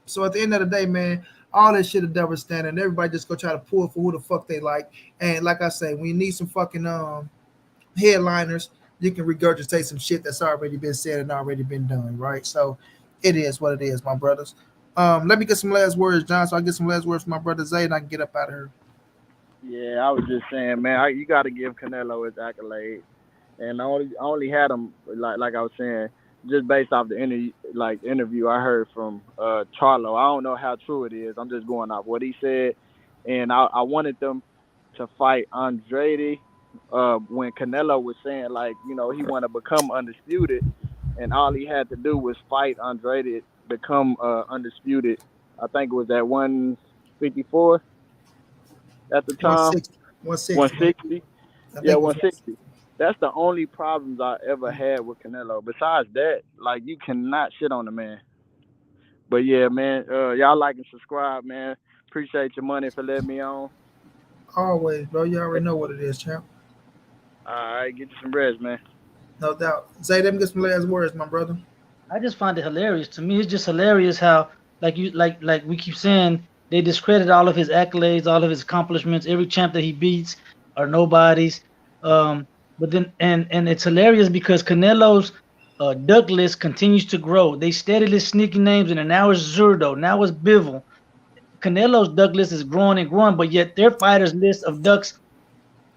So at the end of the day, man, all this shit is double standard. Everybody just go try to pull for who the fuck they like. And like I say, when you need some fucking headliners, you can regurgitate some shit that's already been said and already been done, right? So it is what it is, my brothers. Let me get some last words, John. So I get some last words from my brother Zay, and I can get up out of here. Yeah, I was just saying, man, you got to give Canelo his accolade, and I only had him like I was saying, just based off the interview I heard from Charlo. I don't know how true it is. I'm just going off what he said, and I wanted them to fight Andrade when Canelo was saying he want to become undisputed, and all he had to do was fight Andrade become undisputed. I think it was at 154 at the time. 160. 160. Yeah, 160. That's the only problems I ever had with Canelo. Besides that, you cannot shit on the man. But yeah, man, y'all like and subscribe, man. Appreciate your money for letting me on. Always, bro. You already know what it is, champ. All right, get you some rest, man. No doubt. Zay, let me get some last words, my brother. I just find it hilarious. To me, it's just hilarious how, like we keep saying, they discredit all of his accolades, all of his accomplishments. Every champ that he beats are nobodies. But then, and it's hilarious because Canelo's duck list continues to grow. They steadily sneaking names in, and now it's Zurdo, now it's Bivol. Canelo's duck list is growing and growing, but yet their fighters list of ducks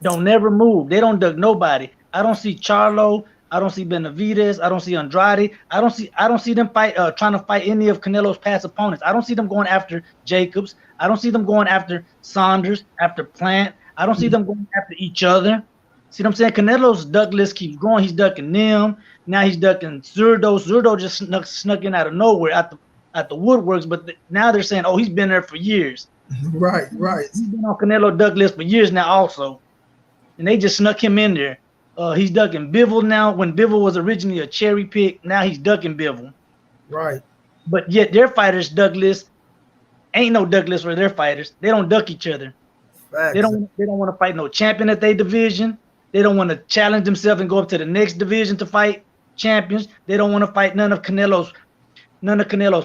don't never move. They don't duck nobody. I don't see Charlo. I don't see Benavidez. I don't see Andrade. I don't see them trying to fight any of Canelo's past opponents. I don't see them going after Jacobs. I don't see them going after Saunders, after Plant. I don't see them going after each other. See what I'm saying? Canelo's duck list keeps growing. He's ducking them. Now he's ducking Zurdo. Zurdo just snuck in out of nowhere at the woodworks. But now they're saying, oh, he's been there for years. Right. He's been on Canelo duck list for years now also. And they just snuck him in there. He's ducking Bivol now. When Bivol was originally a cherry pick, now he's ducking Bivol. Right. But yet their fighters' duck list ain't no duck list for their fighters. They don't duck each other. Facts. They don't want to fight no champion at their division. They don't want to challenge themselves and go up to the next division to fight champions. They don't want to fight none of Canelo's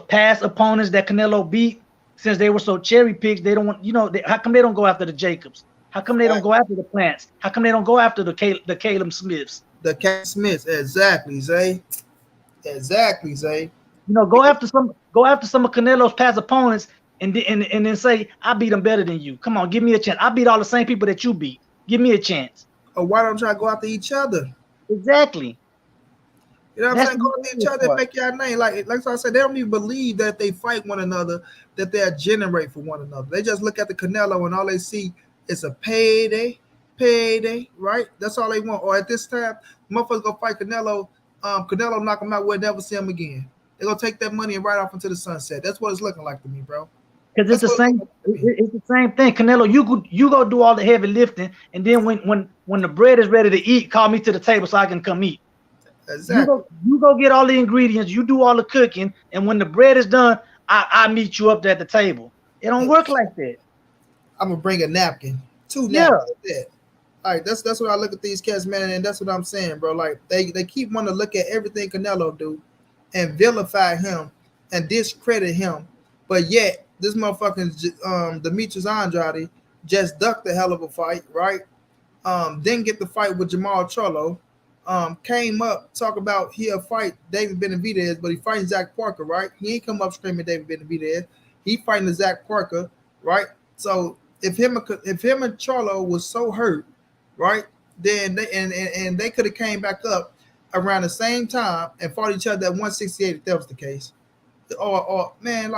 past opponents that Canelo beat. Since they were so cherry picks, they don't want, how come they don't go after the Jacobs? How come they don't go after the Plants? How come they don't go after the Caleb Smiths? The Caleb Smiths, exactly, Zay. Exactly, Zay. Go after some of Canelo's past opponents and then say, I beat them better than you. Come on, give me a chance. I beat all the same people that you beat. Give me a chance. Or why don't y'all go after each other? Exactly. You know what I'm saying? Go after each other and make y'all name. Like I said, they don't even believe that they fight one another, that they'll generate for one another. They just look at the Canelo and all they see is a payday, right? That's all they want. Or at this time, motherfuckers go fight Canelo. Canelo knock him out, we'll never see him again. They're gonna take that money and ride off into the sunset. That's what it's looking like to me, bro. Because it's the same. It's the same thing. Canelo, you go do all the heavy lifting, and then when the bread is ready to eat, call me to the table so I can come eat. Exactly. You go get all the ingredients. You do all the cooking, and when the bread is done, I meet you up there at the table. It don't work like that. I'm gonna bring a napkin, 2 napkins. Yeah. All right, that's what I look at these cats, man, and that's what I'm saying, bro. Like they keep wanting to look at everything Canelo do and vilify him and discredit him, but yet this motherfucking Demetrius Andrade just ducked the hell of a fight, right? Didn't get the fight with Jamal Charlo. Came up, talk about he'll fight David Benavidez, but he fighting Zach Parker, right? He ain't come up screaming David Benavidez. He fighting the Zach Parker, right? So if him and Charlo was so hurt, right, then they could have came back up around the same time and fought each other at 168 if that was the case. Or man,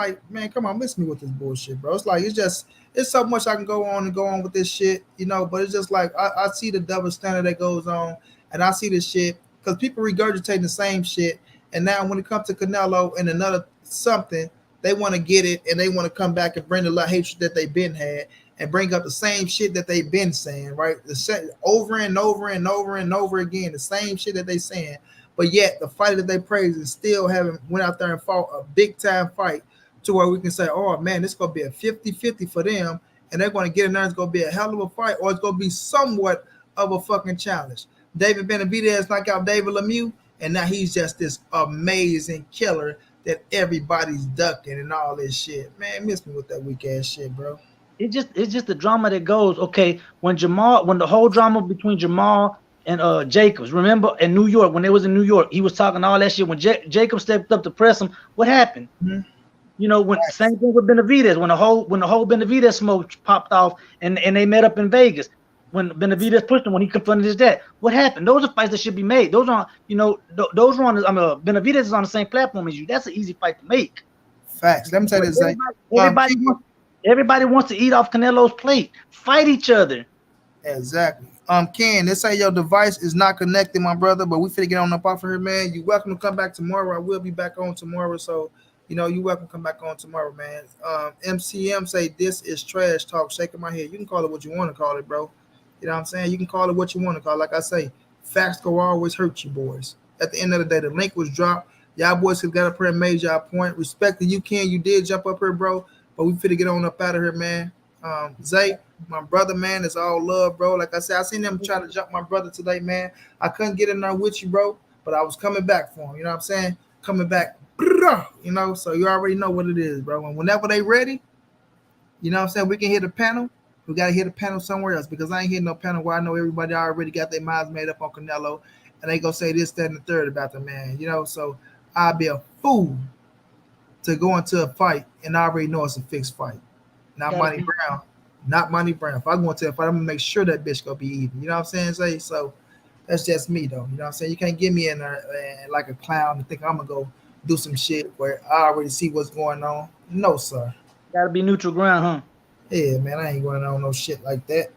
come on, miss me with this bullshit, bro. It's like it's so much I can go on with this shit, but it's just like I see the double standard that goes on, and I see this shit because people regurgitating the same shit, and now when it comes to Canelo and another something, they want to get it and they want to come back and bring the hatred that they've been had and bring up the same shit that they've been saying, right? Over and over and over and over again, the same shit that they saying. But yet the fight that they praise is still haven't went out there and fought a big time fight to where we can say, oh man, it's gonna be a 50-50 for them, and they're gonna get in there. It's gonna be a hell of a fight, or it's gonna be somewhat of a fucking challenge. David Benavidez knocked out David Lemieux, and now he's just this amazing killer that everybody's ducking and all this shit. Man, miss me with that weak ass shit, bro. It's just the drama that goes. Okay, when the whole drama between Jamal and Jacobs, remember in New York when they was in New York, he was talking all that shit. When Jacob stepped up to press him, what happened? Mm-hmm. You know, when same thing with Benavidez, when the whole Benavidez smoke popped off and they met up in Vegas. When Benavidez pushed him, when he confronted his dad, what happened? Those are fights that should be made. Those are, you know, those are on. Benavidez is on the same platform as you. That's an easy fight to make. Facts. Let me tell you this. Everybody wants to eat off Canelo's plate. Fight each other. Exactly. Ken, they say your device is not connected, my brother, but we finna get on up off of here, man. You welcome to come back tomorrow. I will be back on tomorrow, so you know you welcome to come back on tomorrow, man. MCM say this is trash talk. Shaking my head. You can call it what you want to call it, bro. You know what I'm saying? You can call it what you want to call it. Like I say, facts go always hurt you, boys. At the end of the day, the link was dropped. Y'all boys have got up here and made y'all point. Respect that you can. You did jump up here, bro. But we finna get on up out of here, man. Zay, my brother, man, it's all love, bro. Like I said, I seen them try to jump my brother today, man. I couldn't get in there with you, bro, but I was coming back for him. You know what I'm saying? Coming back, you know. So you already know what it is, bro. And whenever they ready, you know what I'm saying, we can hit a panel. We gotta hit a panel somewhere else because I ain't hitting no panel where I know everybody already got their minds made up on Canelo, and they gonna say this, that, and the third about the man. You know, so I'd be a fool to go into a fight and I already know it's a fixed fight. Not Money Brown. Not Money Brown. If I go into a fight, I'm gonna make sure that bitch gonna be even. You know what I'm saying? Say so that's just me though. You know what I'm saying? You can't get me in there like a clown and think I'm gonna go do some shit where I already see what's going on. No, sir. Gotta be neutral ground, huh? Yeah, man, I ain't going on no shit like that.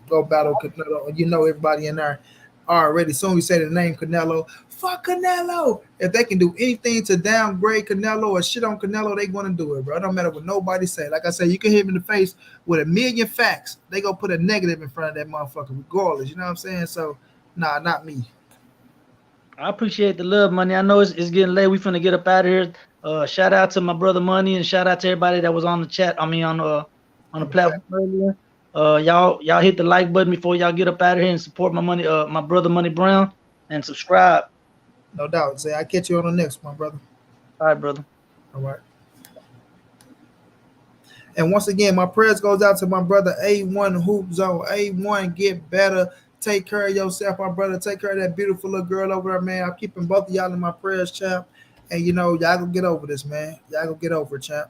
Go battle Canelo. You know everybody in there already. Soon you say the name Canelo, fuck Canelo. If they can do anything to downgrade Canelo or shit on Canelo, they gonna do it, bro. It don't matter what nobody say. Like I said, you can hit me in the face with a million facts. They gonna put a negative in front of that motherfucker regardless. You know what I'm saying? So, nah, not me. I appreciate the love, Money. I know it's getting late. We finna get up out of here. Shout out to my brother Money and shout out to everybody that was on the chat. I mean on the platform earlier. Y'all hit the like button before y'all get up out of here and support my brother Money Brown and subscribe. No doubt. Say I catch you on the next one, brother. All right, brother. All right. And once again, my prayers goes out to my brother A1 Hoop Zone. A1, get better. Take care of yourself, my brother. Take care of that beautiful little girl over there, man. I'm keeping both of y'all in my prayers, champ. And you know, y'all gonna get over this, man. Y'all gonna get over it, champ.